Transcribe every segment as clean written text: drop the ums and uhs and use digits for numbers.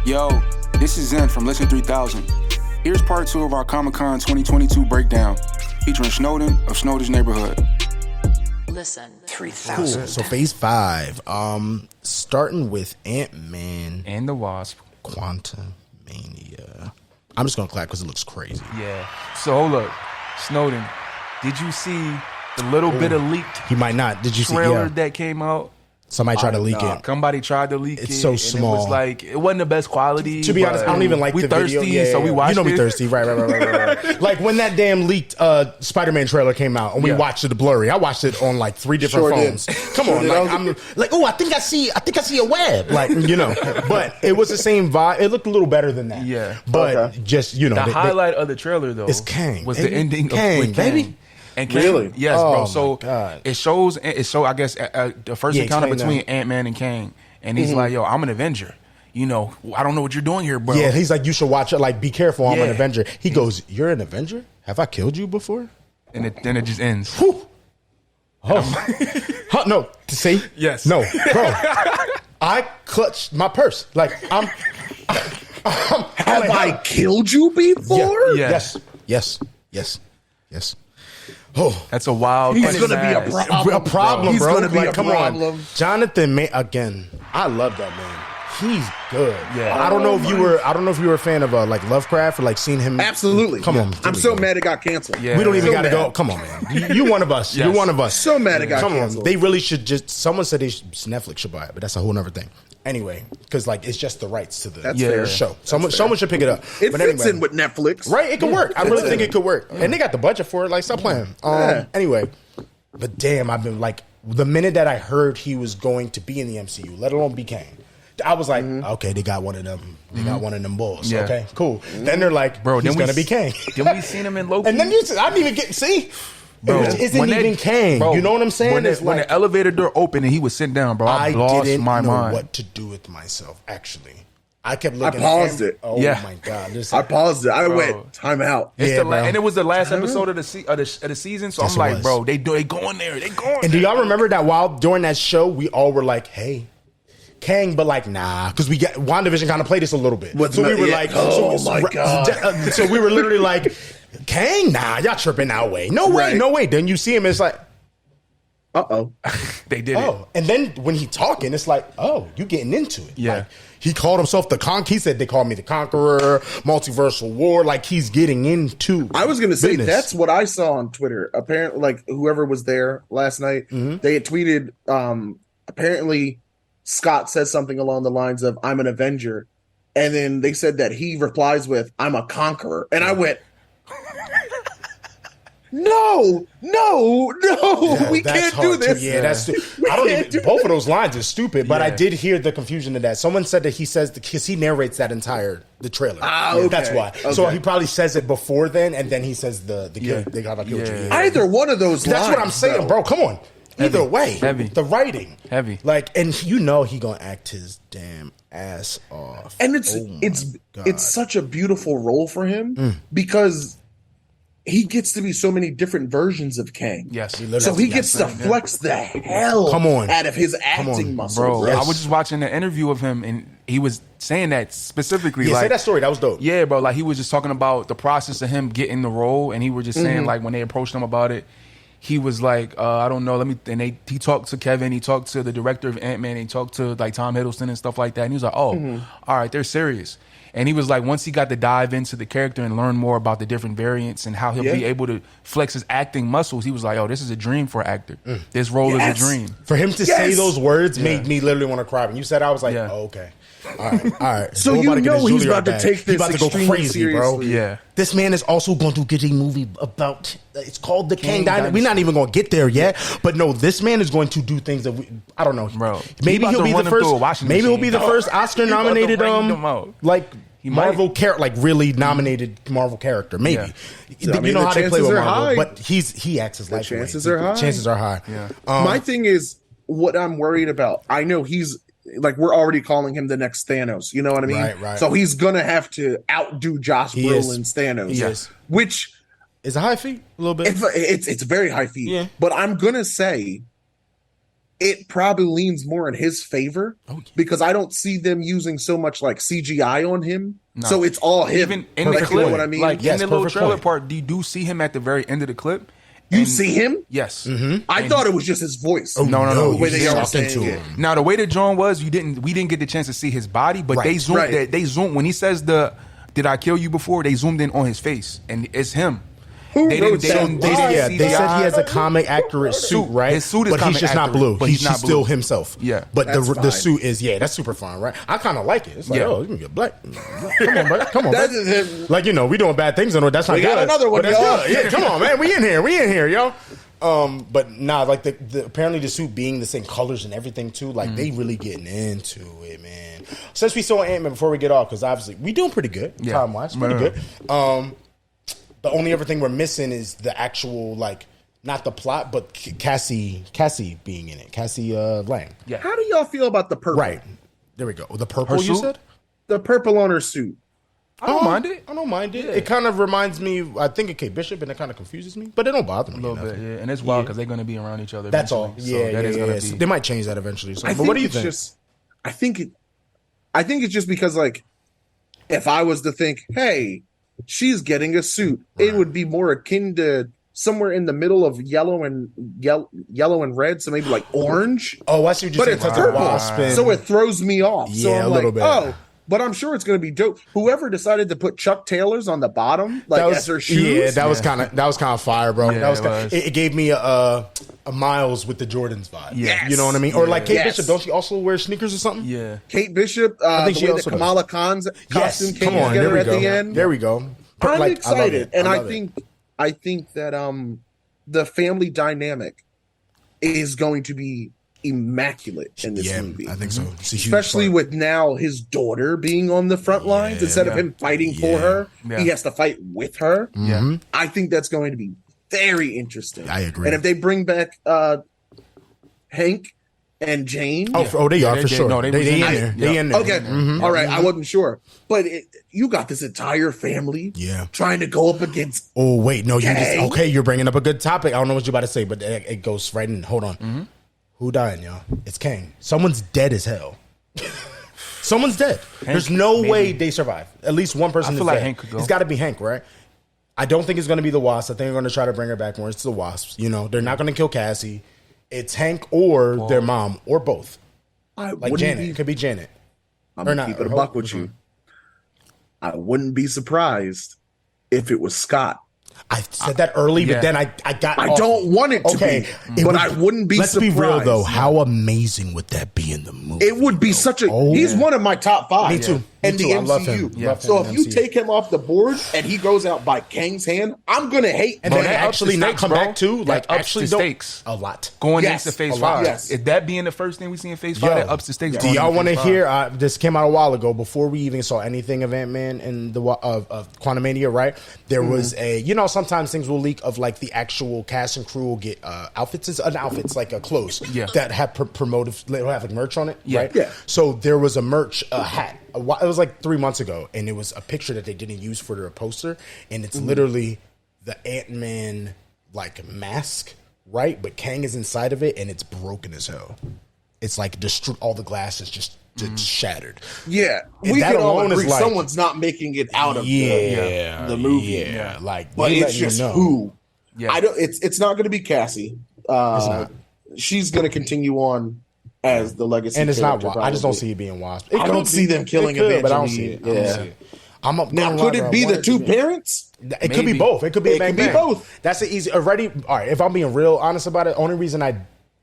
Yo, this is ZENN from Listen 3000. Here's part 2 of our Comic-Con 2022 breakdown, featuring Snowden of Snowden's Neighborhood. Listen 3000. Cool. So phase 5, starting with Ant-Man and the Wasp. Quantumania. I'm just gonna clap because it looks crazy. Yeah. So hold up, Snowden. Did you see the little bit of leaked? He might not. Did you see? Trailer Yeah. that came out? Somebody tried to leak it. Somebody tried to leak it. It's so and small. It was like, it wasn't the best quality. To be honest, I don't even like the thirsty, video. Yeah, so we watched it. You know me thirsty. Right. Like when that damn leaked Spider-Man trailer came out and we watched it blurry. I watched it on like 3 different phones. Come on. Like, I'm like, oh, I think I see a web. Like, you know. But it was the same vibe. It looked a little better than that. Yeah. But just, you know. The highlight of the trailer, though, is Kang. was baby. the ending Kang, with baby. Kang. And Kang, Really? Yes, Oh, bro. So my God. it shows, I guess, the first encounter between Ant-Man and Kang. And he's like, yo, I'm an Avenger. You know, I don't know what you're doing here, bro. Yeah, he's like, you should watch it. Like, be careful, I'm an Avenger. He goes, you're an Avenger? Have I killed you before? And then it just ends. Whew. Oh. No, see? Yes. No, bro. I clutched my purse. Like, have I killed you before? Yeah. Yes. Oh, that's a wild. He's going to be a problem. A problem, He's bro. going to be like, a come problem. on. Jonathan, again, I love that man. He's good. Yeah. I don't know if you were a fan of like Lovecraft or like seeing him. Absolutely. Come on. I'm so mad it got canceled. Yeah. We don't even got to go. Come on, man. You one of us. Yes. You're one of us. So mad it got Come canceled. on. They really should just. Someone said Netflix should buy it, but that's a whole other thing. Anyway, because like it's just the rights to the show. Someone should pick it up. It fits in with Netflix, right? It could work. I really think it could work, and they got the budget for it. Like, stop playing. Anyway, but damn, I've been like the minute that I heard he was going to be in the MCU, let alone be Kang, I was like, okay, they got one of them. They got one of them bulls. Yeah. Okay, cool. Then they're like, bro, he's gonna be Kang. Then we seen him in Loki, and then I didn't even get see. Bro, it isn't even Kang. Bro, you know what I'm saying? When the elevator door opened and he was sitting down, bro, I lost didn't my know mind. what to do with myself. Actually, I kept looking. I paused it. Oh my god! I paused it. I went time out. And it was the last episode of the season. So I'm like, bro, they going there. They going. And do y'all remember that during that show, we all were like, hey. Kang, but like nah, because we get WandaVision kind of played this a little bit. So we were like, oh my god! So we were literally like, Kang, nah, y'all tripping that way. No way. Then you see him, it's like, they did it. And then when he talking, it's like, oh, you getting into it. Yeah. Like, he called himself he said they called me the Conqueror, Multiversal War. Like he's getting into. I was gonna say that's what I saw on Twitter. Apparently, like whoever was there last night, they had tweeted. Apparently, Scott says something along the lines of "I'm an Avenger," and then they said that he replies with "I'm a Conqueror," and I went. No, we can't do this. Yeah, that's. I don't even. Both of those lines are stupid, but I did hear the confusion of that. Someone said that he says because he narrates that the trailer. Okay. That's why. Okay. So he probably says it before then, and then he says they got to kill you. Either one of those. That's what I'm saying, bro. Come on. Either way, the writing, heavy. Like, and he gonna act his damn ass off, and it's such a beautiful role for him because. He gets to be so many different versions of Kang. Yes. So he gets to flex the hell out of his acting muscle. Bro, yes. I was just watching the interview of him, and he was saying that specifically. Yeah, say that story. That was dope. Yeah, bro. Like, he was just talking about the process of him getting the role, and he was just saying, like, when they approached him about it, he was like, I don't know, he talked to Kevin, he talked to the director of Ant-Man, he talked to, like, Tom Hiddleston and stuff like that, and he was like, all right, they're serious. And he was like, once he got to dive into the character and learn more about the different variants and how he'll be able to flex his acting muscles, he was like, oh, this is a dream for an actor. This role is a dream. For him to say those words made me literally want to cry. When you said I was like, oh, okay. All right. So he's about to take this extremely seriously. Bro. Yeah. This man is also going to get a movie about, it's called The Kang Dynasty. We're not even going to get there yet. But no, this man is going to do things that I don't know. Bro. Maybe he'll be the first. Maybe he'll be the first Oscar nominated Marvel character, like really nominated Marvel character. Maybe. Yeah. You know how they play with Marvel, but he acts his life. Chances are high. Chances are high. Yeah. My thing is what I'm worried about. I know he's like we're already calling him the next Thanos. You know what I mean? Right. So he's gonna have to outdo Josh Brolin's Thanos. Yes. Which is a high feat, a little bit. It's very high feat. Yeah. But I'm gonna say it probably leans more in his favor because I don't see them using so much like CGI on him. No. So it's all him. Even in the clip, you know what I mean? Like in the little trailer part, you do see him at the very end of the clip. You see him? Yes. I thought it was just his voice. Oh, no. The way they are talking saying to it. him. Now the way the drawing was, we didn't get the chance to see his body, but they zoomed. They zoomed when he says "Did I kill you before?" They zoomed in on his face, and it's him. They said he has a comic accurate suit, right? His suit is but he's just not blue. But he's not still blue. himself. Yeah, but the suit is that's super fun, right? I kind of like it. It's like you can get black. Come on, brother. Come on, brother. Like we doing bad things on it. That's not we got good. Another one, y'all. Yeah, come on, man. We in here, yo. But like the apparently the suit being the same colors and everything too, like they really getting into it, man. Since we saw Ant-Man before we get off, because obviously we doing pretty good time wise, pretty good. The only other thing we're missing is the actual not the plot, but Cassie being in it, Cassie Lang. Yeah. How do y'all feel about the purple? Right there we go. The purple you said? The purple on her suit. I don't mind it. I don't mind it. Yeah. It kind of reminds me, I think, of Kate Bishop, and it kind of confuses me, but it don't bother me. A little bit, yeah. And it's wild because they're going to be around each other. That's all. Yeah, So they might change that eventually. So. But what do you think? I think it's just because, if I was to think, hey, she's getting a suit, it would be more akin to somewhere in the middle of yellow and red, so maybe orange. Oh, I see what you're saying. But it's purple, so it throws me off. Yeah, so I'm a little bit. Oh. But I'm sure it's going to be dope. Whoever decided to put Chuck Taylors on the bottom, as their shoes, that was kind of fire, bro. Yeah, it gave me a Miles with the Jordans vibe. Yes. You know what I mean? Or Kate Bishop, don't she also wear sneakers or something? Yeah, Kate Bishop. I think the way that Kamala Khan's costume came together at the end. There we go. I'm excited, and I think that the family dynamic is going to be immaculate in this movie. I think so. Especially with now his daughter being on the front lines instead of him fighting for her, he has to fight with her. Mm-hmm. I think that's going to be very interesting. I agree. And if they bring back Hank and Jane, they are for sure. No, they in there. They in there. Okay, all right. I wasn't sure, but you got this entire family, trying to go up against. Oh wait, no, you're bringing up a good topic. I don't know what you're about to say, but it goes right in. Hold on. Mm-hmm. Who dying, y'all? It's Kang. Someone's dead as hell. Someone's dead. There's no way they survive. At least one person. I feel like dead. Hank could go. It's got to be Hank, right? I don't think it's going to be the Wasp. I think they're going to try to bring her back more. It's the Wasps. They're not going to kill Cassie. It's Hank or their mom or both. Janet. It could be Janet. I'm going to keep it a buck with you. I wouldn't be surprised if it was Scott. I said that early, but then I got. I don't want it to be, but I wouldn't be surprised. Let's be real, though. How amazing would that be in the movie? It would be such a. He's one of my top 5. Me too. In the MCU. So if you take him off the board and he goes out by Kang's hand, I'm gonna hate. And then actually not come back too. Actually, stakes a lot going into Phase 5. Yes. If that being the first thing we see in Phase 5, that ups the stakes. Do y'all want to hear? This came out a while ago before we even saw anything of Ant-Man and the of Quantumania. Right? There was a. Sometimes things will leak of the actual cast and crew will get outfits. Outfits like a clothes that have promoted. They'll have merch on it. Right? Yeah. So there was a merch hat. It was 3 months ago, and it was a picture that they didn't use for their poster, and it's literally the Ant-Man mask, right? But Kang is inside of it, and it's broken as hell. It's all the glass is just shattered. Yeah, and we that can all alone agree is someone's not making it out of the movie. Yeah, but it's just who. Yeah. I don't. It's not going to be Cassie. She's going to continue on as the legacy, and it's not. Probably. I just don't see it being Wasp. I don't see them killing Evangeline, but I don't see it. Now, could it be the two parents? It could be both. It could be. It could be both. That's the easy. Already. All right. If I'm being real honest about it, only reason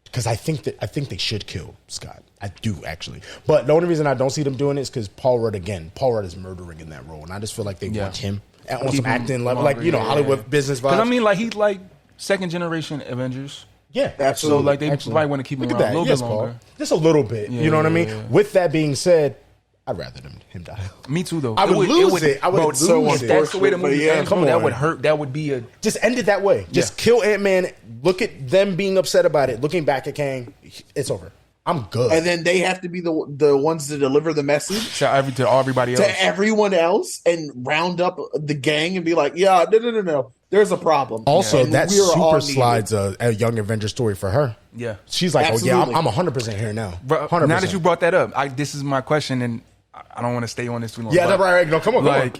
because I think they should kill Scott. I do actually, but the only reason I don't see them doing it is because Paul Rudd is murdering in that role, and I just feel like they want him on some acting level, Hollywood business vibes. Because he's second generation Avengers. Yeah, absolutely. So they probably want to keep him around a little bit longer. Just a little bit. You know what I mean? Yeah. With that being said, I'd rather him die. Me too, though. I would lose it. If that's the way the movie ends, that would hurt. That would be just end it that way. Just kill Ant-Man. Look at them being upset about it. Looking back at Kang, it's over. I'm good. And then they have to be the ones to deliver the message to everybody else, to everyone else, and round up the gang and be like, no. there's a problem. Also, And that we are all super needed. slides a Young Avenger story for her. Yeah. She's like, Absolutely. I'm 100% here now. 100%. Now that you brought that up, this is my question, and I don't want to stay on this too long. Yeah, but, right. No, come on. Like,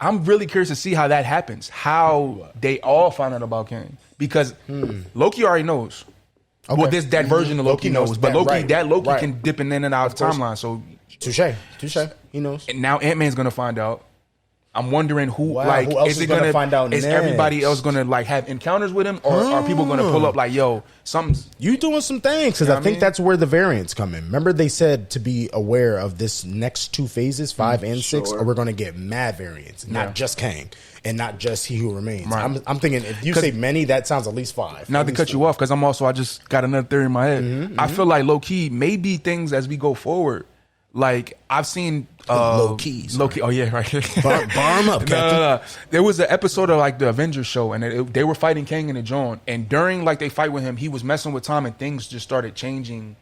I'm really curious to see how that happens. How they all find out about Kang, because Loki already knows. Okay. Well, that version of Loki knows, but Loki right. can dip in and out of timeline. So, touche. He knows. and now Ant-Man's gonna find out. I'm wondering who Who else is gonna find out Is next? everybody else gonna like have encounters with him, or are people gonna pull up like, yo, something's You doing some things, because I think that's where the variants come in. Remember, they said to be aware of this next 2 phases, 5 and 6, or we're going to get mad variants, not just Kang and not just He Who Remains. Right. I'm thinking if you say many, that sounds at least 5. Not to cut you off, because I just got another theory in my head. I feel like low key, maybe things as we go forward. Like I've seen low key. Oh yeah, right. Bar 'em up, Captain. No. There was an episode of like the Avengers show, and they were fighting Kang and the John. And during like they fight with him, he was messing with time, and things just started changing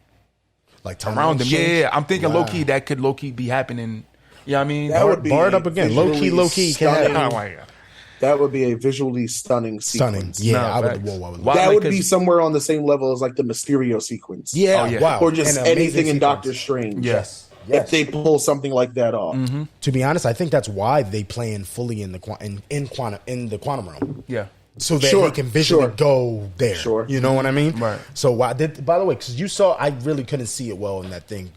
Like time around him. change? Yeah, I'm thinking low key that could low key be happening. You know what I mean? That would be Bar it up again. Low key. stunning. Can That would be a visually stunning stunning. sequence. Yeah, No, I would. facts. Whoa. Why? That Like, would be 'cause- somewhere on the same level as like the Mysterio sequence. Yeah, Oh, yeah. wow. Or just An amazing anything in sequence. Doctor Strange. Yes. If they pull something like that off. To be honest, I think that's why they plan fully in the quantum realm. Yeah. So that Sure, they can visually sure. go there. Sure. You know what I mean? Right. So why did, by the way, because you saw, I really couldn't see it well in that thing.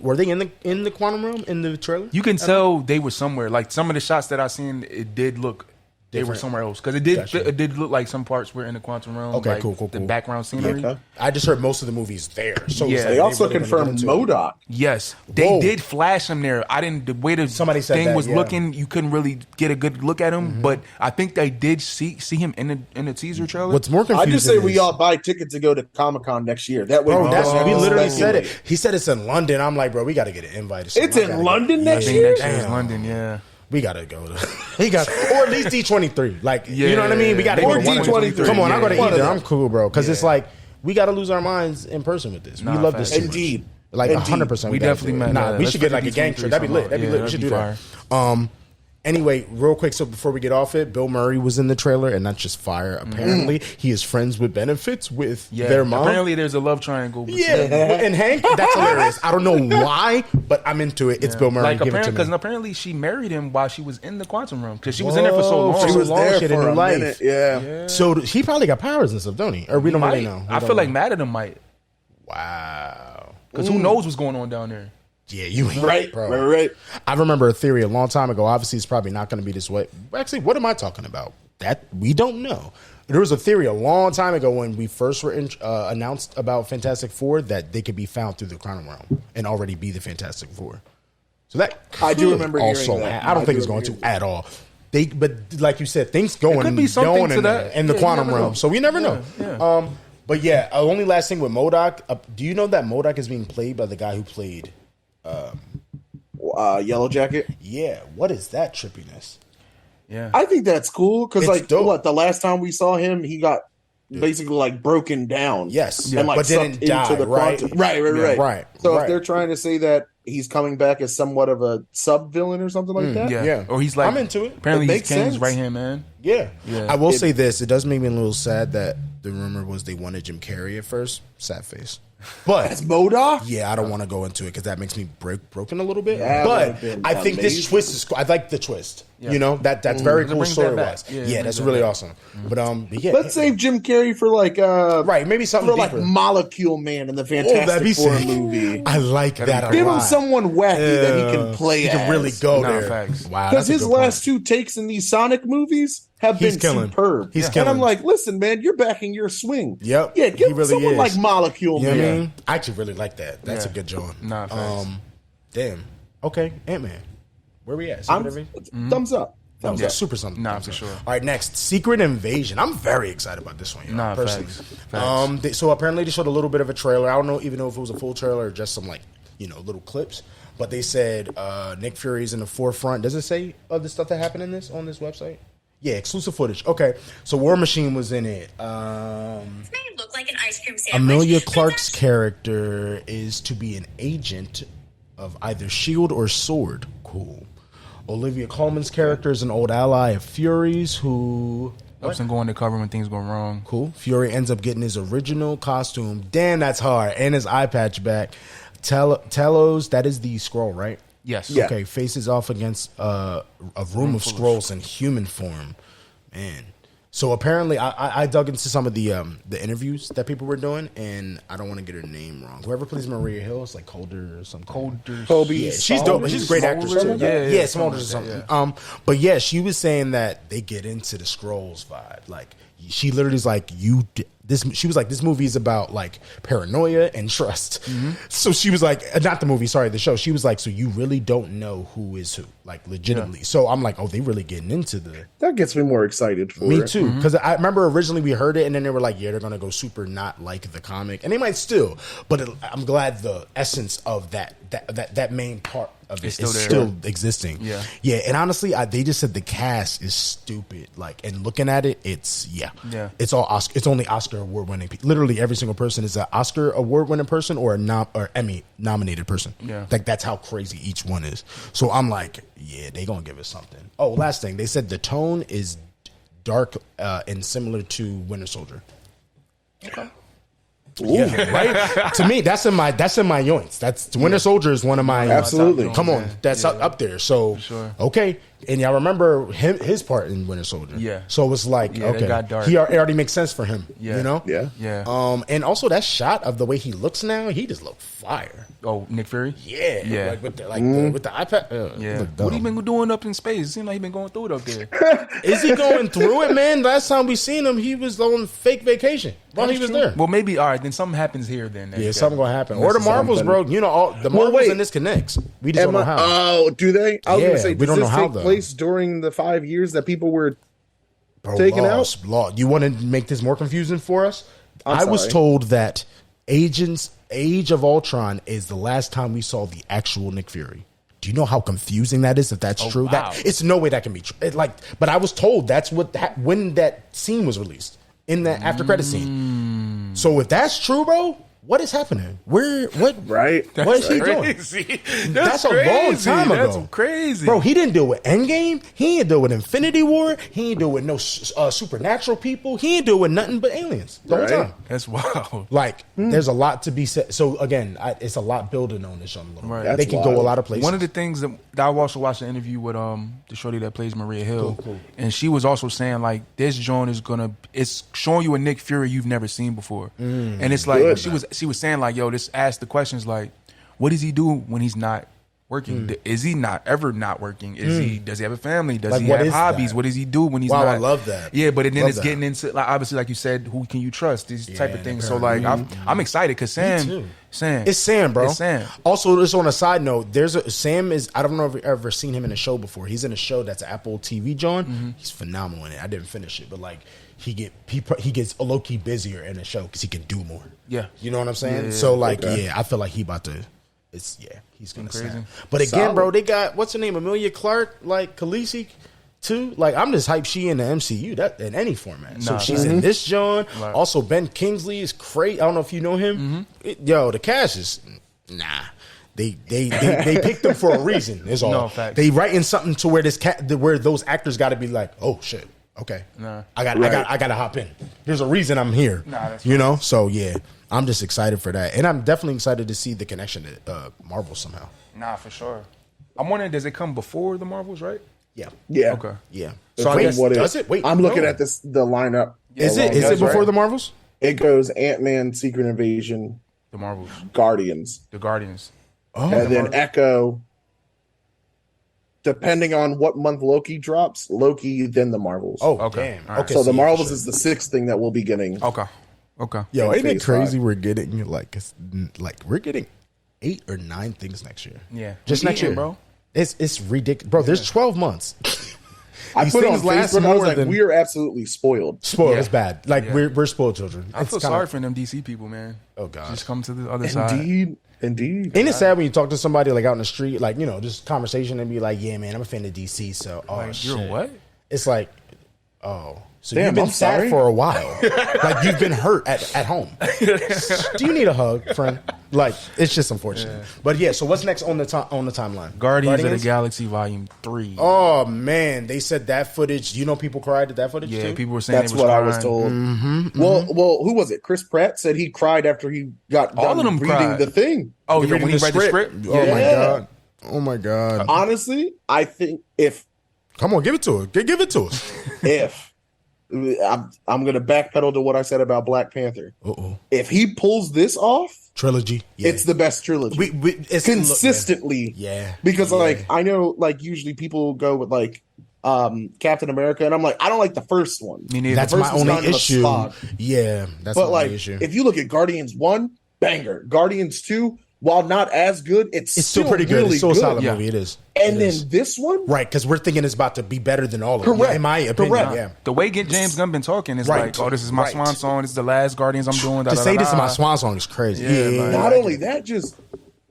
Were they in the quantum realm in the trailer? You can tell they were somewhere. Like some of the shots that I seen, it did look they were Different. somewhere else, because Gotcha. it did look like some parts were in the quantum realm. Okay, like cool. The background scenery. Okay. I just heard most of the movies there. So Yeah. it's They also really gonna confirmed get into it. MODOK. Yes, they Whoa. did flash him there. I didn't. The way the Somebody said thing that, was yeah. looking, you couldn't really get a good look at him. But I think they did see him in the teaser trailer. What's more I confusing just say we is- all buy tickets to go to Comic-Con next year. That way, Bro, we that's don't we have to literally said it. speculate. He said it's in London. I'm like, bro, we got to get an invite. Or something. It's I in gotta London go. next I year? think next year is Damn. London. Yeah. We gotta go to. He got, or at least D23. Like, you know what I mean? We gotta Or go to one of D23. them. Come on, I go to One of either. them. I'm cool, bro. Because it's Yeah. like we gotta lose our minds in person with this. Nah, we love this facts. too much. Indeed. Like Indeed. 100%. We gotta definitely do it. met Nah, that. we Let's should get put like the a gang D23 trip. That'd be lit. That'd be yeah, lit. We should do that'd that. be Anyway, real quick, so before we get off it, Bill Murray was in the trailer, and that's just fire. Apparently, he is friends with benefits with Yeah. their mom. Apparently, there's a love triangle. between- Yeah, and Hank, that's hilarious. I don't know why, but I'm into it. It's Bill Murray. Like Give it to because me. apparently she married him while she was in the quantum realm, because she was in there for so long. Whoa, She was long there shit for in her a life. minute. Yeah. So he probably got powers and stuff, don't he? Or we don't really know. We I don't feel like know. mad at him might, Wow. because who knows what's going on down there. Yeah, you ain't Right, bro. right. I remember a theory a long time ago. Obviously, it's probably not going to be this way. Actually, what am I talking about? That we don't know. There was a theory a long time ago when we first were announced about Fantastic Four that they could be found through the quantum realm and already be the Fantastic Four. So that I do could remember hearing also. that. I don't I think do it's going to remember at all. But like you said, things going could be something going to in that. there, in the Yeah, you quantum never realm. know. So we never know. Yeah. But yeah, only last thing with MODOK. Do you know that MODOK is being played by the guy who played? Yellow Jacket. Yeah, what is that trippiness? Yeah. I think that's cool because, It's like, dope. what the last time we saw him, he got basically like broken down. Yes, and like but didn't sucked die, into the right? quantum. Right. Right. So right. if they're trying to say that he's coming back as somewhat of a sub villain or something like that, Yeah. Yeah. Or he's like, I'm into it. Apparently, It he's makes Kang's sense. right hand man. Yeah. Yeah. I will say this: it does make me a little sad that the rumor was they wanted Jim Carrey at first. Sad face, that's but MODOK. yeah, I don't want to go into it because that makes me broken a little bit. That But would've been I think this amazing. twist is. I like the twist. Yeah. You know that's very It cool brings that story back. wise. Yeah, it Yeah, brings that's that really back. awesome. But yeah, Let's save Jim Carrey for like right, maybe something for like deeper. Molecule Man in the Oh, that'd Fantastic be Four sick. movie. I like that a Give lot. him someone wacky that he can play. He can really as. go Nah, there. facts. Wow, Because that's a his good last point. 2 takes in these Sonic movies have He's been killing. superb. He's And killing. I'm like, listen, man, you're backing your swing. Yep, Yeah, give he really someone is. like Molecule You know Man. what I mean? I actually really like that. That's Yeah. a good joint. Nah, facts. Damn. Okay, Ant-Man. Where we at? I'm, Secret Invasion? thumbs up. That was Yeah. a super something. Nah, for sure. All right, next, Secret Invasion. I'm very excited about this one. Y'all, Nah, personally. facts. So apparently they showed a little bit of a trailer. I don't know even know if it was a full trailer or just some like little clips. But they said Nick Fury's in the forefront. Does it say the stuff that happened in this on this website? Yeah, exclusive footage. Okay, so War Machine was in it. This may look like an ice cream sandwich. Amelia but Clark's that's- character is to be an agent of either S.H.I.E.L.D. or SWORD. Cool. Olivia Colman's character is an old ally of Fury's who... Ups and going to cover when things go wrong. Cool. Fury ends up getting his original costume. Damn, that's hard. And his eye patch back. Telos, that is the Skrull, right? Yes. Yeah. Okay, faces off against a room of Skrulls in human form. Man. So apparently, I dug into some of the interviews that people were doing, and I don't want to get her name wrong. Whoever plays Maria Hill, it's like Calder or something. Colby. Yeah, she's dope. She's a great actress too. Yeah, Smulders or something. Yeah. But yeah, she was saying that they get into the Skrulls vibe. Like she literally is like, she was like, this movie is about like paranoia and trust. So she was like, not the movie, sorry, the show. She was like, so you really don't know who is who, like legitimately. Yeah. So I'm like, oh, they really getting into the. That gets me more excited for me it. too, because I remember originally we heard it and then they were like, yeah, they're gonna go super not like the comic, and they might still, but I'm glad the essence of that main part of it is still existing. Yeah. And honestly, they just said the cast is stupid. Like, and looking at it, it's it's all Oscar. It's only Oscar award winning. Literally every single person is an Oscar award winning person or or Emmy nominated person. Yeah, like that's how crazy each one is. So I'm like, yeah, they gonna give us something. Oh, last thing, they said the tone is dark and similar to Winter Soldier. Okay. Yeah, right. To me, that's in my yoints. That's Winter Soldier is one of my absolutely. Come on, that's up there. So okay, and y'all remember his part in Winter Soldier. Yeah. So it was like okay, got dark. It already makes sense for him. Yeah. You know. Yeah. And also that shot of the way he looks now, he just looked fire. Oh, Nick Fury. Yeah. Like with the iPad. Yeah. What he been doing up in space? It seems like he been going through it up there. Is he going through it, man? Last time we seen him, he was on fake vacation while he was there. Well, maybe all right. Then something happens here. Then something gonna happen. Or the Marvels, bro. You know, all the Marvels and this connects. We just don't know how. Oh, do they? I was gonna say, we don't know how. Take place during the 5 years that people were taken out. You want to make this more confusing for us? I was told that Age of Ultron is the last time we saw the actual Nick Fury. Do you know how confusing that is? If that's true, wow. that it's no way that can be true. But I was told that's when that scene was released in that after credit scene. So if that's true, bro, what is happening? What is he doing? That's a long time ago. That's crazy, bro. He didn't deal with Endgame. He didn't deal with Infinity War. He didn't deal with no supernatural people. He didn't deal with nothing but aliens the whole time. That's wild. Like, there's a lot to be said. So again, it's a lot building on this. Right. They can go a lot of places. One of the things that I also watched an interview with the shorty that plays Maria Hill, cool. And she was also saying like this joint it's showing you a Nick Fury you've never seen before, and it's like she was saying like, yo, just ask the questions like, what does he do when he's not working? Is he not ever not working? Does he have a family? Does he have hobbies? That? What does he do when he's not? I love that. Yeah, but then it's getting into like obviously like you said, who can you trust? These type of things. So like I'm excited because Sam. It's Sam, bro. It's Sam. Also, just on a side note, Sam is. I don't know if you've ever seen him in a show before. He's in a show that's Apple TV, John. He's phenomenal in it. I didn't finish it, but like he gets low key busier in the show because he can do more. Yeah, you know what I'm saying. Yeah, so like, I feel like he about to. He's gonna snap. But again, bro, they got what's her name, Emilia Clarke, like Khaleesi. Too, like I'm just hyped she in the MCU that in any format. So she's in this John. Right. Also, Ben Kingsley is crazy. I don't know if you know him. The cast is They picked them for a reason. Is all. No, they writing something to where where those actors got to be like, oh shit, okay, I got to hop in. There's a reason I'm here. You know. So yeah, I'm just excited for that, and I'm definitely excited to see the connection to Marvel somehow. Nah, for sure. I'm wondering, does it come before the Marvels, right? Yeah. Okay. Yeah. So I guess does it? Wait, I'm looking at the lineup. Is it before the Marvels? It goes Ant-Man, Secret Invasion, the Marvels, Guardians. Oh, and then Echo. Depending on what month Loki drops, then the Marvels. Oh, okay. Damn. Right. Okay. So the Marvels is the 6th thing that we'll be getting. Okay. Yo, ain't it crazy? 5. We're getting we're getting 8 or 9 things next year. Yeah, just next year, bro. It's ridiculous, bro. There's 12 months. I put on Facebook, I was like, we are absolutely spoiled. It's bad. Like we're spoiled children. I feel sorry for them DC people, man. Oh god, just come to the other side. Indeed. Ain't it sad when you talk to somebody like out in the street, like just conversation, and be like, yeah, man, I'm a fan of DC. So you're what? It's like, Oh, so Damn, you've been I'm sad sorry. for a while. Like you've been hurt at home. Do you need a hug, friend? Like it's just unfortunate. But yeah, so what's next on the timeline? Guardians of the Galaxy Volume 3. Oh man, they said that footage. You know, people cried at that footage. Yeah, too? people were saying That's they was what I crying. was told. Well, who was it? Chris Pratt said he cried after he got All done of them reading cried. the thing. Oh, yeah, when he read the script? Oh my Yeah. god. Oh my god. Honestly, I think if Come on, give it to her. Give it to us. I'm going to backpedal to what I said about Black Panther. Uh-oh. If he pulls this off, Trilogy. Yeah. it's the best trilogy. It's Consistently. Yeah. Because Yeah. like I know like usually people go with like Captain America and I'm like I don't like the first one. Me neither. That's The my first one's only kind of a issue. slog. Yeah, that's But my like only issue. if you look at Guardians 1, banger. Guardians 2, while not as good, it's It's still pretty good. Really It's still a solid Yeah. movie. It is. And It then is. this one, Right, because we're thinking it's about to be better than all of them. Correct. In my opinion, Correct. yeah. The way James Gunn been talking is Right. like, oh, this is my Right. swan song. This is the last Guardians I'm doing. To say this is my swan song is crazy. Yeah, man. not only that, just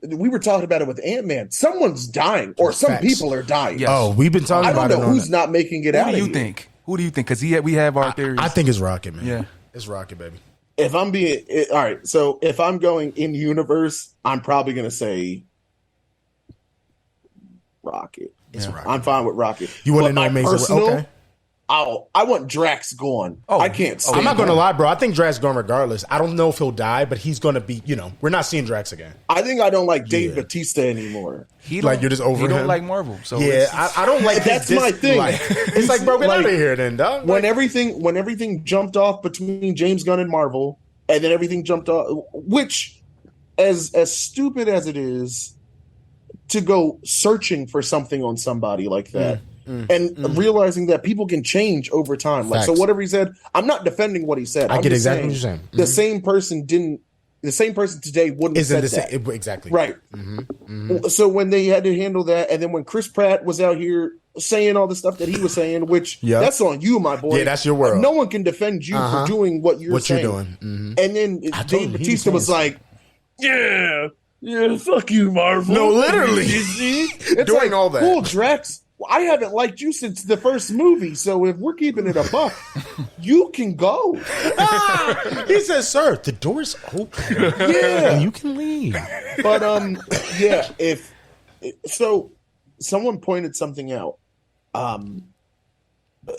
we were talking about it with Ant-Man. Someone's dying, or some Facts. people are dying. Yeah. Oh, we've been talking I don't about know it. who's not making it out. Who do of you here. think? Who do you think? Because we have our theories. I think it's Rocket, man. Yeah. It's Rocket, baby. If I'm being all right, so if I'm going in universe, I'm probably going to say Rocket. It's Rocket. I'm fine with Rocket. You wouldn't But know my Amazing. personal, Okay. I want Drax gone. Oh. I can't. I'm not stand going to him. lie, bro. I think Drax going regardless. I don't know if he'll die, but he's going to be, we're not seeing Drax again. I think I don't like Dave Yeah. Batista anymore. He Like, don't- you're just over He don't him? like Marvel. So Yeah, it's- I don't like That's this, my thing. Like, it's like, bro, get Like, out of here then, dog. When Like, everything jumped off between James Gunn and Marvel, and then everything jumped off, which, as stupid as it is, to go searching for something on somebody like that. And realizing that people can change over time. Like, so Facts. whatever he said, I'm not defending what he said. I I'm get just exactly what you're saying. The same person the same person today wouldn't have isn't said the that. same. Exactly. Right. So when they had to handle that, and then when Chris Pratt was out here saying all the stuff that he was saying, which Yeah. that's on you, my boy. Yeah, that's your world. No one can defend you for doing what you're What saying. you're doing. Mhm. And then I told Dave him, he Batista was was saying like, yeah, fuck you, Marvel. No, literally. You see? It's Doing like, all that. Cool, Drax. I haven't liked you since the first movie, so if we're keeping it a buck, you can go. He says, sir, the door's open. Yeah. You can leave. But yeah, if so, someone pointed something out.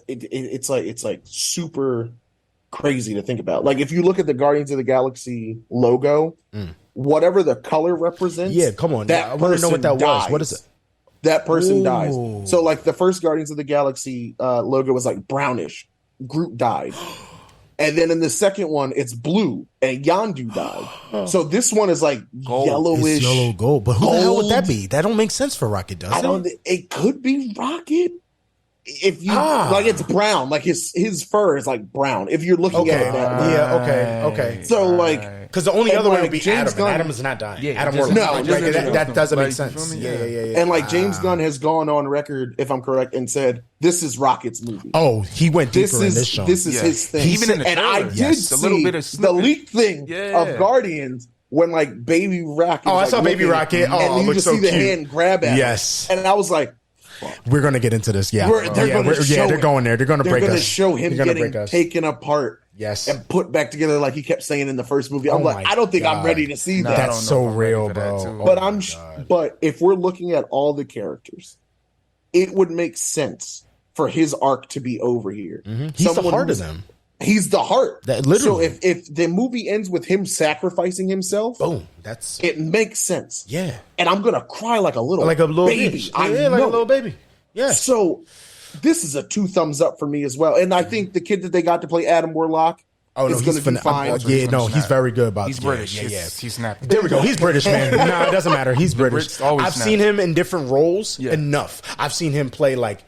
It's like super crazy to think about. Like if you look at the Guardians of the Galaxy logo, whatever the color represents, Yeah, come on. that I want to know what that person was. dies. What is it? That person Ooh. dies. So like the first Guardians of the Galaxy logo was like brownish. Groot died. And then in the second one, it's blue, and Yondu died. So this one is like Gold. yellowish. It's yellow gold. But who the hell would that gold. be? That don't make sense for Rocket, does I it? don't. It could be Rocket. If you like, it's brown. Like his fur is like brown. If you're looking at Okay. it that way. Yeah, okay. So like, Because the only And other way like would be James Adam. Gunn- And Adam is not dying. Yeah, Adam just- Warlock. No, Like, just- that doesn't like, make you sense. feel me? Yeah. and like James Gunn has gone on record, if I'm correct, and said this is Rocket's movie. Oh, he went This deeper in this is show. this is Yeah. his thing. Even in the and I trailer. did Yes. see A little bit of the snippet. leak thing Yeah. of Guardians when like Baby Rocket. Oh, I was, saw like, Baby looking, Rocket. Oh, and it you looks just so see the cute. hand grab at him. Yes. And I was like, We're going to get into this. Yeah. They're yeah, gonna show they're it. going there. They're going to they're break going to us. show him They're gonna getting break us. taken apart. Yes. And put back together like he kept saying in the first movie. I'm Oh like, my I don't think I'm God. ready to see Nah, that. I That's don't know so if I'm ready real, for that, bro. too. Oh But my God. but if we're looking at all the characters, it would make sense for his arc to be over here. He's the Someone heart of who's- them. He's the heart. That literally. So if the movie ends with him sacrificing himself, Boom. That's it makes sense. yeah. And I'm gonna cry like a little baby. bitch. I Yeah, like a know. little baby. Yeah. So this is a 2 thumbs up for me as well. And I think the kid that they got to play Adam Warlock Oh no, is he's going to be fine. Yeah, no, he's very good about He's it. British. Yeah, yeah. He's snapping. There we go. He's British, man. No, it doesn't matter. He's British. Brits always I've snap. seen him in different roles Yeah. enough. I've seen him play like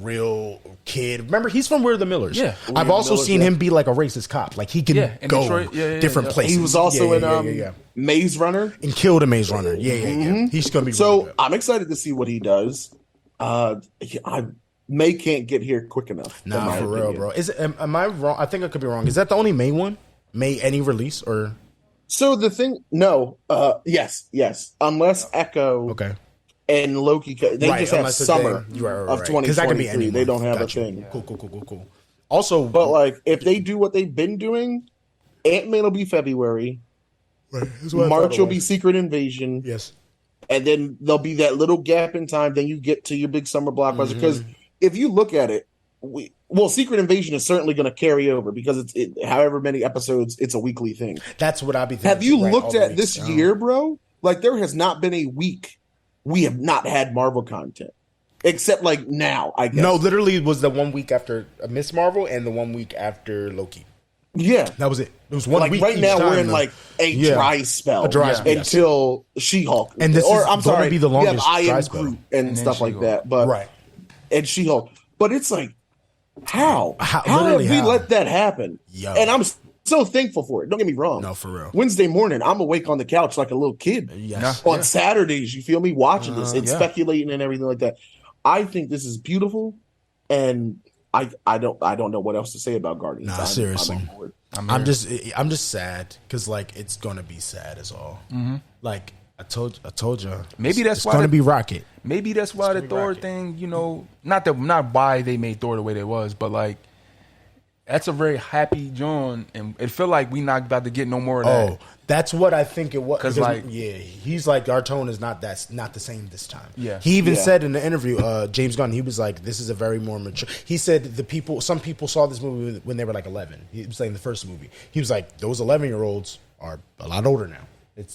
real kid. Remember, he's from We're the Millers. Yeah. I've the also Millers, seen yeah. him be like a racist cop. Like he can Yeah, in go Detroit. Yeah, different yeah. places. He was also Yeah, in yeah. Maze Runner. And killed a Maze Runner. Yeah. He's gonna be So really good. I'm excited to see what he does. I May can't get here quick enough. in Nah, my for real, opinion. bro. Is it, am I wrong? I think I could be wrong. Is that the only May one? May any release or So the thing, no, yes, unless Echo okay? and Loki, they Right, just have unless it's summer they- right, of right. 'Cause that could be 2023. any They month. don't have Gotcha. a thing. Cool. Also, But like, if they do what they've been doing, Ant-Man will be February. March will be Secret Invasion. Yes. And then there'll be that little gap in time. Then you get to your big summer blockbuster. Because if you look at it, Secret Invasion is certainly going to carry over because however many episodes, it's a weekly thing. That's what I'd be thinking. Have you looked at this year, bro? Like, there has not been a week we have not had Marvel content. Except like now, I guess. No, literally it was the 1 week after Miss Marvel and the 1 week after Loki. Yeah. That was it. It was 1 like week. Right now, time, we're in though. like a dry spell. A dry spell. Until She-Hulk. And this or is I'm sorry, gonna be the longest I dry Am spell. Groot and stuff like that. But right. And She-Hulk. But it's like, how have literally we how? let that happen? Yo. And I'm so thankful for it. Don't get me wrong. No, for real. Wednesday morning, I'm awake on the couch like a little kid. Yes. On Saturdays, you feel me watching this and yeah. speculating and everything like that. I think this is beautiful, and I don't know what else to say about Guardians. Nah, seriously. I'm on board. I'm just sad because like it's gonna be sad as all. Like I told you. Maybe that's it's why gonna the- be Rocket. Maybe that's why the Thor Rocket. thing, not why they made Thor the way they was, but like that's a very happy John, and it feel like we not about to get no more of that. Oh, that's what I think it was. 'Cause, Because, like- he's like our tone is not the same this time. Yeah. He even Yeah. said in the interview, James Gunn, he was like, "This is a very more mature." He said some people saw this movie when they were like 11. He was saying the first movie. He was like, those 11-year-olds are a lot older now.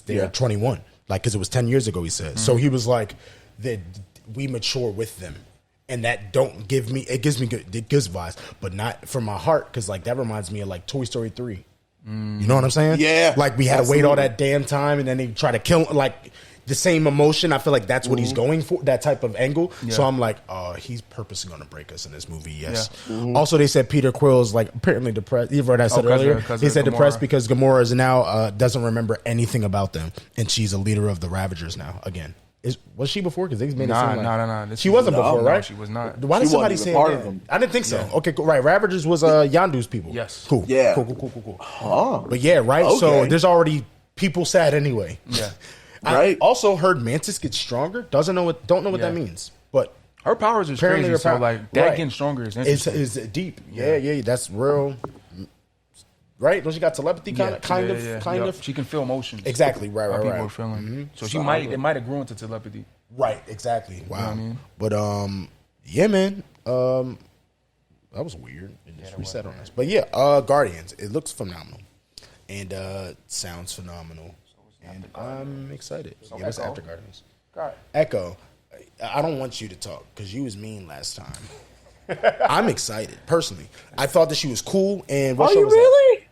They're 21, like because it was 10 years ago. He said so. He was like, that we mature with them. And that gives me good vibes, but not from my heart because like that reminds me of like Toy Story 3. You know what I'm saying? Yeah, like we had to wait all absolutely. that damn time, and then they try to kill like the same emotion. I feel like that's what he's going for, that type of angle. So I'm like, oh, he's purposely going to break us in this movie. Yes. Also, they said Peter Quill's like apparently depressed. You've heard I said earlier. He said depressed Gamora. because Gamora is now doesn't remember anything about them, and she's a leader of the Ravagers now again. Was she before? Because they made it seem like No. She wasn't before, right? She was not. Why did She somebody wasn't say even part that? of them. I didn't think so. Okay, cool. Right. Ravagers was Yandu's people. Yes. Cool. Yeah. Cool. Huh. But yeah, right. So Okay. there's already people sad anyway. Yeah. Right. I also heard Mantis gets stronger. Don't know what Yeah. that means. But Her powers is apparently crazy. her So power- like that right. getting stronger is it's interesting. deep. Yeah. That's real. Right? Don't she got telepathy kind Yeah. of? She can feel emotions. Exactly. Right. How people are Right. feeling. So it might have grown to telepathy. Right. Exactly. Wow. what I mean? But yeah, man. That was weird. It just reset on us. But yeah, Guardians. It looks phenomenal, and sounds phenomenal, and I'm excited. Yeah, what's after Guardians? Echo. I don't want you to talk because you was mean last time. I'm excited personally. I thought that she was cool. And what Are show you was that? really?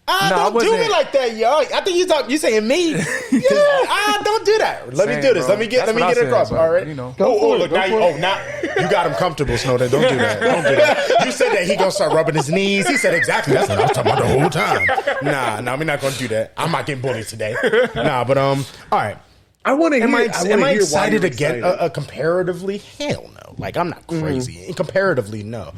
Don't do wasn't. me like that, yo. I think you saying me. Yeah. Don't do that. Let me Same, do this. bro. Let me get That's what I it said, across. but, All right. Look, now you got him comfortable, Snowden. Don't do that. Don't do that. You said that he gonna start rubbing his knees. He said exactly. That's what I was talking about the whole time. Nah, we're not gonna do that. I'm not getting bullied today. Nah, but all right. I want to hear. Am I excited why you're again? excited. Comparatively, hell no. Like I'm not crazy. Comparatively, no.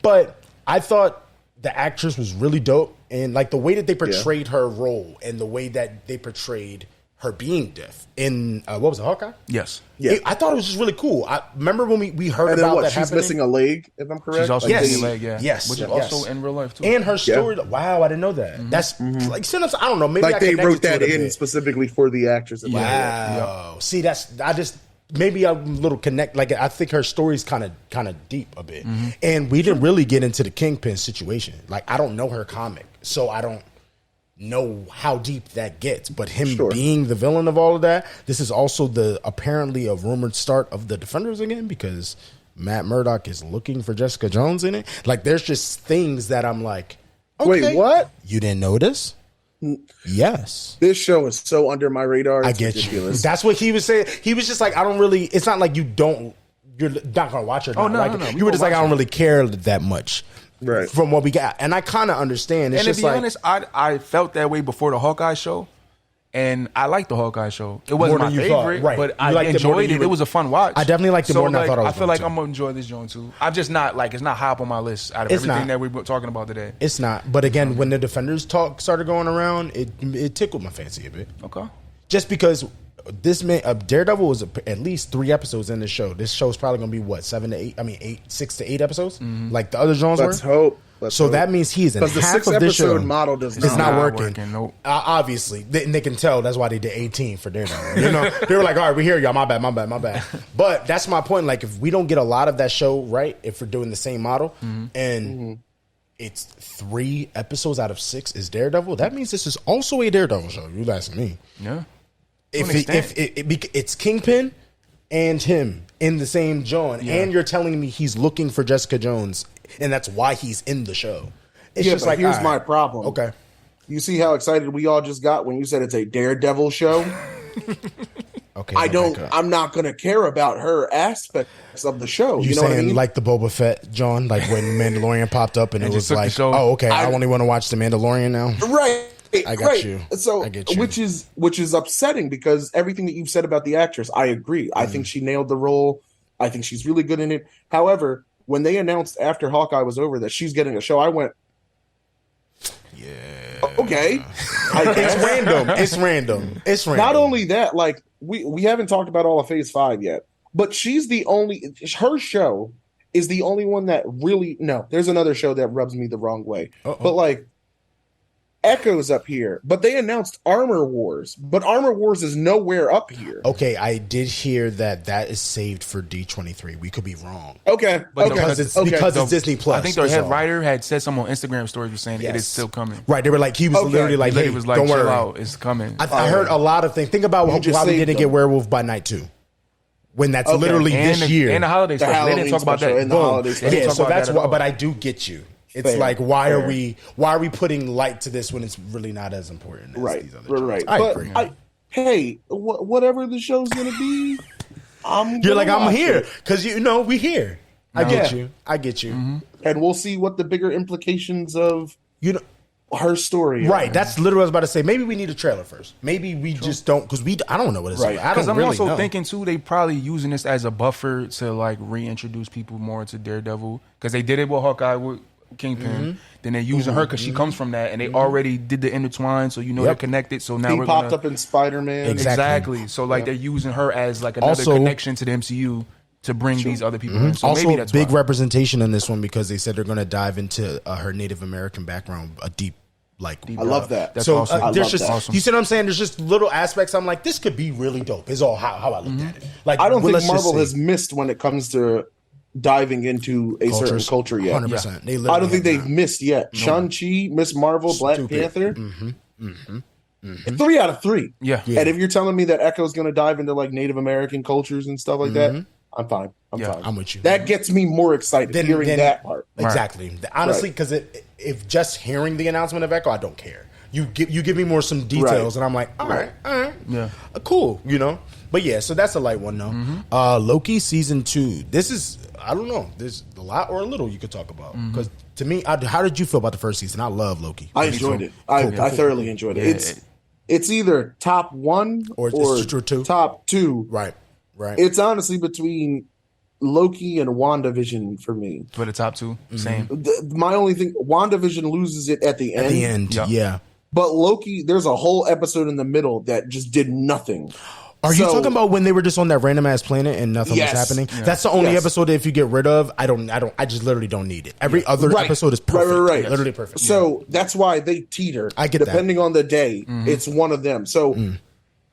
But I thought the actress was really dope, and like the way that they portrayed her role, and the way that they portrayed her being deaf in what was it, Hawkeye? Yes. Yeah. I thought it was just really cool. I remember when we heard And then about what? that She's happening. missing a leg, if I'm correct. She's also Yes. missing a leg, yeah. Yes. Which is Yes. also in real life too. And her story. Wow, I didn't know that. That's like sometimes I don't know. Maybe I like they connected wrote to that it a in bit. specifically for the actress. Wow. See, maybe I'm a little connect. Like I think her story's kind of deep a bit, and we didn't really get into the Kingpin situation. Like I don't know her comic, so I don't know how deep that gets. But him being the villain of all of that, this is also apparently a rumored start of the Defenders again because Matt Murdock is looking for Jessica Jones in it. Like there's just things that I'm like, okay, Wait, what? You didn't notice? Yes. This show is so under my radar. It's I get ridiculous. you. That's what he was saying. He was just like, I don't really. It's not like you're not gonna watch it. Oh, no, like, no. You were just like, I don't really care that much, Right. From what we got, and I kind of understand. It's And to just be like, honest, I felt that way before the Hawkeye show, and I liked the Hawkeye show. It wasn't More my than you thought, favorite, right. but You I liked it more than enjoyed you it. were- It was a fun watch. I definitely liked it more than I thought I was feel going like to. I'm gonna enjoy this joint too. I'm just not like it's not high up on my list out of It's everything not. that we're talking about today. it's not. But again, when the Defenders talk started going around, it tickled my fancy a bit. Okay. Just because this man, Daredevil was at least 3 episodes in the show. This show is probably gonna be what 6 to 8 episodes, like the other Jones Let's were. hope. So that means he's in because the half of this show. six-episode model does It's not working. Nope. Obviously, and they can tell that's why they did 18 for Daredevil. You know, they were like, "All right, we hear y'all. My bad." But that's my point. Like, if we don't get a lot of that show right, if we're doing the same model, and it's 3 episodes out of 6 is Daredevil, that means this is also a Daredevil show. You asking me? Yeah. If it's Kingpin and him in the same John, and you're telling me he's looking for Jessica Jones, and that's why he's in the show. It's just like, here's all my right, problem. okay. You see how excited we all just got when you said it's a Daredevil show? Okay. I'm not going to care about her aspects of the show. You know saying what I mean? like the Boba Fett, John? Like when Mandalorian popped up and it was took the like, show. oh, okay, I only want to watch the Mandalorian now. Right. I got you. So, I get you. which is upsetting because everything that you've said about the actress, I agree. I think she nailed the role. I think she's really good in it. However, when they announced after Hawkeye was over that she's getting a show, I went, yeah, okay. It's random. Not only that, like we haven't talked about all of Phase 5 yet, but her show is the only one that really, no, there's another show that rubs me the wrong way. But like Echo's up here, but they announced Armor Wars, but Armor Wars is nowhere up here. Okay, I did hear that is saved for D23. We could be wrong. Okay, But Because it's Disney Plus. I think their that's head all. writer had said something on Instagram stories was saying it Yes. is still coming. Right, they were like, he was Okay. literally like, hey, He was like, don't chill worry. out, it's coming. I heard a lot of things. Think about why we just didn't saved get them. Werewolf by Night 2. When that's Okay. literally and this year. And the holiday special. They Halloween didn't talk about special that. and the Boom. holiday special. They didn't Yeah, talk so about that's that at why. all. But I do get you. It's Fair, like why fair. are we putting light to this when it's really not as important as Right, these other shows? right. I But agree. hey, whatever the show's gonna be, You're like, I'm watch here it. because we here. I get Yeah. you. I get you. And we'll see what the bigger implications of You know, her story are. right? That's literally what I was about to say. Maybe we need a trailer first. Maybe we just don't because I don't know what it's Right. about. I Because don't I'm really also know. thinking too, they probably using this as a buffer to like reintroduce people more into Daredevil because they did it with Hawkeye with Kingpin. Then they're using her because she comes from that, and they already did the intertwine, so they're Yep. connected. So now He we're popped gonna, up in Spider-Man. Exactly. So like they're using her as like another Also- connection to the MCU to bring these other people in. So Also, maybe that's big why. representation in this one because they said they're going to dive into her Native American background, a deep, like. I love that. That's So awesome. I there's love just, that. Awesome. you see what I'm saying? There's just little aspects. I'm like, this could be really dope. Is all how I looked at it. Like, I don't well, think let's just Marvel see. has missed when it comes to diving into a certain Cultures, culture yet. 100%. They I literally don't think have they've not. missed yet. Shang-Chi, Miss Marvel, Black Stupid. Panther. 3 out of 3. Yeah. And if you're telling me that Echo's going to dive into like Native American cultures and stuff like that, I'm fine. I'm Yeah, fine. I'm with you. That gets me more excited hearing that part. Exactly. Honestly, because if just hearing the announcement of Echo, I don't care. You give me more some details, Right. and I'm like, all right. Yeah. Cool, But yeah, so that's a light one, though. Loki season 2. This is, I don't know, there's a lot or a little you could talk about. Because to me, how did you feel about the first season? I love Loki. I enjoyed it. I thoroughly enjoyed it. It's either top 1 Or or it's two. top 2. Right. It's honestly between Loki and WandaVision for me. For the top two, same. My only thing, WandaVision loses it at the end. At the end, yeah. But Loki, there's a whole episode in the middle that just did nothing. Are you So- talking about when they were just on that random ass planet and nothing Yes. was happening? Yeah. That's the only Yes. episode that if you get rid of, I just literally don't need it. Every other Right. episode is perfect. Right. Literally perfect. So that's why they teeter. I get that. Depending on the day, it's one of them. So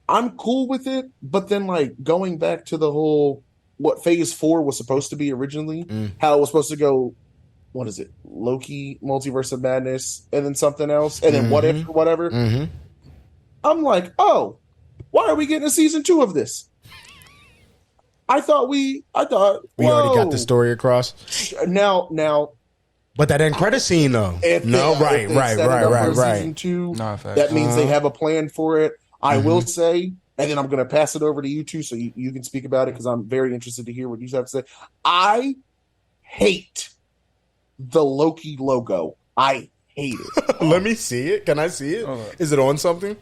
I'm cool with it, but then like going back to the whole what Phase 4 was supposed to be originally, how it was supposed to go. What is it? Loki, Multiverse of Madness, and then something else, and then what if, whatever. I'm like, oh, why are we getting a season 2 of this? I thought we we already got the story across. Now, But that end credit scene though. if No, they, if they set it up for season 2, Nah, facts. that means they have a plan for it. I will say, and then I'm going to pass it over to you two so you can speak about it because I'm very interested to hear what you have to say. I hate the Loki logo. I hate it. Let me see it. Can I see it? Is it on something?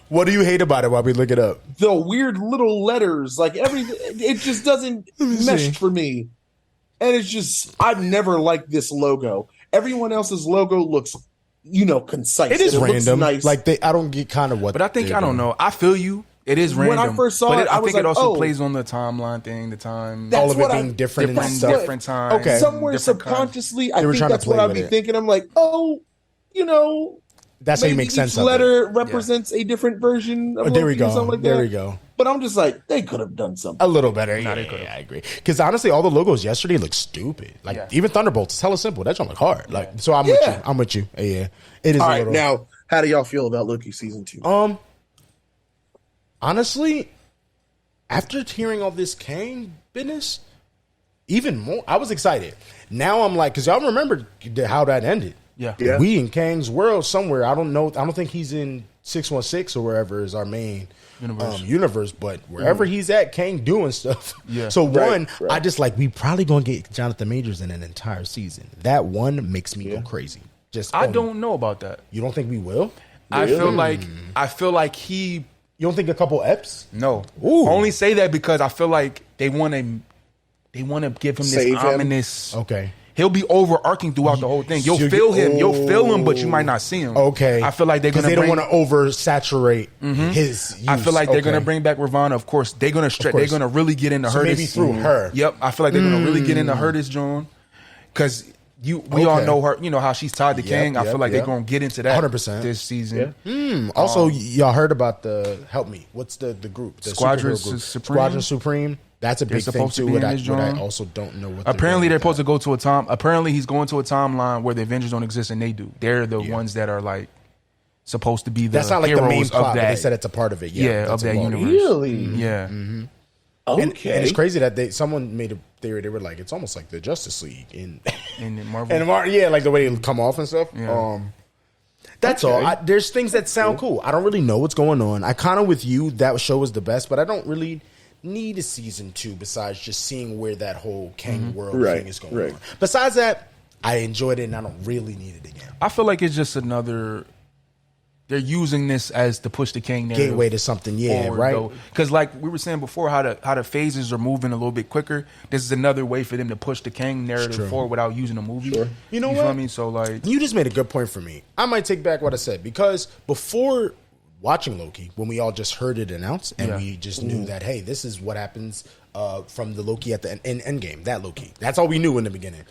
What do you hate about it while we look it up? The weird little letters, like everything, it just doesn't mesh for me. And it's just, I've never liked this logo. Everyone else's logo looks, concise. It is and looks random. nice. Like I don't get kind of what. But I think they're I don't doing. know. I feel you. It is random. When I first saw but it, I was think it like, also oh. plays on the timeline thing, the time. That's All of it what being different and that's stuff. what- different times. Okay. Somewhere different subconsciously, I They were think trying to that's what play I'd with be it. thinking. I'm like, oh, you know, That's how you maybe make sense each of it. letter represents a different version of There we Loki or go. something like There that. we go. But I'm just like, they could have done something. A little better. Nah, they Yeah, could've. I agree. Because honestly, all the logos yesterday look stupid. Like Yeah. even Thunderbolts, it's hella simple. That don't look hard. Like so, I'm with Yeah. you. I'm with you. Yeah, it is All a right, little. now, how do y'all feel about Loki season 2? Honestly, after hearing all this Kang business, even more, I was excited. Now I'm like, because y'all remember how that ended. Yeah. Yeah. We in Kang's world somewhere. I don't know. I don't think he's in 616 or wherever is our main universe. But wherever he's at, Kang doing stuff. Yeah. So Right. I just like we probably gonna get Jonathan Majors in an entire season. That one makes me go crazy. Just I don't know about that. You don't think we will? I feel like he. You don't think a couple eps? No. Ooh. I only say that because I feel like they want to give him Save this him? ominous. Okay. He'll be overarching throughout the whole thing. You'll feel him. You'll feel him, but you might not see him. Okay. I feel like they're because gonna. they don't want to oversaturate his. Use. I feel like they're Okay. gonna bring back Ravonna. Of course, they're gonna stretch. They're course. gonna really get into So her. maybe through her. Yep. I feel like they're gonna really get into her this John, because we all Okay. know her. You know how she's tied to Kang. I yep, feel like yep. they're gonna get into that 100%. this season. Also, y'all heard about the help me? What's the group? The Squadron superhero group. Supreme? Squadron Supreme. That's a They're big thing supposed to too. be What in I, this what I joint. also don't know what. Apparently, they're doing supposed to go to a time. Apparently, he's going to a timeline where the Avengers don't exist and they do. They're the ones that are like supposed to be the That's not like the main heroes plot, of but that. they said it's a part of it. Yeah, Yeah, of that's that involved. universe. Really? Yeah. Okay. And it's crazy that someone made a theory. They were like, it's almost like the Justice League in And then Marvel. yeah, like the way they come off and stuff. Yeah. That's all. There's things that sound cool. I don't really know what's going on. I kind of with you. That show was the best, but I don't really need a season 2 besides just seeing where that whole Kang world Right, thing is going right. on. Besides that, I enjoyed it and I don't really need it again. I feel like it's just another. They're using this as to push the Kang narrative Gateway to something, yeah, right? Because like we were saying before, how the phases are moving a little bit quicker. This is another way for them to push the Kang narrative true. forward without using a movie. Sure. You know feel what? I mean? So like, You just made a good point for me. I might take back what I said because before watching Loki, when we all just heard it announced and Yeah. we just knew that, hey, this is what happens from the Loki at the in Endgame, that Loki. That's all we knew in the beginning.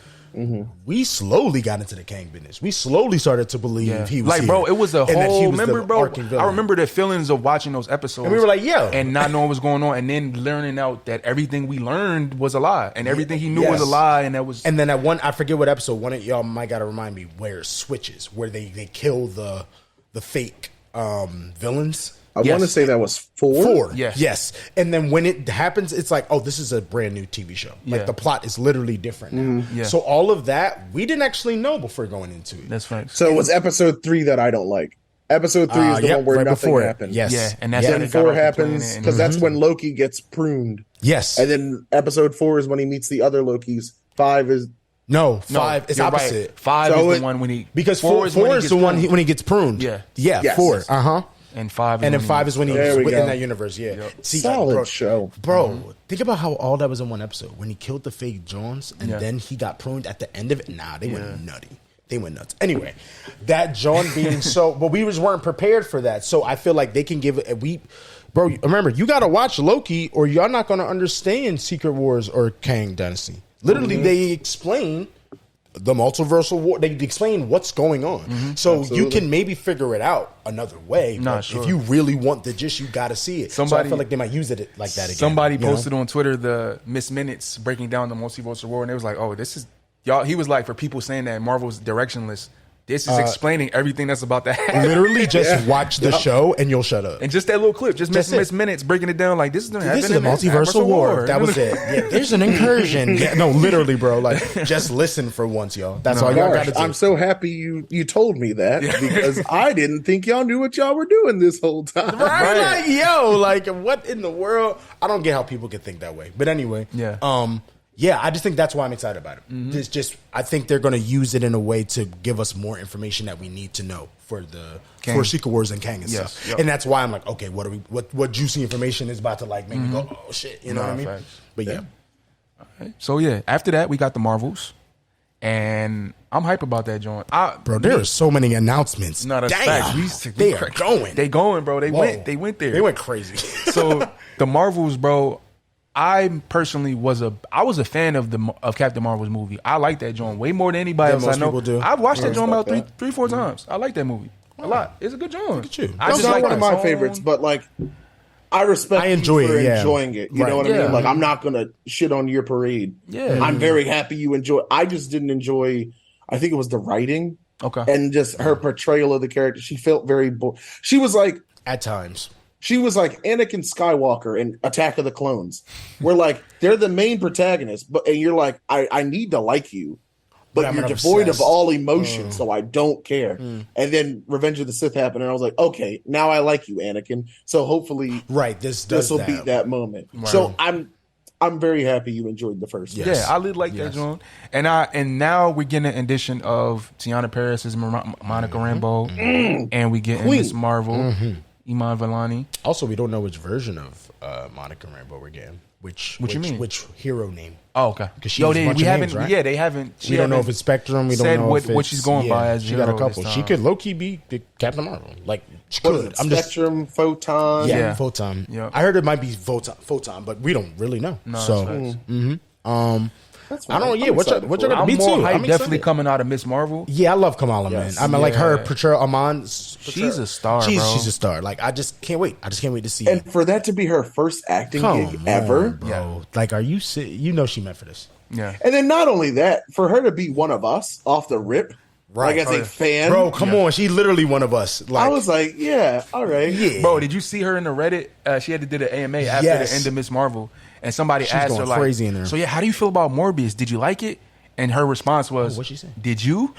We slowly got into the Kang business. We slowly started to believe he was like, here. bro, it was a and that he whole. was the Remember, bro, arcing villain. I remember the feelings of watching those episodes, And we were like, yo. and not knowing what's going on, and then learning out that everything we learned was a lie, and everything he knew was a Yes. lie, and that was. And then at one, I forget what episode. One of y'all might gotta remind me where it switches, where they kill the fake villains. I Yes. want to say that was 4. 4. Yes. Yes. And then when it happens, it's like, oh, this is a brand new TV show. Like Yeah. the plot is literally different now. Yeah. So all of that, we didn't actually know before going into it. That's right. So it was episode 3 that I don't like. Episode 3 is the Yep, one where right nothing before it. happened. Yes. Yeah, and that's Yeah. how Then they got 4 off the happens planet, and- because that's when Loki gets pruned. Yes. And then episode 4 is when he meets the other Lokis. 5 is no, No, 5. It's you're opposite. Right. 5 So is it- the one when he Because four 4 is when he is gets the one pruned. when he gets pruned. Yeah. Yeah, Yes. 4. and 5 is And then when 5 is when he's There we in go. that universe. Yeah. Yep. See, solid bro, show. Bro, think about how all that was in one episode. When he killed the fake Jones and Yeah. then he got pruned at the end of it. Nah, they went nutty. They went nuts. Anyway, that John being so, but we just weren't prepared for that. So I feel like they can give it. Bro, remember, you got to watch Loki or you're not going to understand Secret Wars or Kang Dynasty. Literally, they explain the multiversal war. They explain what's going on. So you can maybe figure it out another way. Nah, But sure. if you really want the gist, you got to see it. So I Somebody- feel like they might use it like that again. Somebody you know? posted on Twitter the Miss Minutes breaking down the multiverse war, and it was like, "Oh, this is y'all." He was like, "For people saying that Marvel's directionless, this is explaining everything that's about to happen." Literally, just watch the show and you'll shut up. And just that little clip, just That's Miss it. Minutes breaking it down like this is going to happen. This is a in this multiversal war. That was it. Yeah, there's an incursion. Yeah, no, literally, bro. Like, just listen for once, y'all. That's all y'all got Gosh, to do. I'm so happy you told me that because I didn't think y'all knew what y'all were doing this whole time. Right? Like, yo, like, what in the world? I don't get how people could think that way. But anyway, yeah, I just think that's why I'm excited about it. It's just, I think they're going to use it in a way to give us more information that we need to know for for Secret Wars and Kang and Yes, stuff. yep. And that's why I'm like, okay, what juicy information is about to like make me go, oh shit, you know what I mean? facts. But yeah. So yeah, after that we got the Marvels, and I'm hype about that joint. Bro, there are so many announcements. No, that's Damn. facts. They are going. They going, bro. They went there. They went crazy. So the Marvels, bro. I personally was a fan of Captain Marvel's movie. I like that joint way more than anybody else I know. People do. I've watched that joint about respect three, 4 times. I like that movie a lot. It's a good joint. Look at you. I It's just not like one of that my song. favorites, but like I respect you enjoy for it, yeah. enjoying it. You Right. know what I Yeah. mean? Like I'm not gonna shit on your parade. Yeah. I'm very happy you enjoy. I just didn't enjoy. I think it was the writing Okay. and just her portrayal of the character. She felt very. She was like At times. Anakin Skywalker in Attack of the Clones, where like they're the main protagonists, and you're like, I need to like you, but I'm you're not devoid obsessed. of all emotion, so I don't care. And then Revenge of the Sith happened, and I was like, okay, now I like you, Anakin. So hopefully, Right. This this does will that. beat that moment. So I'm very happy you enjoyed the first. Yeah. Yeah, I really like that joint. And now we're getting an edition of Tiana Paris as Monica Rambeau, and we getting Queen. Miss Marvel, Iman Vellani. Also, we don't know which version of Monica Rambeau we're getting. Which you mean? Which hero name? Oh, okay. 'Cause she has a bunch we of haven't. names, right? Yeah, they haven't. We don't know if it's Spectrum. We don't said know what if she's going by as she got a hero this couple. She time. could low key be the Captain Marvel. Like she What is could. it? I'm just Spectrum, Photon. Yeah. Photon. Yeah. I heard it might be Photon, but we don't really know. No, so that's That's I don't. fine. Yeah, I'm what excited you're for it. gonna I'm be more too. hype I'm definitely excited. coming out of Miss Marvel. Yeah, I love Kamala, Yes. man. I mean, like her Yeah. portrayal, Amon. She's a star, She's bro. a star. Like I just can't wait. I just can't wait to see. And for that to be her first acting Come gig on, ever, bro. Yeah. Like, are you? You know she meant for this. Yeah. and then not only that, for her to be one of us off the rip, Right. like as a fan, Bro, come on. She literally one of us. Like, I was like, yeah, all right, yeah. Bro, did you see her in the Reddit? She had to do the AMA after Yes. the end of Miss Marvel, and somebody She's asked going her like, crazy in there. "So yeah, how do you feel about Morbius? Did you like it?" And her response was, what'd she say? "Did you?"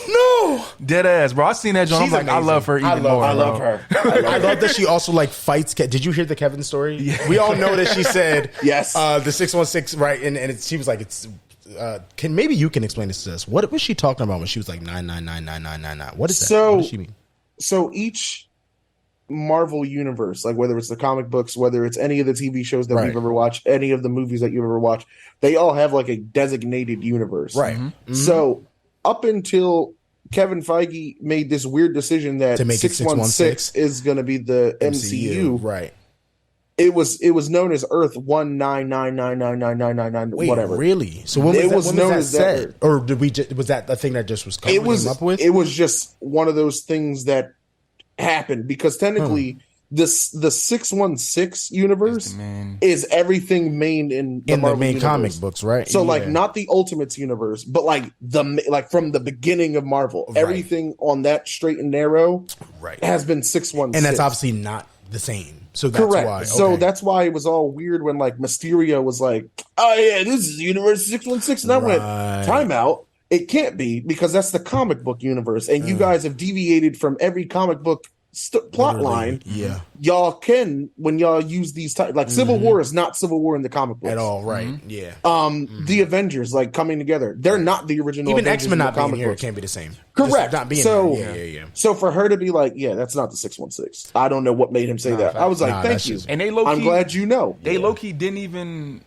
No. Dead ass, bro. I seen that joint. I'm She's like, I amazing. love her even more. I bro. love her. I love that she also like fights. Did you hear the Kevin story? Yeah. We all know that she said Yes. the 616 right, and she was like it's. Can maybe you can explain this to us? What was she talking about when she was like 9999999? What is that? So- What does she mean? So each Marvel universe, like whether it's the comic books, whether it's any of the TV shows that Right. we've ever watched, any of the movies that you've ever watched, they all have like a designated universe. Right. So up until Kevin Feige made this weird decision that To make it 616 is going to be the MCU, Right. it was known as Earth 199999999 Wait, whatever. really? So when It was was that, when known was as that that. set? Or did we? Was that the thing that just was It was up with? it was just one of those things that happened because technically the 616 universe the main- is everything main in the in the Marvel main universe. comic books, right? So like Yeah. not the Ultimates universe, but like from the beginning of Marvel, Right. everything on that straight and narrow right, has been 616, and that's obviously not the same. So that's correct. why. So okay. that's why it was all weird when like Mysterio was like, "Oh yeah, this is Universe 616," and I Right. went, "Time out." It can't be because that's the comic book universe, and you guys have deviated from every comic book plot Literally, line. yeah, Y'all can when y'all use these like Civil War is not Civil War in the comic books at all, right? Yeah. The Avengers like coming together, they're not the original. Even Avengers X-Men in the not being comic here books. can't be the same. Correct. Just not being So- there. Yeah. So for her to be like, yeah, that's not the 616. I don't know what made him say that. I was like, Nah, thank that's you. just- And they low I'm key, glad you know. they low key didn't even.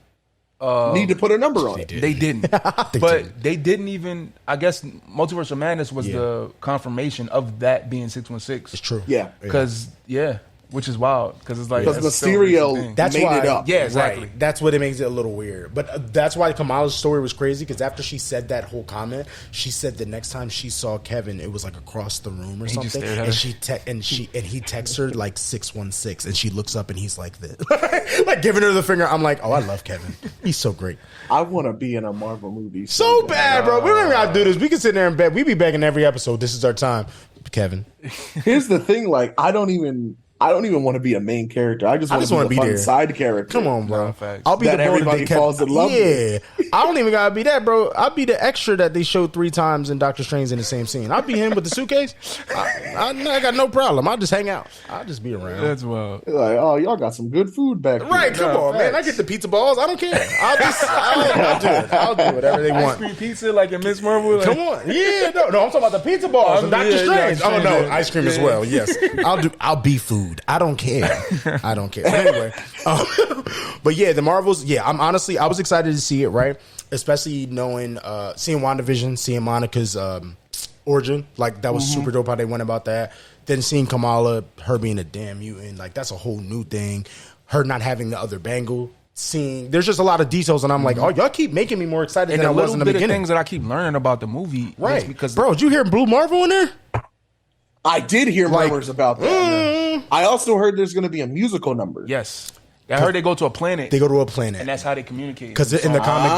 Need to put a number on it. They didn't. But they didn't even. I guess Multiverse of Madness was the confirmation of that being 616. It's true. Yeah. Because which is wild. Because it's like Because that's still a Mysterio thing. That's made why, it up. Yeah, exactly. Right. That's what it makes it a little weird. But that's why Kamala's story was crazy because after she said that whole comment, she said the next time she saw Kevin, it was like across the room or He just something, stared at and her. he texts her like 616, and she looks up and he's like this, like giving her the finger. I'm like, oh, I love Kevin. He's so great, I want to be in a Marvel movie. so bad, bro. We don't even gotta do this. We can sit there and bet. We be begging every episode. This is our time, Kevin. Here's the thing: like, I don't even want to be a main character. I just want to be a fun there. side character. Come on, bro. No, facts. I'll be That the bro everybody that they kept- falls in love Yeah, I don't even gotta be that, bro. I'll be the extra that they showed 3 times in Doctor Strange in the same scene. I'll be him with the suitcase. I got no problem. I'll just hang out. I'll just be around. That's wild. Like, oh, y'all got some good food back here. Right, come on, man. I get the pizza balls. I don't care. I'll do it. I'll do whatever they Ice want. cream pizza like in Miss Marvel. Like, Come on. Yeah, no, I'm talking about the pizza balls and Doctor Yeah, Strange. Doctor Oh no, Strange, ice cream as yeah. well. Yes. I'll be food. dude, I don't care. I don't care. But anyway, but yeah, the Marvels. Yeah, I was excited to see it. Right, especially knowing, seeing WandaVision, seeing Monica's origin. Like that was super dope how they went about that. Then seeing Kamala, her being a damn mutant, like that's a whole new thing. Her not having the other bangle. There's just a lot of details, and I'm like, oh, y'all keep making me more excited than I was in the beginning. Of things that I keep learning about the movie, right? Because bro, did you hear Blue Marvel in there? I did hear rumors about that. I also heard there's going to be a musical number. Yes, I heard they go to a planet. They go to a planet, and that's how they communicate. Because in the comic,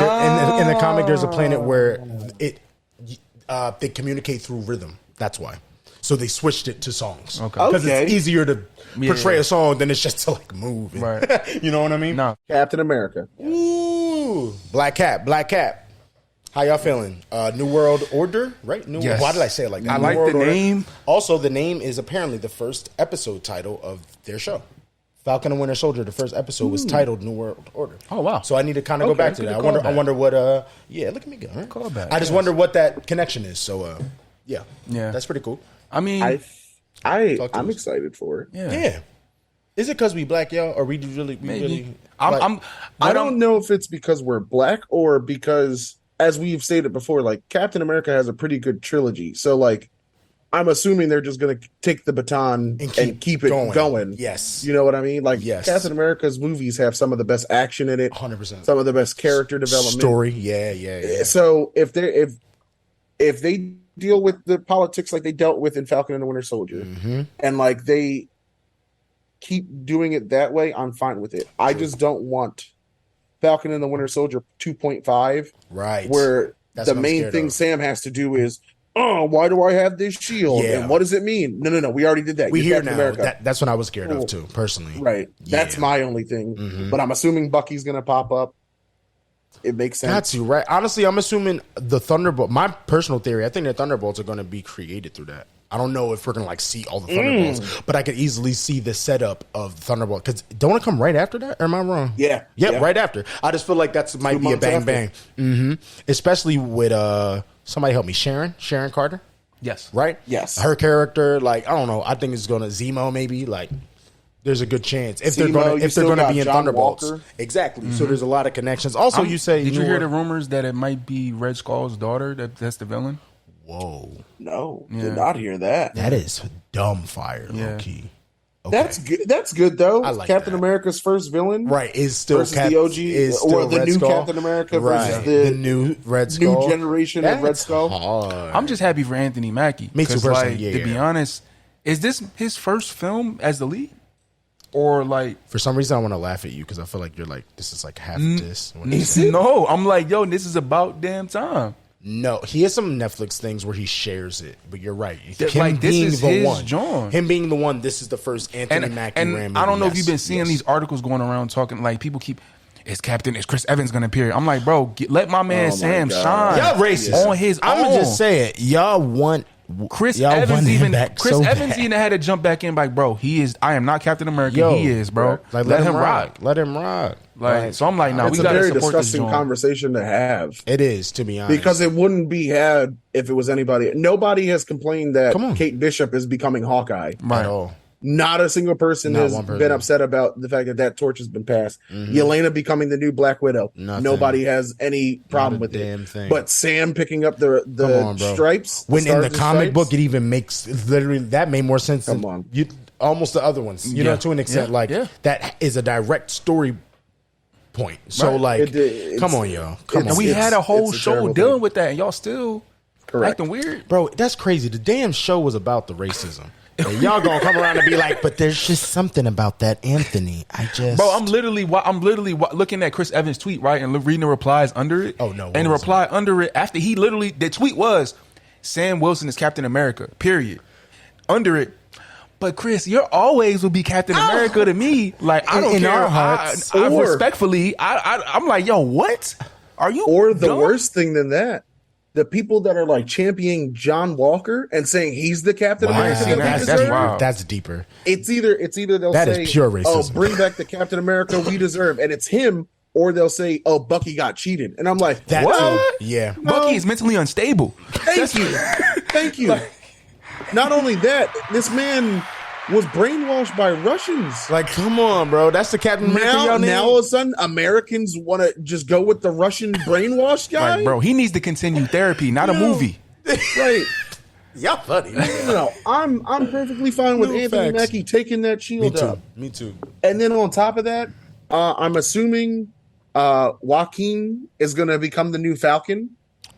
in the comic, there's a planet where they communicate through rhythm. That's why. So they switched it to songs. Okay. Because it's easier to portray a song than it's just to like move. Right. You know what I mean? No. Captain America. Ooh. Black Cat. How y'all feeling? New World Order, right? Yes. Why did I say it like that? I like the name. Also, the name is apparently the first episode title of their show. Falcon and Winter Soldier, the first episode was titled New World Order. Oh, wow. So I need to kind of go back to that. I wonder what, yeah, look at me go. Right? Call back. I just wonder what that connection is. So, yeah. That's pretty cool. I mean, I'm excited for it. Yeah. Is it because we black, y'all, or we really? I don't know if it's because we're black or because, as we've stated before, like Captain America has a pretty good trilogy. So, like, I'm assuming they're just going to take the baton and keep it going. Yes, you know what I mean. Like, Captain America's movies have some of the best action in it. 100%. Some of the best character development, story. Yeah. So if they deal with the politics like they dealt with in Falcon and the Winter Soldier, and like they keep doing it that way, I'm fine with it. I just don't want Falcon and the Winter Soldier 2.5, right? Where the main thing Sam has to do is, oh, why do I have this shield? Yeah. And what does it mean? No. We already did that. We here now. That's what I was scared of too, personally. Right. Yeah. That's my only thing. But I'm assuming Bucky's going to pop up. It makes sense. Got to, right? Honestly, I'm assuming the Thunderbolt. My personal theory, I think the Thunderbolts are going to be created through that. I don't know if we're going to like see all the Thunderbolts, but I could easily see the setup of Thunderbolt. Because don't it come right after that? Or am I wrong? Yeah. Right after. I just feel like that might be a bang. Especially with somebody help me, Sharon Carter. Yes. Right. Yes. Her character, like I don't know. I think it's going to Zemo maybe like. There's a good chance if they're going to be in Thunderbolts. Walker. Exactly. So there's a lot of connections. Also, you say did you hear the rumors that it might be Red Skull's daughter that's the villain? Whoa. No, did not hear that. That is dumb fire, low key. Okay. That's good though. I like Captain that. America's first villain, right? Is still the OG or the Red new Skull? Captain America versus the new Red Skull, new generation of Red Skull. Hard. I'm just happy for Anthony Mackie. Me too, personally. To be honest, is this his first film as the lead? Or like for some reason I want to laugh at you because I feel like you're like this is like half this. No, I'm like yo, this is about damn time. No, he has some Netflix things where he shares it, but you're right. Like this is his John. Him being the one. This is the first Anthony Mackie ran movie. I don't know if you've been seeing these articles going around talking like people keep. Is Chris Evans gonna appear? I'm like, bro, let my man Sam shine. Y'all racist on his own. I'm gonna just say it. Y'all want. Chris Evans even had to jump back in like, bro, he is. I am not Captain America. He is, bro. Like, let him rock. Let him rock. Like, so I'm like, no, we got to support this. It's a very disgusting conversation to have. It is, to be honest, because it wouldn't be had if it was anybody. Nobody has complained that Kate Bishop is becoming Hawkeye. Right. At all. Not a single person has been upset about the fact that torch has been passed. Yelena becoming the new Black Widow. Nobody has any problem with it. Thing. But Sam picking up the stripes. When in the comic book, it even makes literally that made more sense than almost the other ones. You know, to an extent, that is a direct story point. So come on, y'all. Come on. And we had a whole show dealing with that, and y'all still acting weird, bro. That's crazy. The damn show was about the racism. And y'all gonna come around and be like, but there's just something about that Anthony. Bro, I'm literally looking at Chris Evans' tweet, right, and reading the replies under it. Oh no! And the reply under it after the tweet was, Sam Wilson is Captain America. Period. Under it, but Chris, you always will be Captain America to me. Like I don't care. In our hearts, respectfully, I'm like, yo, what are you? Or the worst thing than that. The people that are like championing John Walker and saying he's the Captain America. That's wild. That's deeper. It's either they'll say, is pure racism. "Oh, bring back the Captain America we deserve," and it's him, or they'll say, "Oh, Bucky got cheated," and I'm like, "What? Yeah, Bucky is mentally unstable." Thank you. Not only that, this man was brainwashed by Russians. Like, come on, bro. That's the Captain America y'all need? Now all of a sudden, Americans want to just go with the Russian brainwashed guy? Like, bro, he needs to continue therapy, not a movie. Right. Y'all funny. No, I'm perfectly fine with Anthony Mackie taking that shield up. Me too. And then on top of that, I'm assuming Joaquin is going to become the new Falcon.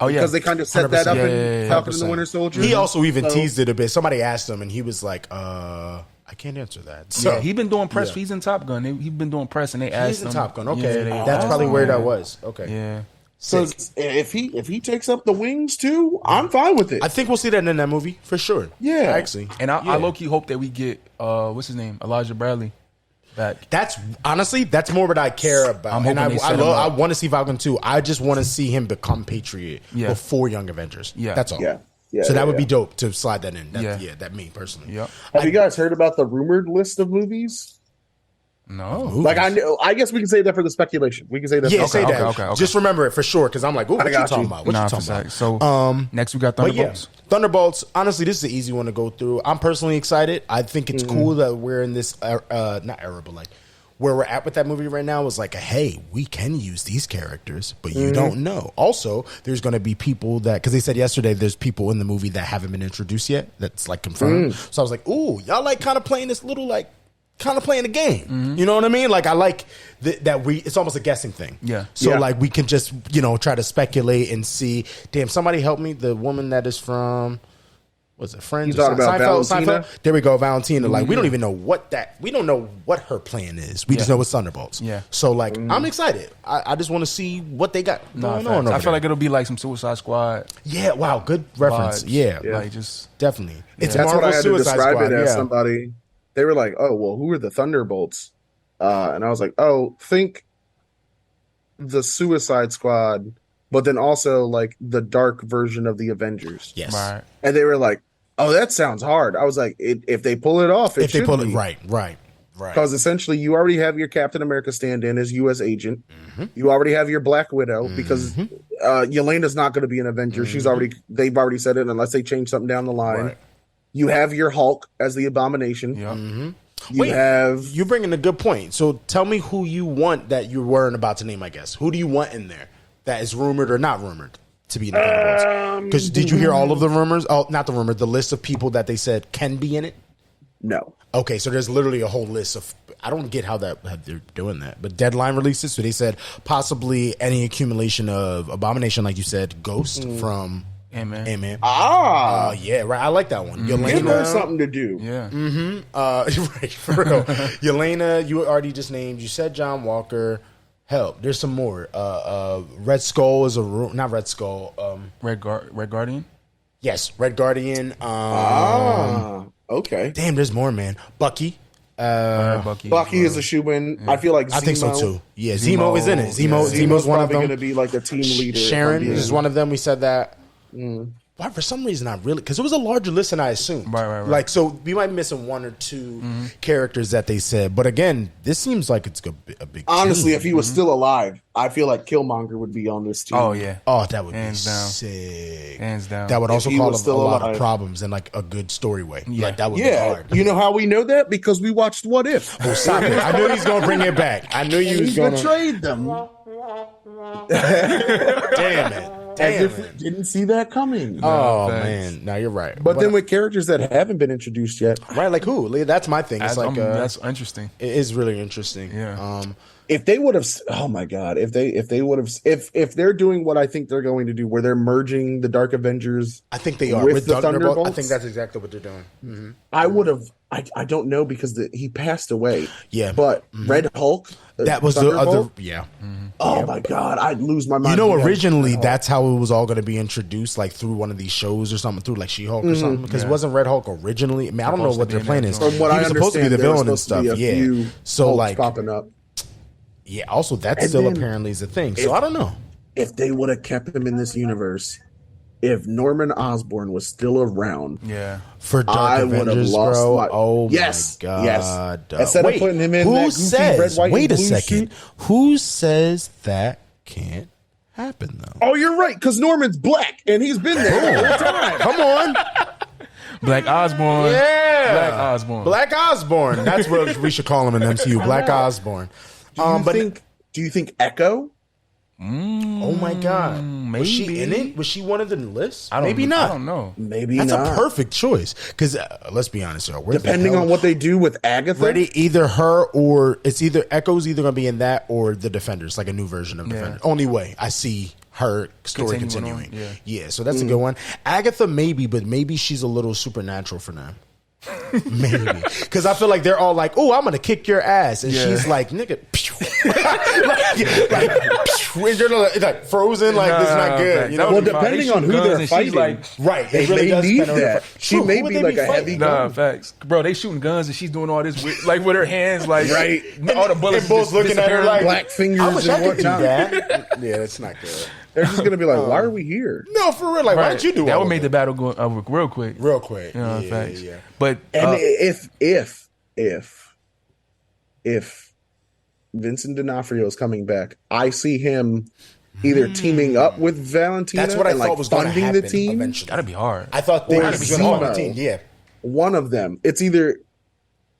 Oh, yeah. Because they kind of set that up in Falcon 100%. and the Winter Soldier. He also even teased it a bit. Somebody asked him, and he was like, I can't answer that. So, Yeah, he's been doing press. He's in Top Gun. He's been doing press, and they asked he's him. in Top Gun. Okay. Yeah, That's probably where that was. Okay. Yeah. So if he takes up the wings too, I'm fine with it. I think we'll see that in that movie for sure. Yeah. Actually. And I low-key hope that we get, what's his name? Elijah Bradley back. That's honestly, that's more what I care about. I'm hoping And they set him I up. want to see Falcon 2. I just want to see him become Patriot before Young Avengers. Yeah. That's all. Yeah. So that would be dope to slide that in. Yeah. That me personally. Yep. Have you guys heard about the rumored list of movies? No. Like I guess we can say that for the speculation. We can say that. Yeah, for say that. okay. Just remember it for sure, because I'm like, ooh, what you got talking you. about? What Nah, you for talking about? So next we got But yeah, Thunderbolts. Thunderbolts. Honestly, this is an easy one to go through. I'm personally excited. I think it's cool that we're in this not era, but like where we're at with that movie right now is like, hey, we can use these characters, but you don't know. Also, there's going to be people that, because they said yesterday, there's people in the movie that haven't been introduced yet. That's like confirmed. So I was like, ooh, y'all like kind of playing this little like. Kind of playing the game, you know what I mean? Like I like that it's almost a guessing thing. Yeah. So like we can just try to speculate and see. Damn, somebody help me. The woman that is from, what's it? Friends? You thought about Valentina? There we go, Valentina. Like we don't even know we don't know what her plan is. We just know it's Thunderbolts. Yeah. So like I'm excited. I just want to see what they got going on. I Over feel like there. it'll be like some Suicide Squad. Yeah. Wow. Good reference. vibes. Yeah. Like just Definitely. It's That's what Marvel I had to Suicide describe Squad. it as. Yeah. Somebody, they were like, "Oh, well, who are the Thunderbolts?" And I was like, "Oh, think the Suicide Squad, but then also like the dark version of the Avengers." Yes. right. And they were like, "Oh, that sounds hard." I was like, "If they pull it off, If they should pull it be." right. Because essentially, you already have your Captain America stand-in as U.S. agent. You already have your Black Widow because Yelena's not going to be an Avenger. They've already said it unless they change something down the line. Right. You have your Hulk as the Abomination. Yeah. You're bringing a good point. So tell me who you want that you weren't about to name, I guess. Who do you want in there that is rumored or not rumored to be in the Thunderbolts? Because did you hear all of the rumors? Oh, not the rumor, the list of people that they said can be in it? No. Okay, so there's literally a whole list of. I don't get how they're doing that, but deadline releases. So they said possibly any accumulation of Abomination, like you said, Ghost from Ant-Man. Yeah, right. I like that one. Give her Yelena, something to do. Yeah. right, for real. Yelena, you already just named. You said John Walker. Hell, there's some more. Red Skull is not Red Skull. Red Guardian. Yes, Red Guardian. Okay. Damn, there's more, man. Bucky. Bucky is a shoe-in. I feel like Zemo, I think so too. Yeah, Zemo is in it. Zemo's one of probably going to them. be like the team leader. Sharon is one of them. We said that. Why, for some reason, I really, because it was a larger list than I assumed. Right. Like, so we might be missing one or two characters that they said. But again, this seems like it's a big Honestly, team. if he was still alive, I feel like Killmonger would be on this team. Oh yeah. Oh, that would Hands be down. sick. Hands down. That would also he cause was a still lot of alive. problems in like a good story way. Yeah. Like, that would be Yeah. hard. You know how we know that? Because we watched What If. Oh, stop it. I knew he was going to bring it back. I knew you was He going to. betrayed them. Damn it. As if we didn't see that coming. Oh, thanks. man. No, you're right. But then with characters that haven't been introduced yet, right, like who? That's my thing. It's like that's interesting. it is really interesting. Yeah. if they would have, oh my god, if they would have, if they're doing what I think they're going to do, where they're merging the Dark Avengers, I think they are with with the Thunderbolt. I Thunderbolts? think that's exactly what they're doing. Mm-hmm. I would have. I don't know because he passed away. Yeah, but Red Hulk. That was the other. Yeah. Oh my god, I'd lose my mind. You know, if he originally had- that's how it was all going to be introduced, like through one of these shows or something, through like She-Hulk or something. Because wasn't Red Hulk originally? I mean, I don't know Supposed what to their be in plan that is. joint. From what He I was supposed to be the understand, there was villain and supposed stuff. to be a few Yeah. So Hulks like, popping up. yeah. Also, that's And still then apparently is a thing. So I don't know. If they would have kept him in this universe, if Norman Osborn was still around, Yeah. For Dark I would have Avengers, lost bro. my. Oh yes, my god! yes. Instead of putting him in who that goofy says? red, white, wait and a blue second. suit? Who says that can't happen though? Oh, you're right, because Norman's black and he's been there the whole time. Come on, Black Osborne. Yeah. Black Osborne. Black Osborne. That's what we should call him in MCU. Black Osborne. Do you think Echo? Oh my God. Maybe. Was she in it? Was she one of the lists? Maybe not. I don't know. Maybe That's not. a perfect choice. Because let's be honest, y'all. Depending on what they do with Agatha. Ready, either her or it's either Echo's either going to be in that or the Defenders, like a new version of Defenders. Only way I see her story continuing. Yeah, so that's a good one. Agatha, maybe, but maybe she's a little supernatural for them. Maybe because I feel like they're all like, "Oh, I'm gonna kick your ass," and she's like, "Nigga," like frozen, like this is not good. You know? Well, depending on who they're fighting, right? They really may need depend on that. She may be like a heavy gun. Facts, bro. They shooting guns and she's doing all this with her hands, like right. All the bullets both looking at her like black fingers. I wish I and could do whatnot. that. Yeah, that's not good. They're just gonna be like, "Why are we here?" No, for real. Like, why don't you do that? all Would of make it? the battle go real quick. Real quick. You know, Yeah. facts. But And if Vincent D'Onofrio is coming back, I see him either teaming up with Valentina. That's what I and thought was going to funding happen the team. eventually. that'd be hard. I thought they Or were going to hold the Zemo. team. Yeah. One of them. It's either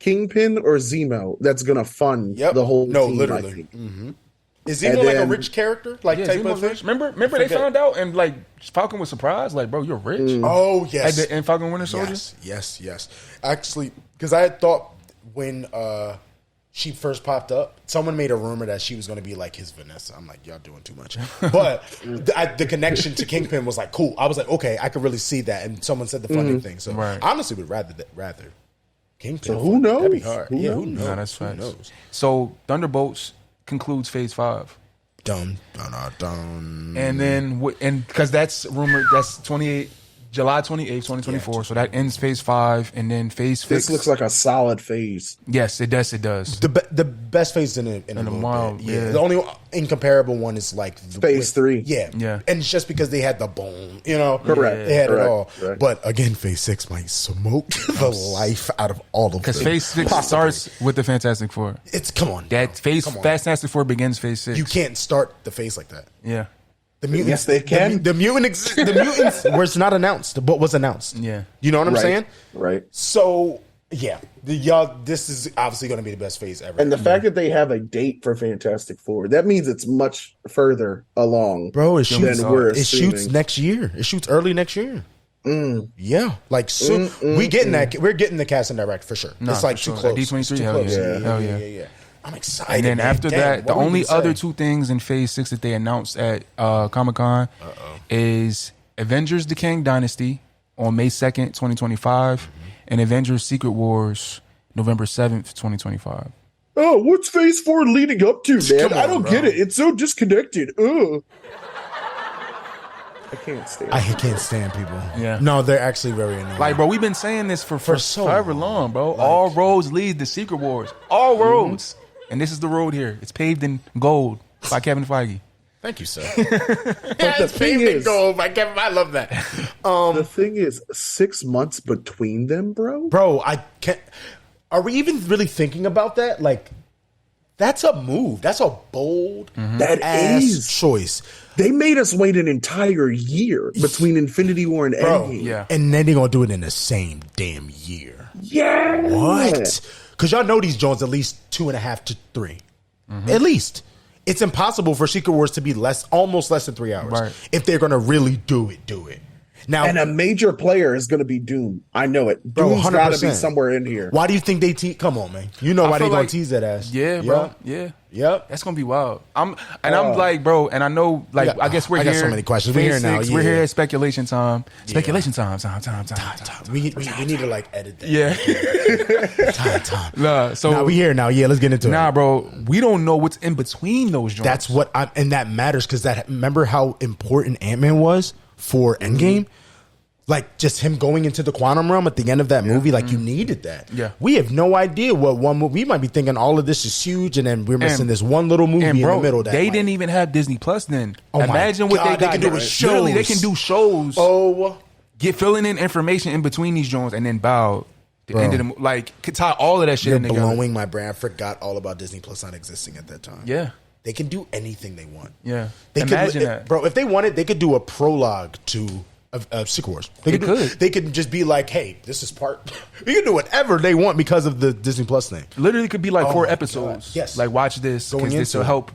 Kingpin or Zemo that's going to fund the whole team. Literally. I think. Is And Zemo like a then- rich character? Like Yeah, type Zemo's of thing? rich. Remember they found out and like Falcon was surprised, like, bro, you're rich. Oh, yes. And Falcon Winter Soldier. Yes. Actually, because I had thought when she first popped up, someone made a rumor that she was going to be like his Vanessa. I'm like, y'all doing too much. But the connection to Kingpin was like, cool. I was like, okay, I could really see that. And someone said the funding thing. So I honestly would rather Kingpin. So who knows? That'd be hard. Who Who knows? knows? No, that's Who facts. knows? So Thunderbolts concludes Phase 5. Dun. And then, and because that's rumored, that's July 28th, 2024. So that ends Phase 5, and then Phase 6. This looks like a solid phase. Yes, it does. It does. The best phase in a little while, bit. yeah. The only incomparable one is like Phase 3. Yeah. Yeah. And it's just because they had the bone, you know? Correct. They had it Correct. all. Correct. But again, phase 6 might smoke the life out of all of them. Because Phase 6 starts with the Fantastic Four. It's, come on. That phase, Come on. Fantastic Four begins Phase 6. You can't start the phase like that. Yeah. The mutants, Yes, they can. The mutants was not announced, but was announced. Yeah. You know what I'm saying? Right. So, yeah. This is obviously going to be the best phase ever. And the fact that they have a date for Fantastic Four, that means it's much further along. Bro, it than shoots, we're it assuming. shoots next year. It shoots early next year. Yeah, like soon. We're getting the cast and direct for sure. Nah, it's like for too sure. close. D23, It's too hell close. yeah. Hell yeah. I'm excited. And then man. after Damn, that, the what were only you gonna other say? two things in Phase 6 that they announced at Comic-Con is Avengers The Kang Dynasty on May 2nd, 2025, and Avengers Secret Wars November 7th, 2025. Oh, what's Phase 4 leading up to, man? Come I on, don't bro. get it. It's so disconnected. Ugh. I can't stand I can't stand people. Yeah. No, they're actually very annoying. Like, bro, we've been saying this for so forever long, bro. All roads lead to Secret Wars. All roads. And this is the road here. It's paved in gold by Kevin Feige. Thank you, sir. But the thing is, I love that. the thing is, 6 months between them, bro. Bro, I can't. Are we even really thinking about that? Like, that's a move. That's a bold That ass is. choice. They made us wait an entire year between Infinity War and Bro, Endgame. Yeah. And then they're going to do it in the same damn year. Yeah. What? Because y'all know these Jones at least 2.5 to 3. At least. It's impossible for Secret Wars to be almost less than 3 hours. Right. If they're going to really do it. Now, And a major player is going to be Doom. I know it. Bro, Doom's got to 100%. be somewhere in here. why do you think they come on, man? You know why they feel going like- to tease that ass. Yeah, bro. Yeah. Yep. That's gonna be wild. I'm like, bro, and I know, like, Yeah, I guess we're I here. got so many questions. We're Phase here now, 6, We're yeah. here at speculation time. Speculation time. We need to like edit that. Yeah. Time. Nah, so Nah, we here now. Yeah, let's get into it. Nah, bro, we don't know what's in between those joints. That's what and that matters because remember how important Ant-Man was for Endgame? Like just him going into the quantum realm at the end of that movie, like you needed that. Yeah. We have no idea what one movie. We might be thinking all of this is huge, and then we're missing this one little movie And bro, in the middle. That they like, didn't even have Disney Plus then. Oh my Imagine what God, they they got. can do with Literally, they shows. can do shows. Oh, Filling in information in between these joints, and then bow. The end of the like could tie all of that shit you're in together. blowing my brain. I forgot all about Disney Plus not existing at that time. Yeah. They can do anything they want. Yeah. They Imagine could, that. bro. If they wanted, they could do a prologue to of Secret Wars. They could just be like, hey, this is part. You can do whatever they want because of the Disney Plus thing. Literally could be like 4 my episodes. God. Yes. Like watch this because this will into it. help.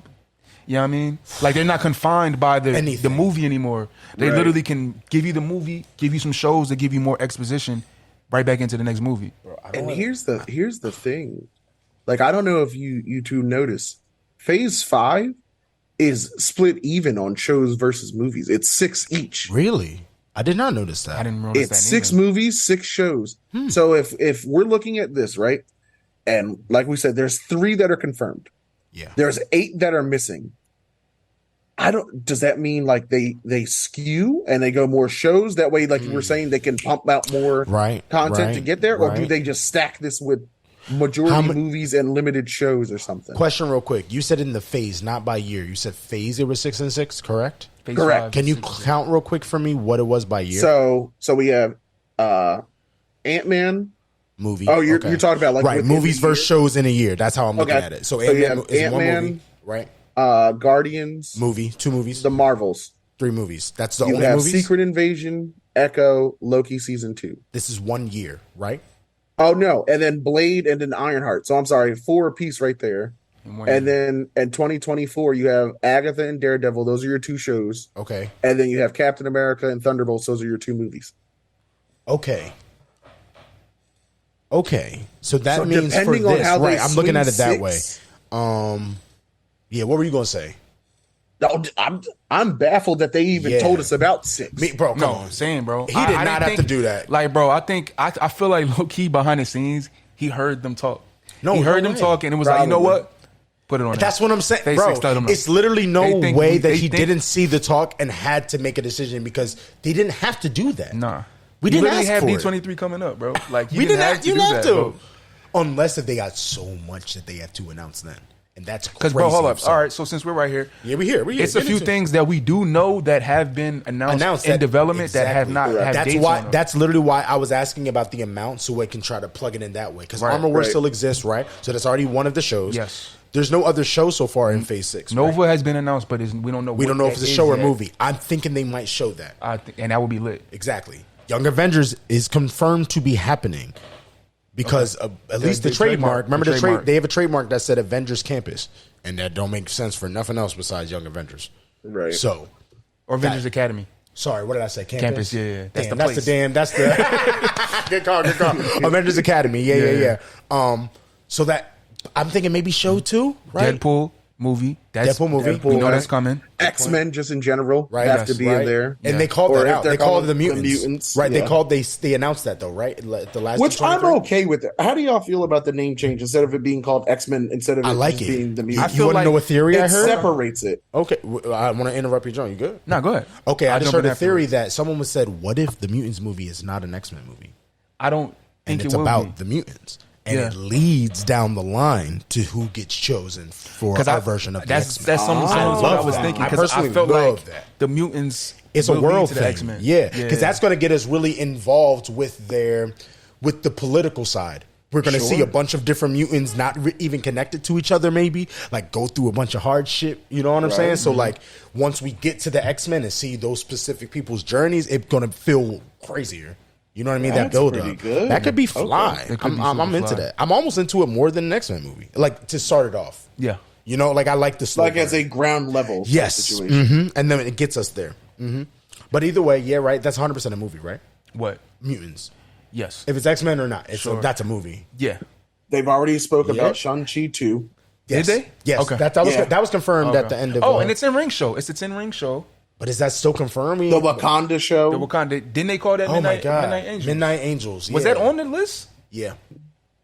You know what I mean? Like they're not confined by the movie anymore. They literally can give you the movie, give you some shows that give you more exposition right back into the next movie. And here's the thing. Like, I don't know if you two notice. Phase 5 is split even on shows versus movies. It's 6 each. Really? I did not notice that. I didn't notice that. It's 6 movies, 6 shows. So if we're looking at this, right? And like we said, there's 3 that are confirmed. Yeah. There's 8 that are missing. Does that mean like they skew and they go more shows? That way, like you were saying, they can pump out more content to get there? Or do they just stack this with majority movies and limited shows or something? Question real quick. You said in the phase, not by year. You said phase it was 6 and 6, correct? Phase Correct. 5, Can you 6, count real quick for me what it was by year? So we have Ant-Man. Movie. Oh, you're talking about like within movies the versus year? shows in a year. That's how I'm looking at it. So you Ant-Man have is one Ant-Man, movie, right? Guardians, Movie, 2 movies, The Marvels. 3 movies. That's the You only have movies. Secret Invasion, Echo, Loki season 2. This is 1 year, right? Oh no, and then Blade and then Ironheart. So I'm sorry, 4 apiece right there. And then in 2024 you have Agatha and Daredevil. Those are your 2 shows. Okay. And then you have Captain America and Thunderbolts. Those are your 2 movies. Okay. So that means for depending on this, how they right? I'm looking at it that swing way. 6, Yeah. What were you gonna say? No, I'm baffled that they even told us about 6. Bro, come No, on. saying, bro. He did I not didn't have to do that. Like, bro, I feel like low key behind the scenes, he heard them talk. No, he heard no them way. talk, and it was like, you know Probably. what? Put it on. That's what I'm saying, Phase bro. 6, let 'em know. It's literally no They think way we- that they he think- didn't see the talk and had to make a decision because they didn't have to do that. Nah, We You didn't literally ask have for it. D23 coming up, bro. Like you We didn't didn't have have to you do have that, to. bro. Unless if they got so much that they have to announce then. And that's crazy. Because, bro, hold up. So- All right, so since we're right here, Yeah, we're here. it's a Get few into it. things that we do know that have been announced in that- development that have not exactly. have That's dates why. on them. That's literally why I was asking about the amount, so we can try to plug it in that way. Because Right, Armor Wars right. still exists, right? So that's already one of the shows. Yes. There's no other show so far in Phase 6. Nova right? has been announced, but we don't know. We what don't know if that it's a is show or yet. movie. I'm thinking they might show that. And that would be lit. Exactly. Young Avengers is confirmed to be happening because of at least the the trademark. trademark. Remember The the trademark. They have a trademark that said Avengers Campus, and that don't make sense for nothing else besides Young Avengers. Right. So, Or Avengers Academy. sorry, what did I say? Campus, yeah. That's Damn, the that's place. That's the good call. Avengers Academy, yeah. So that I'm thinking maybe show 2, right? Deadpool movie. That's Deadpool movie. We know Deadpool, that's coming. X-Men just in general Right, have yes, to be right. in there. And Yeah. they called Or that if out. they're They called calling it the mutants. the mutants, Right, yeah. they announced that though, right? At the last Which I'm D23. okay with. How do y'all feel about the name change instead of it being called X-Men instead of I it like just it. being the You mutants? feel want to like know a theory I It heard? separates it. Okay, I want to interrupt you, John. You good? No, go ahead. Okay, I I'll just jump heard in a theory afterwards. that someone was said, "What if the mutants movie is not an X-Men movie, I don't and think it's it will about be. the mutants?" And Yeah. it leads down the line to who gets chosen for our version of the that's X-Men. that's something I what I love was that. thinking I because I personally felt love like that. the mutants. It's a will lead world to the thing, X-Men. yeah, because that's going to get us really involved with the political side. We're going to see a bunch of different mutants not even connected to each other, maybe like go through a bunch of hardship. You know what I'm saying? So like once we get to the X-Men and see those specific people's journeys, it's going to feel crazier. You know what I mean? That That's build pretty up. good. That could be Okay. fly. It could be I'm super into fly. that. I'm almost into it more than an X-Men movie. Like to start it off. Yeah. You know, like I like the slow Like as burn. a ground level yes, situation. and then it gets us there. But either way, yeah, right. That's 100% a movie, right? What? Mutants. Yes. If it's X-Men or not, Sure. that's a movie. Yeah. They've already spoke Yeah. about Shang-Chi 2. Yes. Did they? Yes. Okay. That was confirmed at the end of. and it's a ring show. It's a 10-ring show. but is that still confirming? The Wakanda show. The Wakanda. Didn't they call that Oh my Midnight, god, Midnight Angels? Midnight Angels. Was yeah. that on the list? Yeah,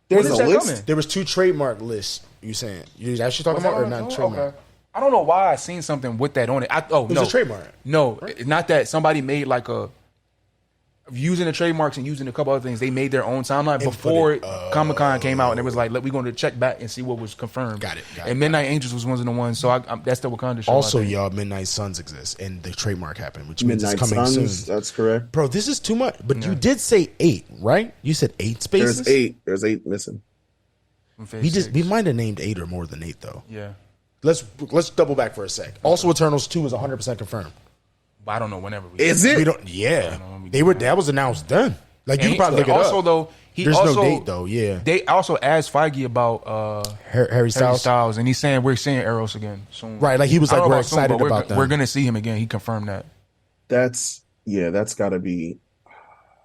There's When a is that list. coming? there was 2 trademark lists. You saying you actually talking Was that about or on not the- trademark? okay. I don't know why I seen something with that on it. was no a trademark. No, not that somebody made like a using the trademarks and using a couple other things. They made their own timeline And before put it- Comic-Con came out, and it was like, we're going to check back and see what was confirmed. Got it. And Midnight Angels was one of the ones. So that's the Wakanda show. Also, I think. y'all, Midnight Suns exist, and the trademark happened, which means Midnight it's coming Suns. soon. That's correct. Bro, this is too much. But you did say 8, right? You said 8 spaces. There's 8. There's 8 missing. From Phase 6. We might have named 8 or more than 8 though. Yeah. Let's double back for a sec. Also, Eternals 2 is 100% confirmed. But I don't know whenever. Is it? We don't. Yeah, they were. That was announced then. Like, you can probably look it also, up. though, There's no date, though. Yeah. They also asked Feige about Harry Styles. and he's saying we're seeing Eros again soon. Right, like he was I like, don't know we're about soon, excited but about that. We're gonna see him again. He confirmed that. That's got to be.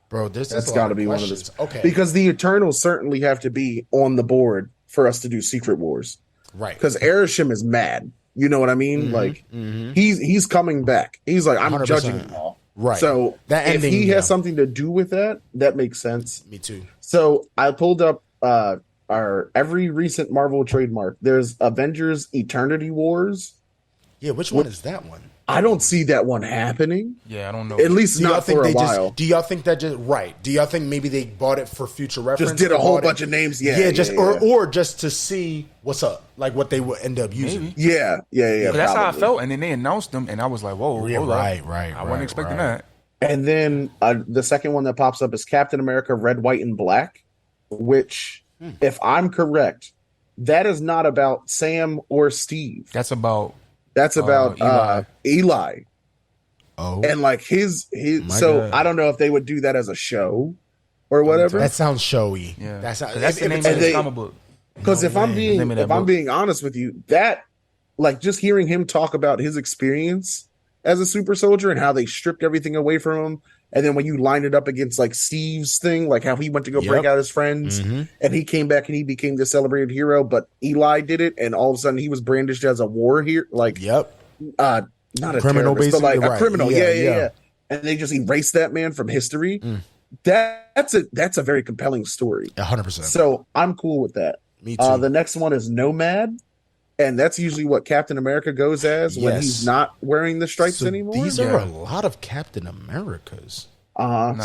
Bro, That's got to be one of those. Okay. Because the Eternals certainly have to be on the board for us to do Secret Wars. Right. Because Erisham is mad. You know what I mean? Like he's coming back. He's like, I'm 100%. judging them all. Right. So That if ending, he yeah. has something to do with that, that makes sense. Me too. So I pulled up our every recent Marvel trademark. There's Avengers Eternity Wars. Yeah, which one is that one? I don't see that one happening. Yeah, I don't know. At least not for a while. Do y'all think that just right? Do y'all think maybe they bought it for future reference? Just did a whole bunch of names. Yeah, or just to see what's up, like what they would end up using. Maybe. Yeah. But that's how I probably. felt, and then they announced them, and I was like, "Whoa, Yeah, hold up. right. I wasn't expecting that." And then the second one that pops up is Captain America: Red, White, and Black, which, if I'm correct, that is not about Sam or Steve. That's about Eli. Oh, And like his My so God. I don't know if they would do that as a show or whatever. that sounds showy. Yeah. That's That's the if name it's- of the they- comic book. Because No if I'm way. being Name of that if I'm book. being honest with you, that like just hearing him talk about his experience as a super soldier and how they stripped everything away from him, and then when you line it up against like Steve's thing, like how he went to go Yep. break out his friends, and he came back and he became the celebrated hero, but Eli did it, and all of a sudden he was brandished as a war hero, like Yep. not a Criminal, terrorist, but like basically, a right. criminal. Yeah, Yeah. yeah. And they just erased that man from history. That's a very compelling story. 100%. So I'm cool with that. Me too. The next one is Nomad, and that's usually what Captain America goes as when Yes. he's not wearing the stripes So anymore. These are Yeah. a lot of Captain Americas. Uh-huh.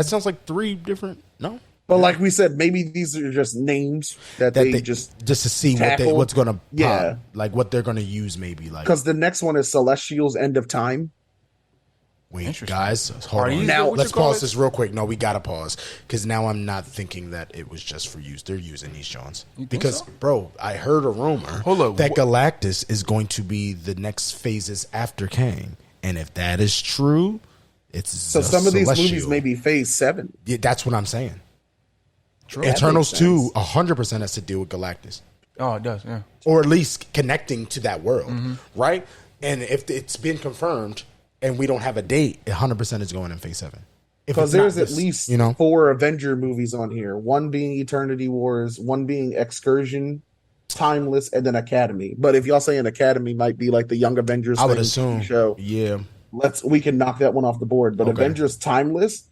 Sounds like three different. No, But like we said, maybe these are just names that they just to see tackled. what's gonna pop, Yeah. like what they're gonna use maybe like. because the next one is Celestial's End of Time. Wait, Interesting. guys, hold Are on. these Now, what you Let's call pause it? this real quick. No, we gotta pause because now I'm not thinking that it was just for use. They're using these Johns because, so? bro, I heard a rumor Hold up, that Galactus is going to be the next phases after Kang, and if that is true, it's So some of these Celestial. movies may be Phase 7. Yeah, that's what I'm saying. True. Eternals makes 2 sense. 100% has to deal with Galactus, Oh, it does. Yeah. or at least connecting to that world, Mm-hmm. right? And if it's been confirmed and we don't have a date, 100% is going in Phase 7. If Because it's not there's at this, least you know, 4 Avenger movies on here. One being Eternity Wars, one being Excursion, Timeless, and then Academy. But if y'all saying Academy might be like the Young Avengers I would thing, assume. show, Yeah. we can knock that one off the board. But Okay. Avengers Timeless,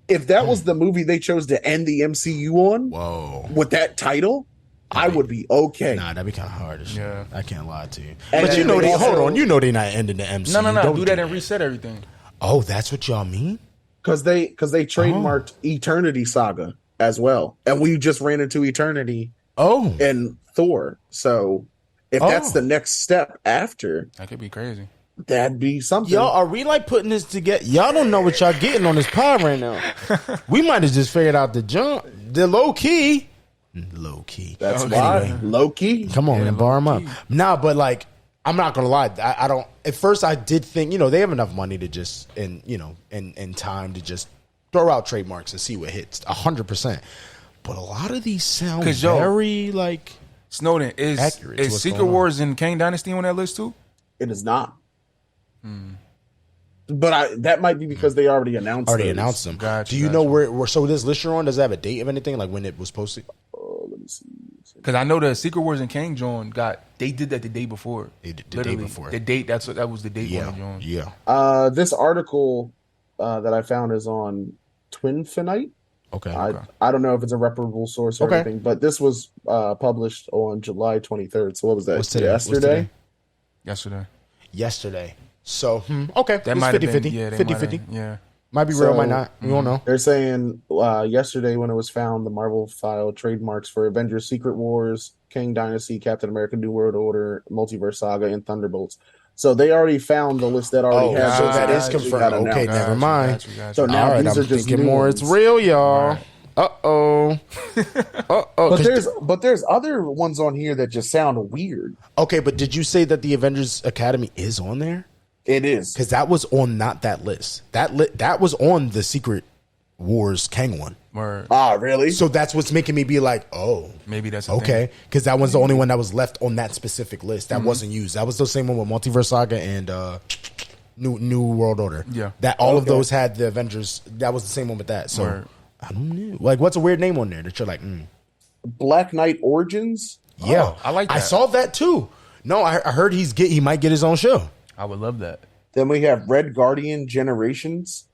if that was the movie they chose to end the MCU on Whoa. with that title, I would be okay. Nah, that'd be kind of hard as shit. Yeah. I can't lie to you. And But you then know they hold also- on. You know they not ending the MCU. No. Don't Do that and reset everything. Oh, that's what y'all mean? Because they trademarked Eternity Saga as well. And we just ran into Eternity Oh. and Thor. So if that's the next step after, That could be crazy. that'd be something. Y'all, are we like putting this together? Y'all don't know what y'all getting on this pod right now. We might have just figured out the jump. The low key. Low key. That's Okay. why Loki. Come on, man, bar him up. Nah, but like, I'm not gonna lie. I don't. At first, I did think they have enough money to just and time to just throw out trademarks and see what hits. 100%. But a lot of these sound 'Cause, yo, very like Snowden accurate to is what's Secret going on. Wars and Kang Dynasty on that list too? It is not. But that might be because they already announced. already those. announced them. Gotcha, Do you gotcha. know where? So this list you're on, does it have a date of anything? Like when it was posted? Oh, let me see. Because I know the Secret Wars and Kang John they did that the day before. They did the day Literally. before. The date that was the date Yeah, on John. yeah. This article that I found is on Twinfinite. Okay. I don't know if it's a reputable source or Okay. anything, but this was published on July 23rd. So what was that? What's today? What's Yesterday? Yesterday. Yesterday. So okay, That it's might 50 have 50. been, yeah, they 50 might have- 50. Yeah. Might be real, So- might not. We don't know. They're saying yesterday when it was found, the Marvel filed trademarks for Avengers Secret Wars, Kang Dynasty, Captain America New World Order, Multiverse Saga, and Thunderbolts. So they already found the list that already Oh, has so those that is actually confirmed. got Okay, announced. never mind. Gotcha. So now All right, these I'm are just thinking new more. ones. It's real, y'all. Right. Uh-oh. Uh-oh. But there's other ones on here that just sound weird. Okay, but did you say that the Avengers Academy is on there? It is. Because that was on not that list. That was on the Secret Wars Kang one. Word. Really? So that's what's making me be like, oh, Maybe that's the okay. thing. Because that was the only one that was left on that specific list that wasn't used. That was the same one with Multiverse Saga and New World Order. Yeah. That all of those had the Avengers. That was the same one with that. So Word. I don't know. Like, what's a weird name on there that you're like, Black Knight Origins. yeah, Oh, I like that. I saw that too. No, I heard he might get his own show. I would love that. Then we have Red Guardian Generations.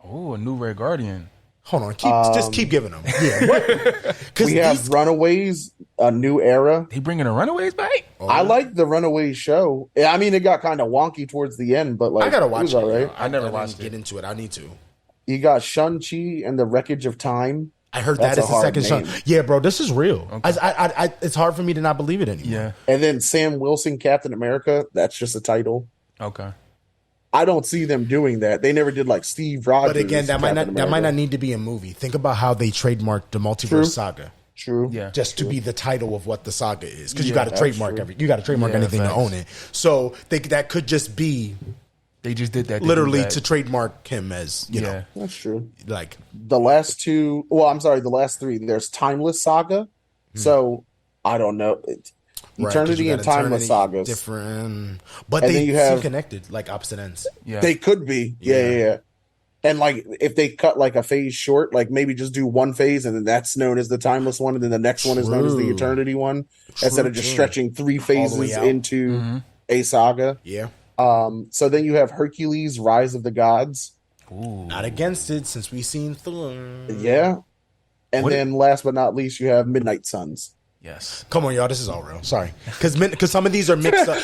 Oh, a new Red Guardian. Hold on, just keep giving them. Yeah, because We have Runaways, a new era. He bringing the Runaways back? I like the Runaways show. I mean, it got kind of wonky towards the end, but like I gotta watch it. all right. I never didn't watched get it. into it. I need to. You got Shang-Chi and the Wreckage of Time. I heard That's that is a the hard second show. name. Yeah, bro, this is real. Okay. I it's hard for me to not believe it anymore. Yeah. And then Sam Wilson, Captain America. That's just a title. Okay. I don't see them doing that. They never did like Steve Rogers. But again, that might Captain not America. need to be a movie. Think about how they trademarked the Multiverse True. Saga. True. Yeah. Just to be the title of what the saga is, because you Yeah, got to that's trademark true. you got to trademark Yeah, anything facts. to own it. So that could just be They just did that. literally to trademark him as you know, That's true. like The last two. Well, I'm sorry. The last three. There's Timeless Saga. So I don't know. right, 'cause Eternity you and got Timeless Eternity, Sagas. different, but And they then you have- seem connected, like opposite ends. Yeah. They could be. Yeah. And like if they cut like a phase short, like maybe just do one phase and then that's known as the timeless one, and then the next one is known as the True. eternity one, instead of just true. stretching three way phases out. into a saga. Yeah, So then you have Hercules, Rise of the Gods. not against it since we've seen Thor. Yeah. And What- then last but not least, you have Midnight Suns. Yes. Come on, y'all, this is all real. Sorry, because some of these are mixed up.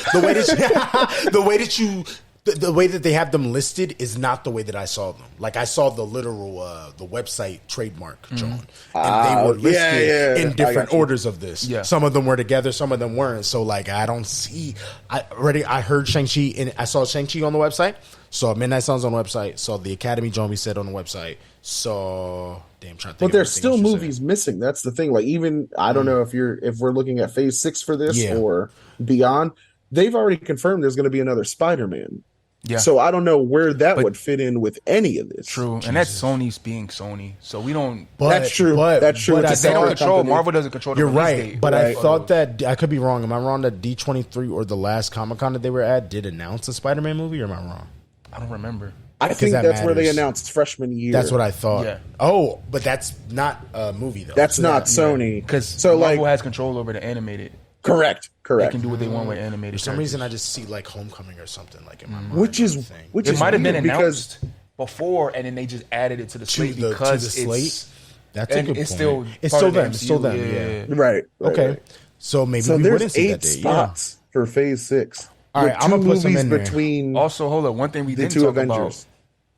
The way that they have them listed is not the way that I saw them. Like I saw the literal the website trademark, John, and they were listed in I different got you. orders of this. Yeah. Some of them were together, some of them weren't. So like I don't see. I heard Shang-Chi and I saw Shang-Chi on the website. Saw Midnight Suns on the website. Saw the Academy John we said on the website. Saw trying to think. But of there's everything still else you said. movies missing. That's the thing. Like even I don't know if we're looking at phase 6 for this Yeah. or beyond. They've already confirmed there's going to be another Spider-Man. Yeah. So I don't know where that But- would fit in with any of this. True. And that's Sony's being Sony. So we don't. That's true. That's true. But It's I a They don't separate control. company. Marvel doesn't control the You're release right, date. but I Right. thought that I could be wrong. Am I wrong that D23 or the last Comic Con that they were at did announce a Spider-Man movie, or am I wrong? I don't remember. I think that that's where they matters. announced freshman year. That's what I thought. Yeah. Oh, but that's not a movie though. That's So not that- Sony. Because so Marvel like has control over the animated. correct. They can do what they want with animated. For some characters. reason, I just see like Homecoming or something like in my mind. which is thing. which It is might have been weird because announced before, and then they just added it to the slate to because the slate. it's That's a and good it's point. still It's part still of the them. It's still MCU, them. Yeah. right. Okay. right. So maybe So we there's wouldn't see 8 that date. Yeah. spots for phase 6. All right, with I'm gonna two put some movies in there. between Also, hold up. One thing we the didn't two talk Avengers.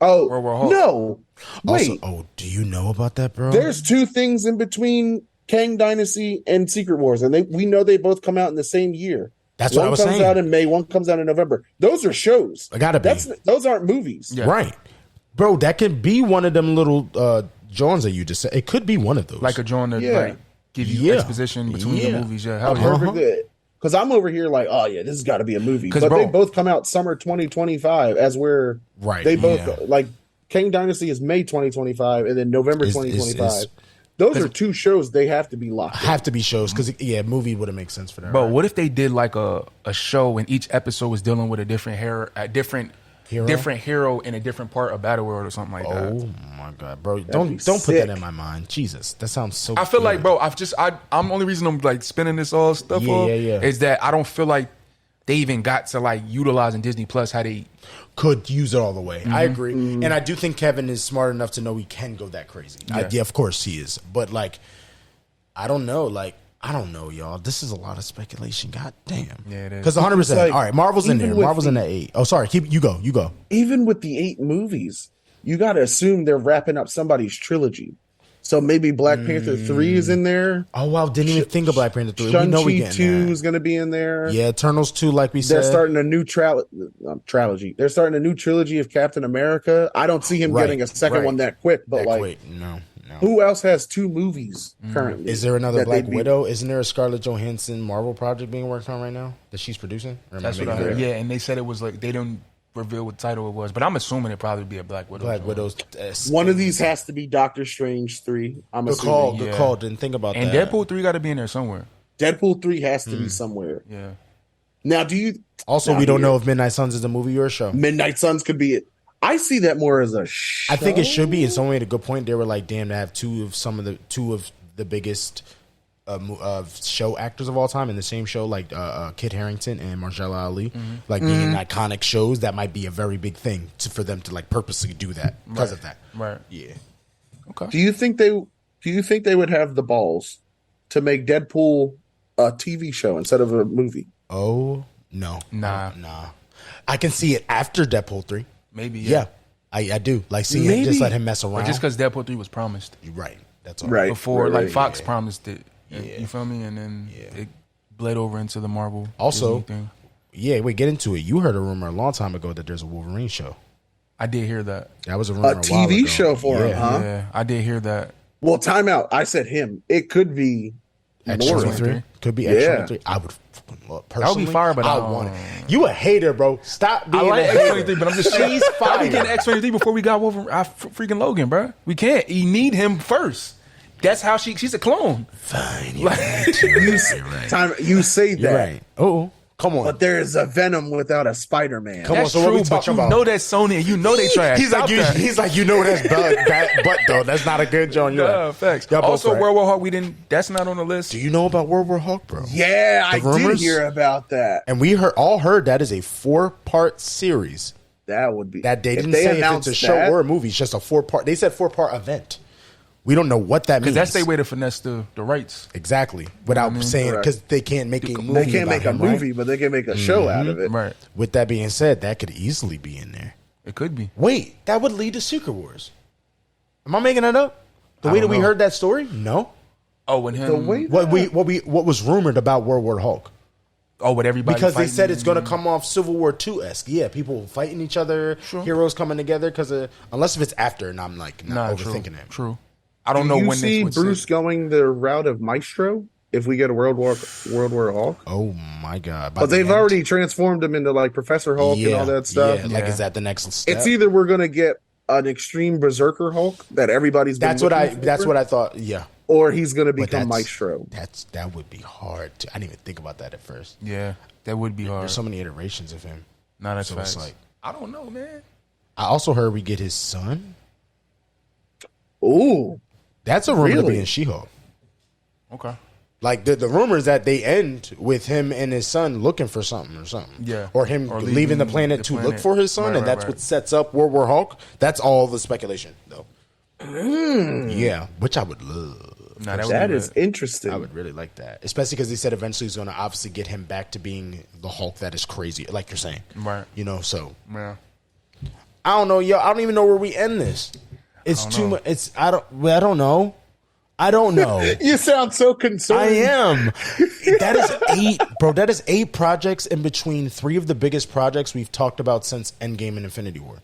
about. Oh World War Hulk. no! Wait, Also, oh, do you know about that, bro? there's two things in between Kang Dynasty and Secret Wars, and we know they both come out in the same year. That's what one I was comes saying. out in May, one comes out in November. Those are shows. I gotta be. Those aren't movies. Yeah. Right, bro. That could be one of them little Johns that you just said. It could be one of those. Like a joint to Yeah. like give you Yeah. exposition between Yeah. the movies. Yeah, hell A yeah. perfect. Because I'm over here like, oh yeah, this has got to be a movie. 'Cause, But bro- they both come out summer 2025, as we're Right, They both yeah. like Kang Dynasty is May 2025, and then November Is- 2025. Those are two shows they have to be locked. in. have to be shows because movie would have made sense for that. But right? what if they did like a show and each episode was dealing with a different hero in a different part of Battle World or something like that? Oh my god, bro! be Don't put sick. that in my mind. Jesus, that sounds so. I feel like, good. bro, I'm the only reason I'm like spinning this all stuff Yeah, off yeah. is that I don't feel like they even got to like utilizing Disney Plus how they. could use it all the way. I Mm-hmm. agree, and I do think Kevin is smart enough to know he can go that crazy. Yeah. Of course he is. But like, I don't know. Like, I don't know, y'all. This is a lot of speculation. God damn. Yeah, it is. Because 100%. It's like, All right, Marvel's in even there. with Marvel's in the- that 8. Oh, sorry. You go. Even with the 8 movies, you got to assume they're wrapping up somebody's trilogy. So maybe Black Panther 3 is in there. Oh wow, didn't even think of Black Panther 3. We know we Shang-Chi getting 2 that. is going to be in there. Yeah, Eternals 2, like we They're said. starting a new trilogy. They're starting a new trilogy of Captain America. I don't see him Right, getting a second right. one that quick, but That like, quick. No. who else has 2 movies currently? Is there another that Black they'd be- Widow? Isn't there a Scarlett Johansson Marvel project being worked on right now that she's producing? Or am That's what making I heard. that up? Yeah, and they said it was like they don't. reveal what title it was, but I'm assuming it probably be a Black Widow. Black Widow's. One of these has to be Doctor Strange 3. I'm Good assuming. call. Good call. Didn't think about and that. Deadpool 3 got to be in there somewhere. Deadpool 3 has to be somewhere. Yeah. Now, do you... Also, now we don't here, know if Midnight Suns is a movie or a show. Midnight Suns could be it. I see that more as a show. I think it should be. It's only a good point. They were like, damn, to have two of the biggest show actors of all time in the same show, like Kit Harington and Marshall Ali, like being in iconic shows. That might be a very big thing for them to like purposely do that because of that. Right. Yeah. Okay. Do you think they would have the balls to make Deadpool a TV show instead of a movie? Oh no, Nah. I can see it after Deadpool 3. Maybe. Yeah, I do. Like seeing him, just let him mess around. Or just because Deadpool 3 was promised. You're right. That's all. Right. Before, right, like Fox promised it. Yeah. You feel me? And then it bled over into the Marvel. Also, Disney thing. yeah. Wait, get into it. You heard a rumor a long time ago that there's a Wolverine show. I did hear that. That was a rumor. A TV show for him, huh? Yeah, I did hear that. Well, time out. I said him. It could be X-23. Could be X-23. I would fucking love personally. That would be fire, but I I want it. You a hater, bro. Stop being I like a hater. X-23, but I'm just saying. She's How we fire. getting X-23 before we got Wolverine? Freaking Logan, bro. We can't. You need him first. That's how she's a clone. Fine. Like, You say that. You're right. Oh, come on. But there is a Venom without a Spider-Man. Come on. that's So what true, we but talking you about? know that's Sony and you know they trash. He's like, you know that's bad, but though that's not a good John. Yeah, facts. Y'all both Also, right. World War Hulk, that's not on the list. Do you know about World War Hulk, bro? Yeah, I did rumors? hear about that. And we heard that is a 4-part series. That would be That they if didn't they say if it's announced a show that, or a movie. It's just a 4-part. They said 4-part event. We don't know what that means. Because that's their way to finesse the rights. Exactly. Without saying, Correct. because they can't make a movie. They can't about make a him, right? movie, but they can make a show out of it. Right. With that being said, that could easily be in there. It could be. Wait, that would lead to Secret Wars. Am I making that up? The way that we know. heard that story? No. Oh, when him. The way What was rumored about World War Hulk? Oh, with everybody. Because they fighting said it's going to and- come off Civil War II-esque. Yeah, people fighting each other, heroes coming together. Unless if it's after, and I'm like not overthinking it. True. I don't Do know you when see this would Bruce sit. going the route of Maestro if we get a World War Hulk? Oh my god! But they've already transformed him into like Professor Hulk and all that stuff. Yeah, like is that the next step? It's either we're gonna get an extreme Berserker Hulk that everybody's been That's what looking for, That's what I thought. Yeah, or he's gonna But become that's- Maestro. that would be hard. I didn't even think about that at first. Yeah, that would be hard. There's so many iterations of him. No, that's So facts. it's like I don't know, man. I also heard we get his son. Ooh, That's a rumor to be Really? in She-Hulk. Okay. Like the rumor is that they end with him and his son looking for something or something. Yeah. Or him Or leaving the leaving planet the to planet. look for his son, Right, and right, that's right. what sets up World War Hulk. That's all the speculation, though. Yeah, which I would love. Nah, that would that be is lit. interesting. I would really like that, especially because they said eventually he's going to obviously get him back to being the Hulk that is crazy, like you're saying. Right. You know, so Yeah. I don't know, yo. I don't even know where we end this. It's too much. It's I don't know. I don't know. You sound so concerned. I am. That is 8, bro. That is 8 projects in between 3 of the biggest projects we've talked about since Endgame and Infinity War.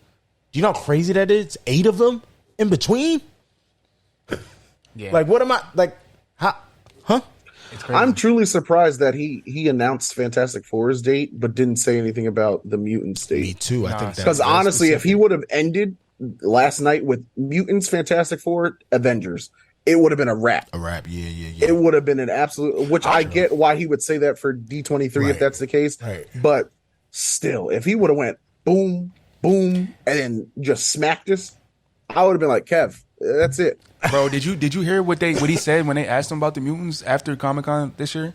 Do you know how crazy that is? 8 of them in between. Yeah. Like, what am I like? Huh? It's crazy. I'm truly surprised that he announced Fantastic Four's date, but didn't say anything about the Mutants date. Me too. I think that's Because very honestly, if he specific. would have ended last night with Mutants, Fantastic Four, Avengers, it would have been a wrap. a rap, yeah. It would have been an absolute. Which I get why he would say that for D23 Right. if that's the case. Right. But still, if he would have went boom, boom, and then just smacked us, I would have been like, Kev, that's it. Bro, did you hear what he said when they asked him about the mutants after Comic-Con this year?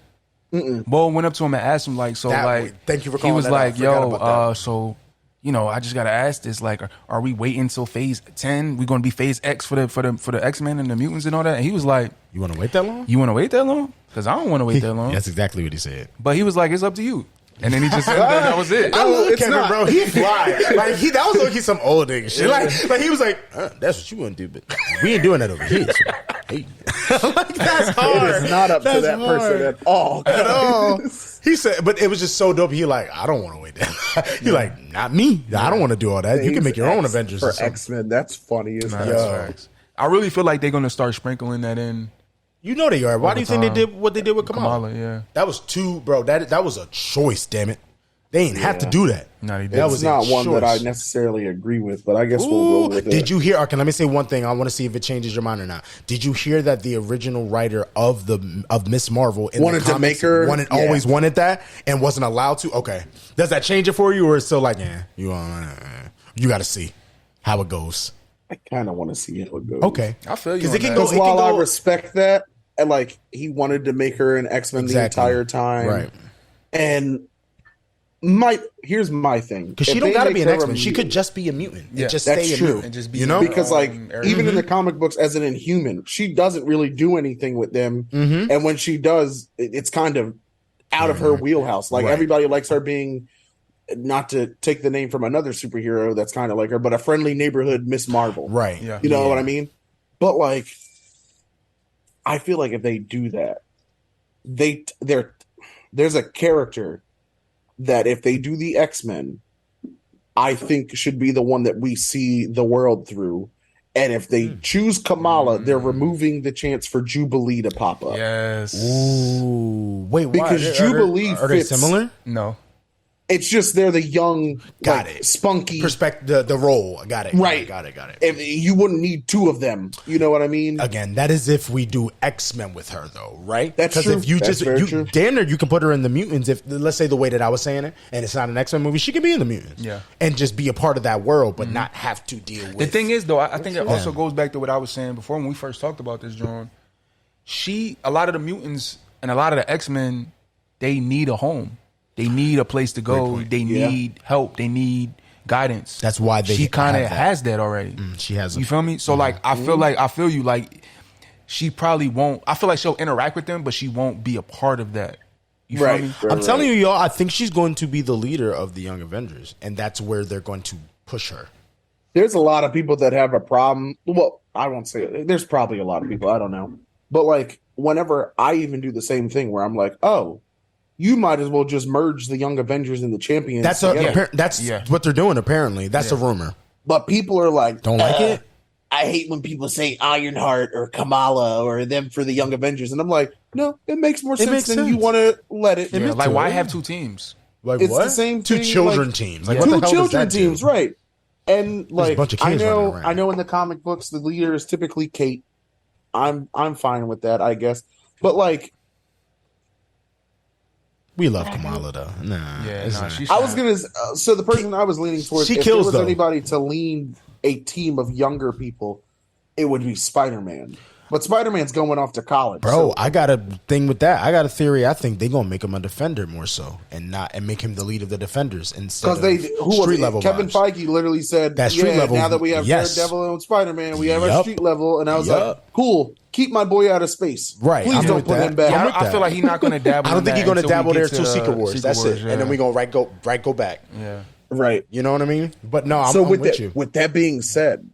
Bo went up to him and asked him like, so That- like, thank you for he calling was that out. I like, forgot yo, about that. so you know, I just gotta ask this, like, are we waiting till Phase 10? We gonna be Phase X for the X-Men and the mutants and all that? And he was like, You want to wait that long? you want to wait that long? Because I don't want to wait that long. That's exactly what he said. But he was like, it's up to you. And then he just said that was it. I love it's Kevin, not. bro. He fly. Like that was like some old nigga shit. Like he was like, that's what you want to do, but we ain't doing that over here. So, hey, like that's hard. It is not up to That's that hard. person at all. At all. He said, but it was just so dope. He like, I don't want to wait that. He like, not me. I don't want to do all that. You can make your own Avengers or for something. X-Men. That's funny as Nah, hell. that's Yo. facts. I really feel like they're gonna start sprinkling that in. You know they are. Why do you think they time. did what they did with Kamala? Kamala, yeah. That was too, bro. That was a choice. Damn it. They ain't have to do that. No, they didn't. That It's was not a one that I choice. necessarily agree with, but I guess we'll go with it. Did you hear? Okay, let me say one thing. I want to see if it changes your mind or not. Did you hear that the original writer of Miss Marvel in Wanted the to comics make her- always wanted that and wasn't allowed to? Okay, does that change it for you, or it's still like, you got to see how it goes? I kind of want to see how it goes. Okay, I feel you because on it can that. go. Because It can while I go respect that, and like he wanted to make her an X-Men Exactly. the entire time, Right. And here's my thing: because she If don't they got to make be an her a X-Men. She could mutant- just be a mutant. Yeah, And just that's stay a true. mutant. And just be you know, because like Eric. even in the comic books as an Inhuman, she doesn't really do anything with them, and when she does, it's kind of out of her wheelhouse. Like Right. everybody likes her being, not to take the name from another superhero that's kind of like her, but a friendly neighborhood Miss Marvel, right? Yeah. You know what I mean? But like, I feel like if they do that, there's a character that if they do the X-Men, I think should be the one that we see the world through. And if they choose Kamala, they're removing the chance for Jubilee to pop up. Yes. Ooh, wait, Because why? Jubilee are they fits- similar? No. It's just they're the young, Got like, it. spunky. Perspective, the role. Got it. Right. Got it. If you wouldn't need two of them. You know what I mean? Again, that is if we do X-Men with her, though, right? That's Because true. if you That's very true. damn near you can put her in the mutants. If let's say the way that I was saying it, and it's not an X-Men movie, she could be in the mutants, Yeah. and just be a part of that world, but not have to deal with. The thing is, though, I think it also goes back to what I was saying before when we first talked about this, John. A lot of the mutants and a lot of the X-Men, they need a home. They need a place to go. They need help. They need guidance. That's why she kind of have that. has that already. She has. You feel me? So like, I feel you. Like, she probably won't. I feel like she'll interact with them, but she won't be a part of that. You feel me? I'm telling you, y'all. I think she's going to be the leader of the Young Avengers, and that's where they're going to push her. There's a lot of people that have a problem. Well, I won't say it. There's probably a lot of people. I don't know. But like, whenever I even do the same thing where I'm like, oh, you might as well just merge the Young Avengers and the Champions. That's what they're doing. Apparently, that's a rumor. But people are like, Don't like it. I hate when people say Ironheart or Kamala or them for the Young Avengers, and I'm like, no, it makes more sense makes than sense. you want to let it. Yeah, like, why have two teams? Like It's what? the same Two thing, children like, teams. Like Two what the hell children does that do? teams, right? And like, a bunch of I kids running know, around. I know, in the comic books, the leader is typically Kate. I'm fine with that, I guess. But like, We love Kamala though. Nah, Yeah, nah, she's. I was gonna. So the person I was leaning towards, She if kills, there was though. anybody to lean a team of younger people, it would be Spider-Man. But Spider-Man's going off to college, Bro, so- I got a thing with that. I got a theory. I think they're gonna make him a defender more so, and make him the lead of the defenders instead of Because who was street it? level. Kevin vibes. Feige literally said, That street "Yeah, level, now that we have yes. Daredevil and Spider-Man, we have our Yup. street level." And I was Yup. like, "Cool, keep my boy out of space, Right, Please I'm don't with put that. him back." I'm Yeah, with I that. feel like he's not going to dabble. I don't in think that he's gonna until we dabble there get to until Secret Wars. Secret That's Wars, it, yeah. and then we gonna go back. Yeah. Right. You know what I mean? But no, I'm, So I'm with with that, you. with that being said,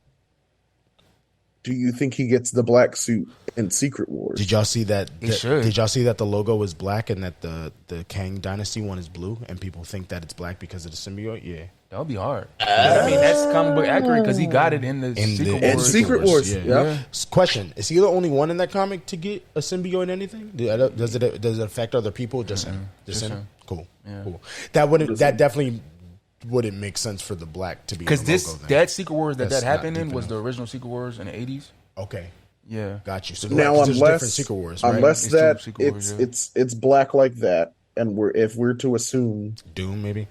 do you think he gets the black suit in Secret Wars? Did y'all see that? He should. Did y'all see that the logo is black and that the Kang Dynasty one is blue, and people think that it's black because of the symbiote? Yeah. That would be hard. I mean, that's comic book accurate because he got it in the Secret in Wars. Secret Wars, yeah. Question: is he the only one in that comic to get a symbiote? Anything? Does it affect other people? Just him. Just him. him. Cool. Yeah. Cool. That definitely wouldn't make sense for the black to be Because on the logo, then. that Secret Wars That's that happened not in deep was enough. the original Secret Wars in the 80s. Okay, Yeah. got you. So Now, there's different unless Secret Wars, right? unless It's that two Secret Wars, yeah. it's black like that, and if we're to assume Doom, maybe.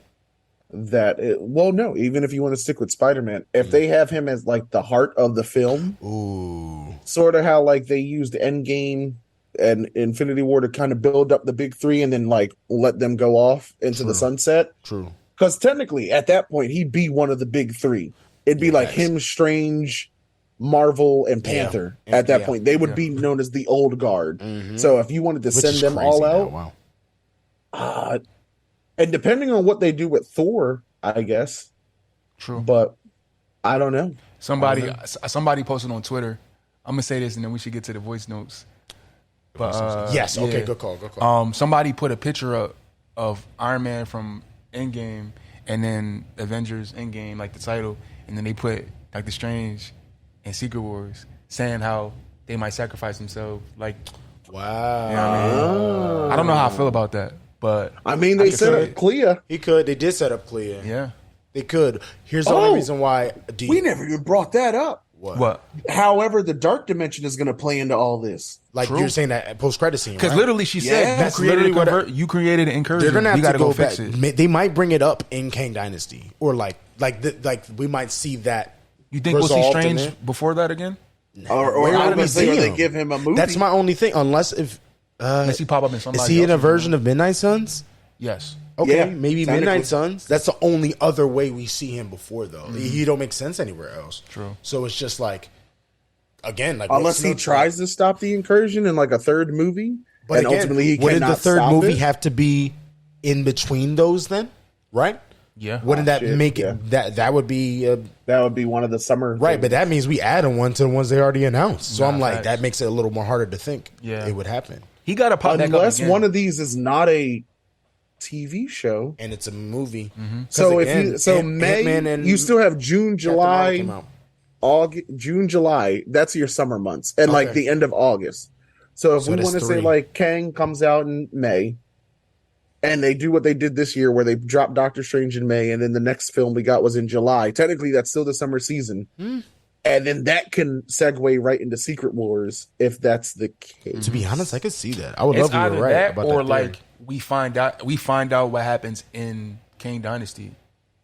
that no, even if you want to stick with Spider-Man, if they have him as like the heart of the film, Ooh, sort of how like they used Endgame and Infinity War to kind of build up the big three and then like let them go off into the sunset. true. Because technically, at that point, he'd be one of the big three. It'd be like him, Strange, Marvel, and Panther. Yeah. At that Yeah. point, they would be known as the old guard. So if you wanted to Which send is them all crazy now, out, wow. and depending on what they do with Thor, I guess. True. But I don't know. Somebody posted on Twitter. I'm gonna say this and then we should get to the voice notes. But Yes. Okay. yeah. Good call. Good call. Somebody put a picture up of Iron Man from Endgame and then Avengers Endgame, like the title, and then they put Doctor Strange and Secret Wars, saying how they might sacrifice themselves. Like, Wow. you know what I mean? I don't know how I feel about that. But I mean, they set up Clea. He could. They did set up Clea. yeah, They could. Here's the only reason why. We never even brought that up. what? However, the dark dimension is going to play into all this. Like True. you're saying that post-credit scene, Because right? literally, she said, Yeah. That's you created, literally you created an incursion. They're gonna have you gotta to go fix back. it. They might bring it up in Kang Dynasty, or like we might see that. You think we'll see resolved in Strange it. before that again? Or Where I would we was say, see or they him? give him a movie. That's my only thing. Unless if Unless he pop up in somebody is he in a else's version movie. of Midnight Suns? Yes. Okay, Yeah, maybe technically. Midnight Suns. That's the only other way we see him before, though. He don't make sense anywhere else. True. So it's just like, again, like Unless he tries to stop the incursion in like a third movie, But and again, ultimately he wouldn't cannot the third stop movie it. have to be in between those then? Right? Yeah. Wouldn't that shit, make yeah. it that would be That would be one of the summer right? things. But that means we add one to the ones they already announced. So Nah, I'm like, facts. that makes it a little more harder to think. Yeah. It would happen, He got to pop back up unless again. one of these is not a TV show. and it's a movie. Mm-hmm. 'Cause So again, if you May, Ant-Man and you still have June, Captain Marvel came July, out. August, June, July. That's your summer months, and like Okay. the end of August. So if So we that's want to say three. like Kang comes out in May, and they do what they did this year, where they dropped Doctor Strange in May, and then the next film we got was in July. Technically, that's still the summer season, and then that can segue right into Secret Wars if that's the case. To be honest, I could see that. I would It's love you either were right that about or that like theory. we find out what happens in Kang Dynasty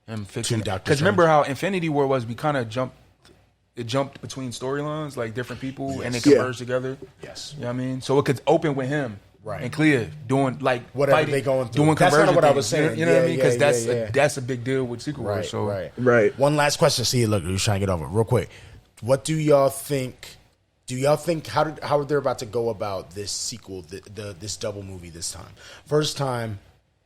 and fixing To Doctor because remember Strange. how Infinity War was, we kind of jumped between storylines, like different people, and they Yeah. converged together. Yes. You know what I mean? So it could open with him, Right. and Clea doing like Whatever fighting, they going through. doing That's kinda conversion. what I was things, you know- saying. You know what I Yeah, mean? Because yeah. that's a big deal with Secret Wars. Right, So right. Right. One last question. See, look, we're trying to get over it real quick. What do y'all think? Do y'all think how they're about to go about this sequel, this double movie this time? First time,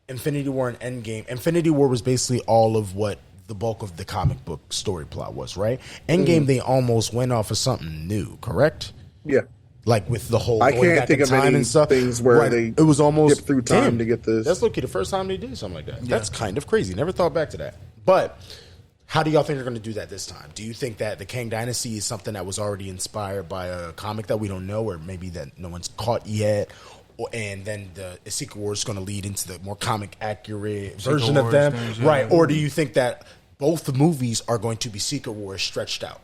Infinity War and Endgame. Infinity War was basically all of what the bulk of the comic book story plot was, right? Endgame, they almost went off of something new, correct? Yeah. Like with the whole I going can't back think in of time any and stuff. things where they it was almost skip through time damn, to get this. That's lucky the first time they did something like that. That's kind of crazy. Never thought back to that. But how do y'all think they're going to do that this time? Do you think that the Kang Dynasty is something that was already inspired by a comic that we don't know, or maybe that no one's caught yet? And then the Secret Wars is going to lead into the more comic accurate version of Wars them, things, yeah. right? Or do you think that both movies are going to be Secret Wars stretched out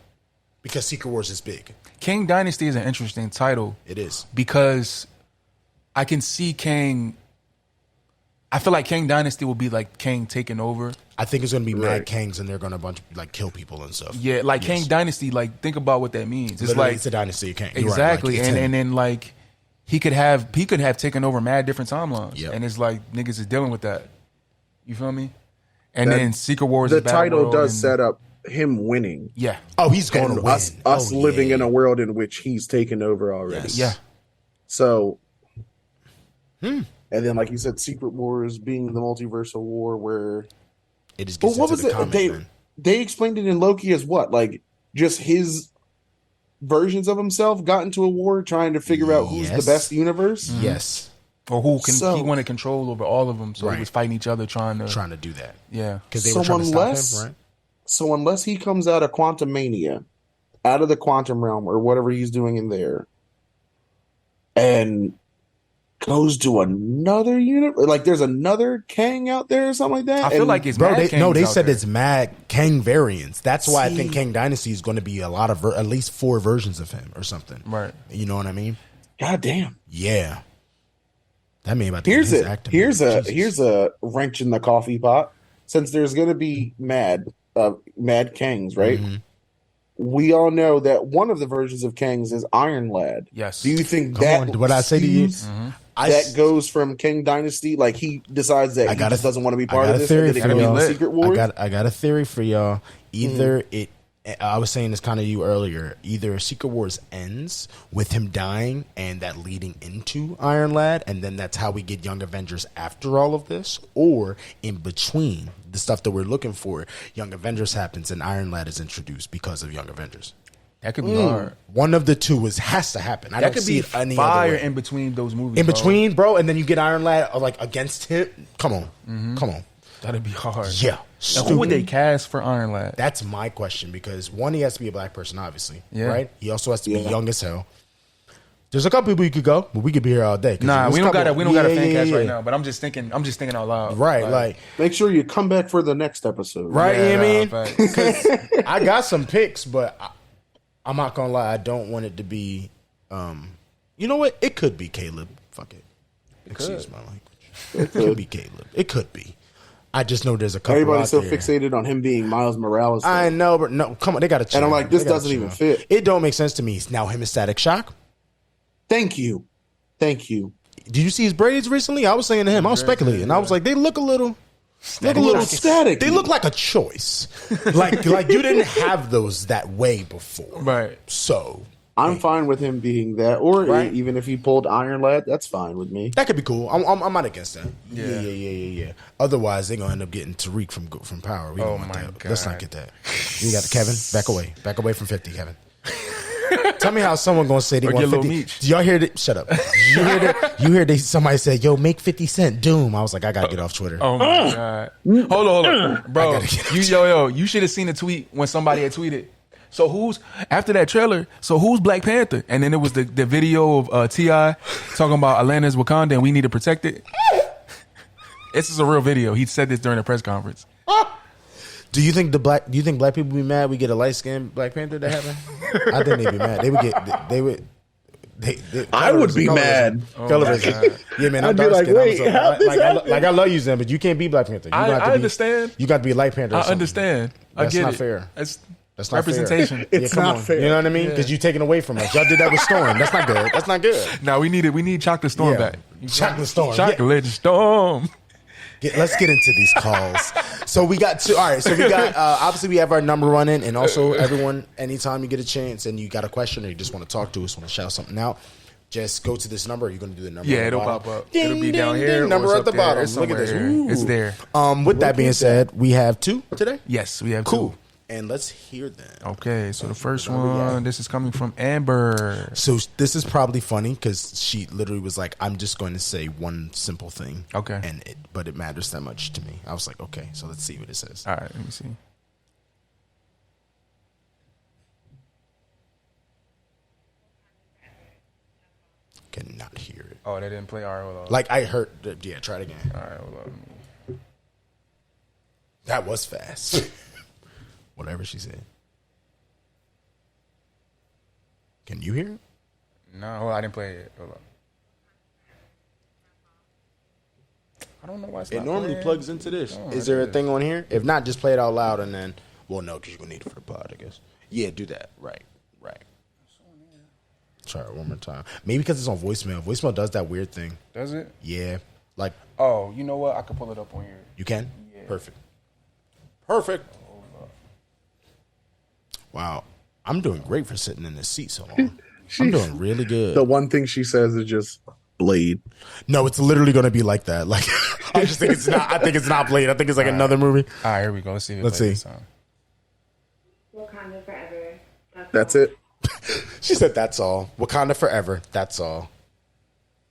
because Secret Wars is big? Kang Dynasty is an interesting title. It is. Because I can see Kang. I feel like Kang Dynasty will be like Kang taking over. I think it's going to be Right. mad Kangs, and they're going to like kill people and stuff. Yeah, like Yes. Kang Dynasty. Like think about what that means. It's Literally, like it's a dynasty of Kang. You're right, exactly, like, it's and him. then like he could have taken over mad different timelines, Yep. and it's like niggas is dealing with that. You feel me? And That- then Secret Wars. The is Battle title World does and- set up him winning. Yeah, Oh, he's going to And win. us Oh, living yeah. in a world in which he's taken over already. Yes. yeah. So, and then like you said, Secret Wars being the multiversal war where. It just But gets what into was the it? comic, man. They explained it in Loki as what? Like just his versions of himself got into a war trying to figure out who's Yes. the best universe. Yes, Or who can So- he wanted control over all of them, so Right. he was fighting each other, trying to do that yeah. because they So were trying to stop unless- him, right? So unless he comes out of Quantum Mania, out of the quantum realm or whatever he's doing in there, and goes to another universe, like there's another Kang out there or something like that. I feel and- like it's Bro, mad they Kangs out said there. it's mad Kang variants. That's why I think See- Kang Dynasty is going to be a lot of at least 4 versions of him or something. Right. You know what I mean? God damn. Yeah. That may about to Here's get his a acting. here's a Jesus. here's a wrench in the coffee pot. Since there's gonna be mad Kangs, right? Mm-hmm. We all know that one of the versions of Kangs is Iron Lad. Yes. Do you think Come that on, what I say to you? skews- I that goes from Kang Dynasty? Like he decides that he just doesn't want to be part of this, and then it for goes y'all. into Secret Wars. I got a theory for y'all. Either I was saying this kind of you earlier. Either Secret Wars ends with him dying and that leading into Iron Lad, and then that's how we get Young Avengers after all of this, or in between the stuff that we're looking for, Young Avengers happens and Iron Lad is introduced because of Young Avengers. That could be hard. One of the two has to happen. I That don't could see be it any fire other way. in between those movies. In bro. between, bro, and then you get Iron Lad like against him. Come on, come on. That'd be hard. Yeah. Now, who would they cast for Iron Lad? That's my question because one, he has to be a black person, obviously, Yeah. right? He also has to be young as hell. There's a couple people you could go, but we could be here all day. Nah, we don't got a fan cast right yeah. now. But I'm just thinking out loud. Right, like Make sure you come back for the next episode. right. Yeah, You know nah, what I mean? Because I got some picks, but I'm not gonna lie. I don't want it to be. You know what? It could be Caleb. Fuck it. Excuse my language. It could be Caleb. It could be. I just know there's a couple. Everybody's so there. fixated on him being Miles Morales. I know, but no, come on, they got to chill. And I'm like, this doesn't even fit. It don't make sense to me. Now him is Static Shock. Thank you. Did you see his braids recently? I was saying to him, I was speculating. I was like, they look a little static. They look like a choice. like you didn't have those that way before. Right. So I'm fine with him being that, or Right. even if he pulled Iron Lad, that's fine with me. that could be cool. I'm not against that. Yeah. Otherwise, they're gonna end up getting Tariq from Power. We don't want my that. God. Let's not get that. You got Kevin. Back away from 50, Kevin. Tell me how someone gonna say they Or want get Lil 50. Meech. Did y'all hear that? Shut up. You hear somebody say, "Yo, make 50 Cent Doom." I was like, I gotta get off Twitter. Oh my god! Hold on, bro. You should have seen the tweet when somebody had tweeted. So who's after that trailer? So who's Black Panther? And then it was the video of T.I. talking about Atlanta's Wakanda and we need to protect it. This is a real video. He said this during a press conference. Do you think black people be mad we get a light skinned Black Panther that happen? I think they'd be mad. I would be mad. Colorism. Yeah, man. I'm I'd be dark like, skinned. wait, how'd this happen? I love you, Zen, but you can't be Black Panther. I understand. You got to be a light Panther. Or I something. understand. That's I get not it. fair. That's That's not representation. Fair. It's come not on. fair. You know what I mean? Because you taking away from us. Y'all did that with Storm. That's not good. That's not good. Now we need Chocolate Storm Yeah. back. Chocolate Storm. Chocolate Storm. Let's get into these calls. So we got two. All right. So we got obviously we have our number running, and also everyone, anytime you get a chance and you got a question or you just want to talk to us, want to shout something out, just go to this number. You're going to do the number. Yeah, at the it'll bottom. pop up. Ding, It'll be ding, down ding, here. or number it's at up the there. bottom. It's Look at this. somewhere here. It's Ooh. there. With that being said, we have two today. Yes, we have Cool. two. And let's hear them. Okay, so the first one, this is coming from Amber. So this is probably funny because she literally was like, "I'm just going to say one simple thing." Okay. But it matters that much to me. I was like, "Okay, so let's see what it says." All right, let me see. Cannot hear it. Oh, they didn't play. All right, hold on. Like I heard. Yeah, try it again. All right, hold on. That was fast. Whatever she said. Can you hear it? No, hold on, I didn't play it. Hold on. I don't know why it's It not normally playing. plugs into this. Oh, Is it there a is. thing on here? If not, just play it out loud and then. Well, no, because you're gonna need it for the pod, I guess. Yeah, do that. Right. Try it one more time. Maybe because it's on voicemail. Voicemail does that weird thing. Does it? Yeah. Like Oh, you know what? I can pull it up on here. you can. Yeah. Perfect. Wow, I'm doing great for sitting in this seat so long. I'm doing really good. The one thing she says is just Blade. No, it's literally going to be like that. Like, I just think it's not. I think it's not Blade. I think it's like another movie. All right, here we go. Let's see. If it Let's plays see. this song. Wakanda forever. That's it. She said, "That's all. Wakanda forever. That's all.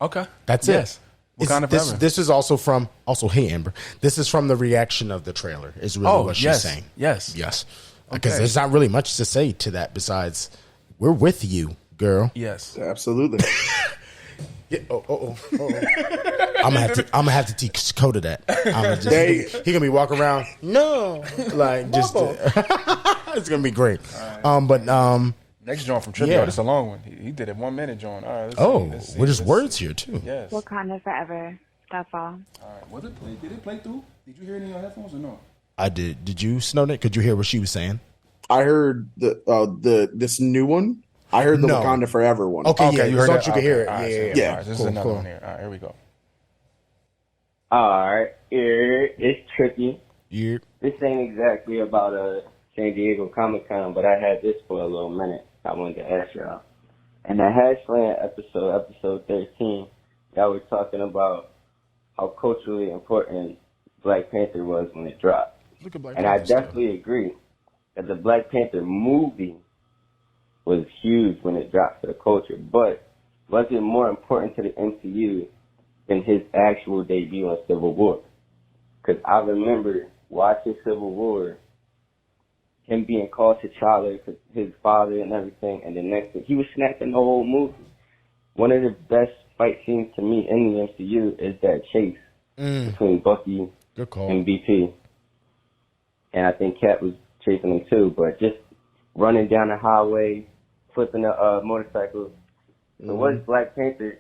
Okay. That's Yes. it." Wakanda This forever. is also from. Also, hey Amber. This is from the reaction of the trailer. Is really what she's yes. saying. Yes. Yes. Because Okay. there's not really much to say to that besides, "We're with you, girl." Yes. Absolutely. Yeah. Oh. I'm gonna have to teach Coda that. He gonna be walking around. No, like just. It's gonna be great. Next joint from Trivia. Yeah. This is a long one. He did it 1 minute joint. All right. Let's see. We're just Let's words see. here too. Yes. Wakanda forever. That's all. All right. Was it play? Did it play through? Did you hear it in your headphones or no? I did. Did you, Snowden? Could you hear what she was saying? I heard this new one. I heard the No. Wakanda Forever one. Okay, yeah, you as heard long that? as you can hear it. All right, Yeah. Yeah. All right, this Cool, is another cool. one here. All right, here we go. Alright, it's tricky. Yeah. This ain't exactly about San Diego Comic Con, but I had this for a little minute. I wanted to ask y'all. In the Hashland episode 13, y'all were talking about how culturally important Black Panther was when it dropped. Look at Black And I Panther stuff. definitely agree that the Black Panther movie was huge when it dropped for the culture. But was it more important to the MCU than his actual debut on Civil War? Because I remember watching Civil War, him being called T'Challa, his father and everything, and the next thing, he was snapping the whole movie. one of the best fight scenes to me in the MCU is that chase between Bucky Good call. and BP. And I think Cap was chasing him too, but just running down the highway, flipping a motorcycle. So was Black Panther,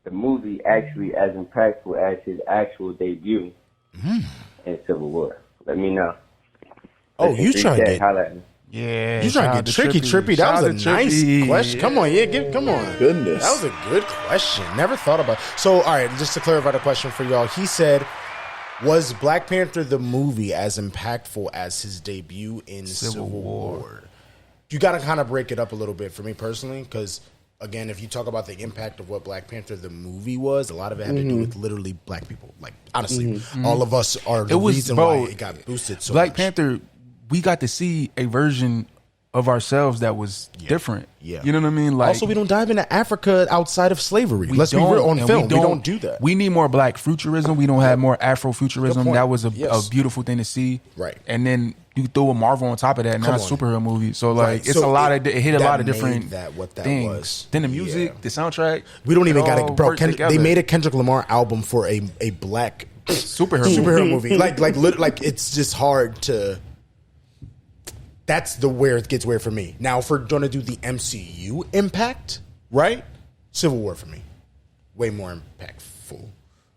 the movie, actually as impactful as his actual debut in Civil War? Let me know. Oh, you trying to get... Highlight me. Yeah, You trying to get trippy. That was a nice question. Come on, come on. Goodness. That was a good question. Never thought about it. So, all right, just to clarify the question for y'all, he said, was Black Panther the movie as impactful as his debut in Civil War? You got to kind of break it up a little bit for me personally, because, again, if you talk about the impact of what Black Panther the movie was, a lot of it had to do with literally black people. Like, honestly, all of us are the reason why it got boosted so Black much. Panther, we got to see a version of ourselves that was different. Yeah. You know what I mean? Like, also, we don't dive into Africa outside of slavery. Let's be real on film. We don't do that. We need more black futurism. We don't have more Afrofuturism. point. That was a Yes. beautiful thing to see. Right. And then you throw a Marvel on top of that, now it's a superhero movie. So like, Right. it's So a lot of, it hit a that lot of made different what that things. was. Then the music, the soundtrack. We don't even it got all to, bro. worked together. They made a Kendrick Lamar album for a black superhero movie. like it's just hard to. That's where it gets weird for me. Now, if we're going to do the MCU impact, right? Civil War for me, way more impactful.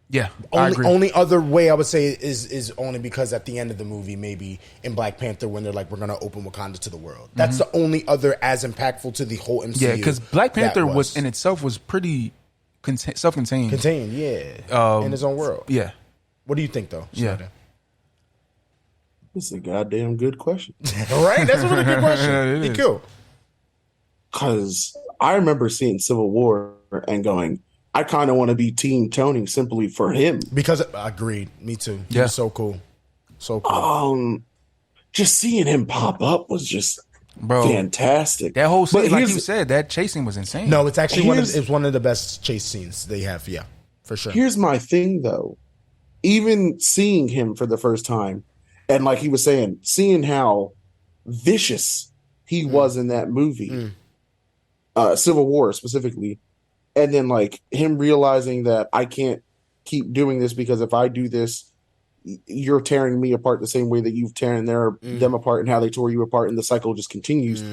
Yeah, I agree. Only other way I would say is only because at the end of the movie, maybe in Black Panther, when they're like, we're going to open Wakanda to the world. That's the only other as impactful to the whole MCU. Yeah, because Black Panther was in itself was pretty self-contained. Contained, yeah, in his own world. Yeah. What do you think, though? Yeah. Snowden? This is a goddamn good question. All right, that's a really good question. It is. Cool. Because I remember seeing Civil War and going, I kind of want to be Team Tony simply for him. Because agreed, me too. He Yeah. was so cool, so cool. Just seeing him pop up was just Bro, fantastic. that whole scene, But like here's- you said, that chasing was insane. No, it's actually Here's- one of the best chase scenes they have. Yeah, for sure. Here's my thing, though. Even seeing him for the first time, and like he was saying, seeing how vicious he was in that movie, Civil War specifically, and then like him realizing that I can't keep doing this because if I do this, you're tearing me apart the same way that you've torn them apart and how they tore you apart, and the cycle just continues.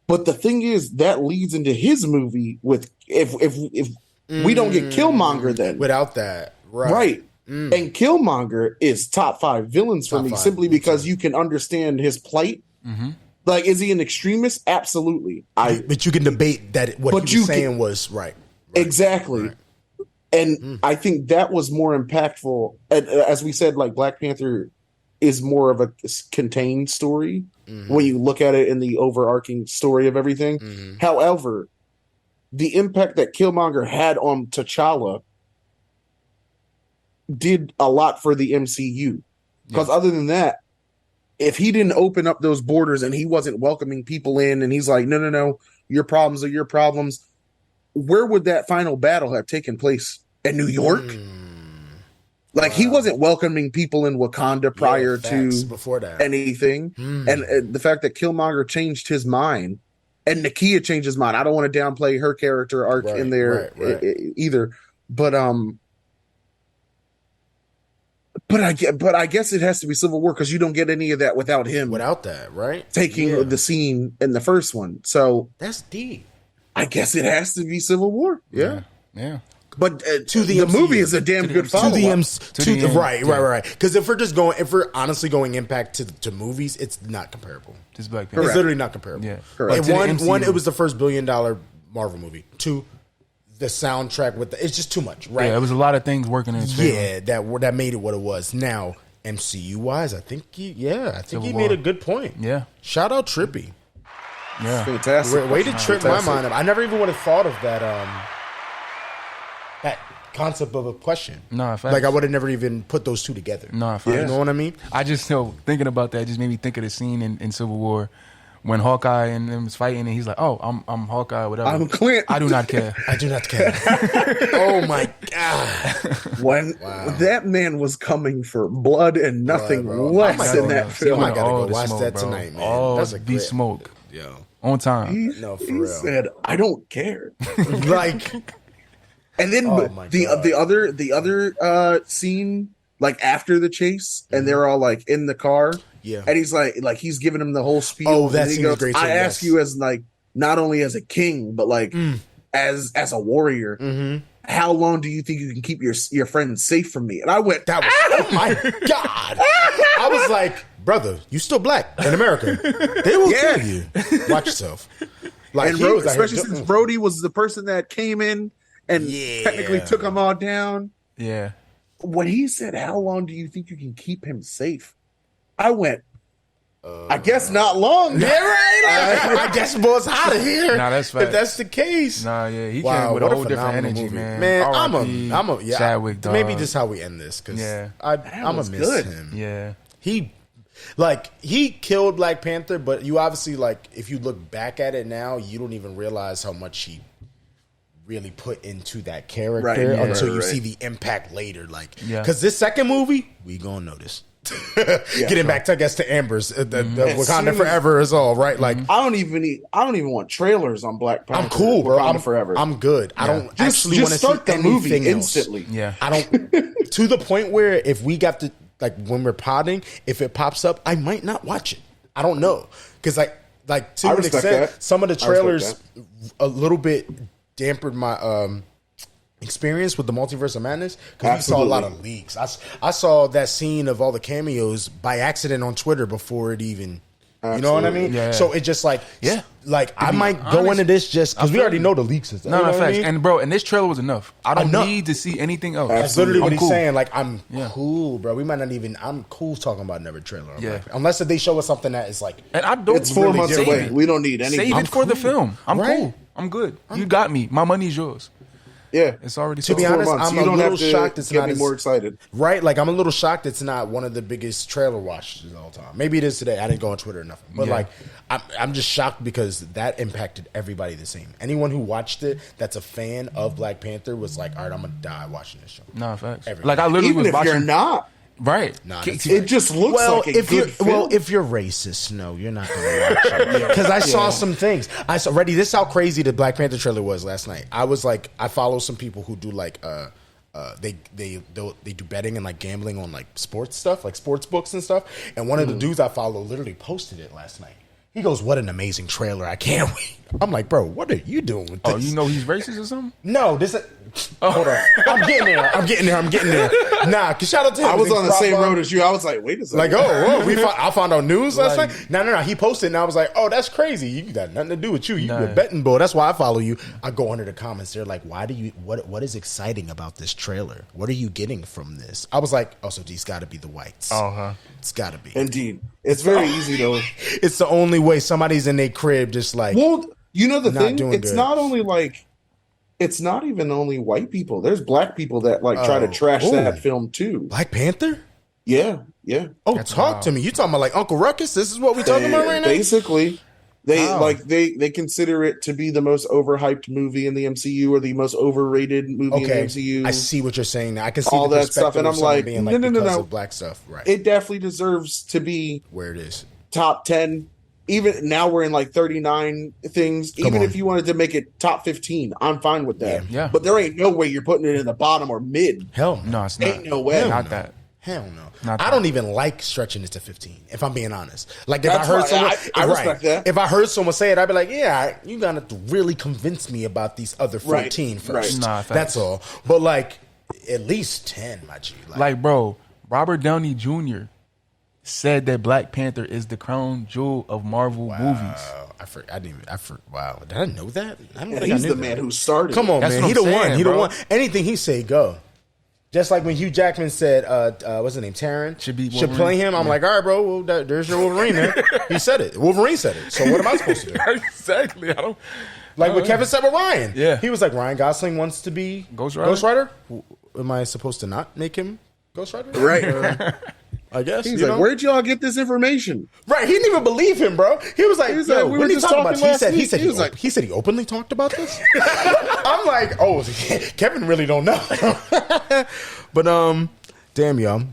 But the thing is, that leads into his movie with if we don't get Killmonger, then Without that, right. And Killmonger is top 5 villains for Top me 5, simply me because too. you can understand his plight. Like, is he an extremist? Absolutely. but you can debate that what But he was you saying was right. Exactly. Right. And I think that was more impactful. And as we said, like Black Panther is more of a contained story when you look at it in the overarching story of everything. However, the impact that Killmonger had on T'Challa did a lot for the MCU. Because other than that, if he didn't open up those borders and he wasn't welcoming people in and he's like, no, your problems are your problems, where would that final battle have taken place? In New York? Like, he wasn't welcoming people in Wakanda prior to before that anything. And the fact that Killmonger changed his mind and Nakia changed his mind. I don't want to downplay her character arc in there either. But I guess it has to be Civil War because you don't get any of that without him. Without that, right? Taking the scene in the first one. So that's deep. I guess it has to be Civil War. Yeah. But to the movie is a damn good follow-up. Right. Because if we're honestly going impact to movies, it's not comparable. Just Black Panther. It's literally not comparable. Yeah. Like Correct. one, it was the first $1 billion Marvel movie. 2, the soundtrack it's just too much, right? Yeah, it was a lot of things working in its favor. Yeah, that made it what it was. Now, MCU wise, I think he Civil made War. a good point. Yeah. Shout out Trippy. Yeah. Fantastic. Way to trip my mind up. I never even would have thought of that that concept of a question. No, facts. Like I would have never even put those two together. No, facts. You know what I mean? I just thinking about that just made me think of the scene in Civil War when Hawkeye and them was fighting and he's like, "Oh, I'm Hawkeye, whatever." I'm Clint. I do not care. I do not care. Oh my god! When that man was coming for blood and nothing less in that film. I gotta All go the watch smoke, that bro. tonight, man. All That's a the great smoke. Yo, On time. No, for He real. said, "I don't care." Like, And then Oh my God. the other scene, like after the chase, and they're all like in the car. yeah. And he's like he's giving him the whole spiel. Oh, that and he scene is goes, great I too, ask yes. you as like not only as a king, but like as a warrior. Mm-hmm. How long do you think you can keep your friends safe from me? And I went, That was, oh my God. I was like, brother, you still black in America. They will kill you. Watch yourself. Like, and he was out here especially since Brody was the person that came in and technically took them all down. Yeah. When he said, how long do you think you can keep him safe? I went, I guess not long. Yeah, right. Like, I guess boy's out of here. Nah, that's If facts. that's the case. Nah, yeah, he Wow, came with a what whole different phenomenal energy, movie. man. I'm R.I.P. a yeah. Chadwick, dog. Maybe this is how we end this because Yeah. I'm gonna miss good. him. Yeah. He killed Black Panther, but you obviously like if you look back at it now, you don't even realize how much he really put into that character Right, yeah, until you right. see the impact later. Like, Yeah. because this second movie, we gonna notice. Getting back to I guess to Amber's the Wakanda soon as- Forever is all right. Like, I don't even want trailers on Black Panther. I'm cool, bro. Wakanda I'm Forever. I'm good. I don't actually want to start see the movie anything else. instantly. Yeah. I don't to the point where if we got to like when we're potting, if it pops up, I might not watch it. I don't know because like to I an respect extent, that. some of the I respect trailers a little bit dampened my experience with the Multiverse of Madness because we saw a lot of leaks. I saw that scene of all the cameos by accident on Twitter before it even. You know what I mean? Yeah. So it's just like, Yeah. like I be might go honest, into this just because I we feel already you. know the leaks. No, you know what I facts. mean? And bro, and this trailer was enough. I don't Enough. need to see anything else. That's literally what I'm he's cool. saying. Like, I'm Yeah. cool, bro. We might not even. I'm cool talking about never trailer. on Yeah. Black Panther. Unless if they show us something that is like. And I don't. It's 4 really months save away. it. We don't need any. Save it for the cool. film. I'm Right. cool. I'm good. You got me. My money's yours. Yeah, It's already To be sold. honest, 4 months. I'm You a don't little have to shocked it's get not me as- more excited. Right, like I'm a little shocked it's not one of the biggest trailer watches of all time. Maybe it is today. I didn't go on Twitter or nothing, but Yeah. like I'm just shocked because that impacted everybody the same. Anyone who watched it that's a fan of Black Panther was like, all right, I'm gonna die watching this show. Nah, facts. Everything. Like I literally Even was if watching. you're not, Right. Nah, K- that's k- it just looks like a good film. if you're racist, no, you're not going to watch it. Because I saw some things. I saw already. This is how crazy the Black Panther trailer was last night. I was like, I follow some people who do like, they do betting and like gambling on like sports stuff, like sports books and stuff. And one of the dudes I follow literally posted it last night. He goes, "What an amazing trailer! I can't wait." I'm like, "Bro, what are you doing with this?" Oh, you know he's racist or something? No, this. Hold on, I'm getting there. Nah, cause shout out to him. I was His on the same profile- road as you. I was like, wait a second. Like, I found out news last Like- night. No. He posted, and I was like, oh, that's crazy. You got nothing to do with you. You're Nah. a betting bull. That's why I follow you. I go under the comments. They're like, why do you? What is exciting about this trailer? What are you getting from this? I was like, oh, so these got to be the whites. It's got to be. Indeed, it's very easy though. It's the only way somebody's in their crib, just like, Well, you know the Not thing. doing It's good. not only like. It's not even only white people. There's black people that like try to Oh. trash Ooh. that film too. Black Panther. Yeah. Oh, talk to me. You talking about like Uncle Ruckus? This is what we talking about right now. Basically, they Wow. like they consider it to be the most overhyped movie in the MCU or the most overrated movie in the Okay, MCU. I see what you're saying now. I can see All the that stuff, perspective and of I'm someone like, being like no. because of black stuff, right? It definitely deserves to be Where it is. top 10. Even now we're in like 39 things. Come Even on. if you wanted to make it top 15, I'm fine with that. Yeah. But there ain't no way you're putting it in the bottom or mid. Hell No, it's not. Ain't no way. Not that. Hell no. Not I that. don't even like stretching it to 15, if I'm being honest. Like, if That's I heard fine. someone... I respect that. If I heard someone say it, I'd be like, yeah, you got to really convince me about these other 14 Right, first. right. Nah, That's facts. all. But, like, at least 10, my G. Like, bro, Robert Downey Jr. said that Black Panther is the crown jewel of Marvel movies. Wow. Did I know that? I don't And think I he's knew the that. man who started. Come on, That's man. what He I'm the one. saying, He the bro. one. Anything he say, go. Just like when Hugh Jackman said, what's his name, Taron? Should be Should Wolverine. play him. I'm like, all right, bro, well, there's your Wolverine there. He said it. Wolverine said it. So what am I supposed to do? Exactly. I don't. Like what Kevin said with Ryan. Yeah. He was like, Ryan Gosling wants to be Ghost Rider? Am I supposed to not make him Ghost Rider? Right. I guess. He's you like, know? where'd y'all get this information? Right. He didn't even believe him, bro. He was like, He was yo, like, we what were did he just talk about? talking He last said, he week. said, He was like- he said he openly talked about this. I'm like, oh, Kevin really don't know. But damn, y'all.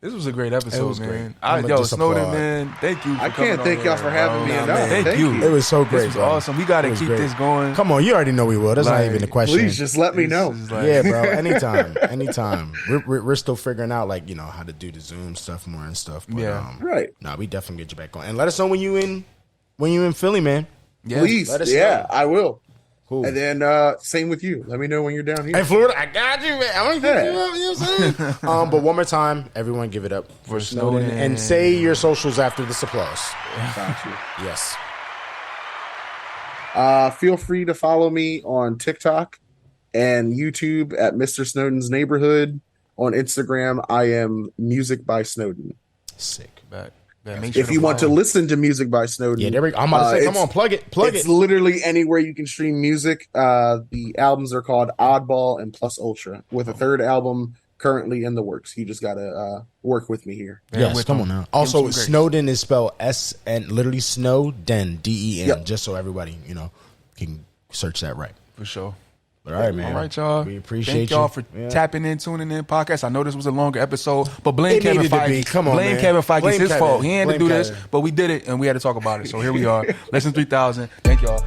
This was a great episode, was man. great. I'ma Yo, just Snowden, applaud. man, thank you. For I coming can't on thank y'all here, for having bro. me. Nah, No, man, thank you. It was so great. This was bro. awesome. We got to It was keep great. this going. Come on, you already know we will. That's not Like, even a question. Please just let me know. This is like- Yeah, bro. Anytime. We're still figuring out like how to do the Zoom stuff more and stuff. But, Yeah. Right. Nah, we definitely get you back on, and let us know when you in Philly, man. Yeah. Please. let us Yeah, know. I will. Cool. And then same with you. Let me know when you're down here. Hey, Florida, I got you, man. I'm gonna hit you up. You know what I'm saying? But one more time, everyone, give it up for Snowden, and say your socials after this applause. Got you. Yes. Feel free to follow me on TikTok and YouTube at Mr. Snowden's Neighborhood. On Instagram, I am Music by Snowden. Sick. Make sure If you want to listen to Music by Snowden, Yeah, there we go. I'm about to say, come on, plug it. It's literally anywhere you can stream music. The albums are called Oddball and Plus Ultra, with a third album currently in the works. You just gotta work with me here. Yes, with come them. on now. Give 'em Also, some grace. Snowden is spelled S-N, literally Snowden, D-E-N, Yep. just so everybody, can search that right. For sure. But all right, man. All right, y'all. We appreciate Thank y'all you. for Yeah. tapping in, tuning in, podcast. I know this was a longer episode, but blame It Kevin needed to Feige. be. Come on, blame man. Kevin Feige. Blame It's his Kevin. fault. He had to Blame do this, Kevin. but we did it, and we had to talk about it. So here we are. Lesson 3000. Thank y'all.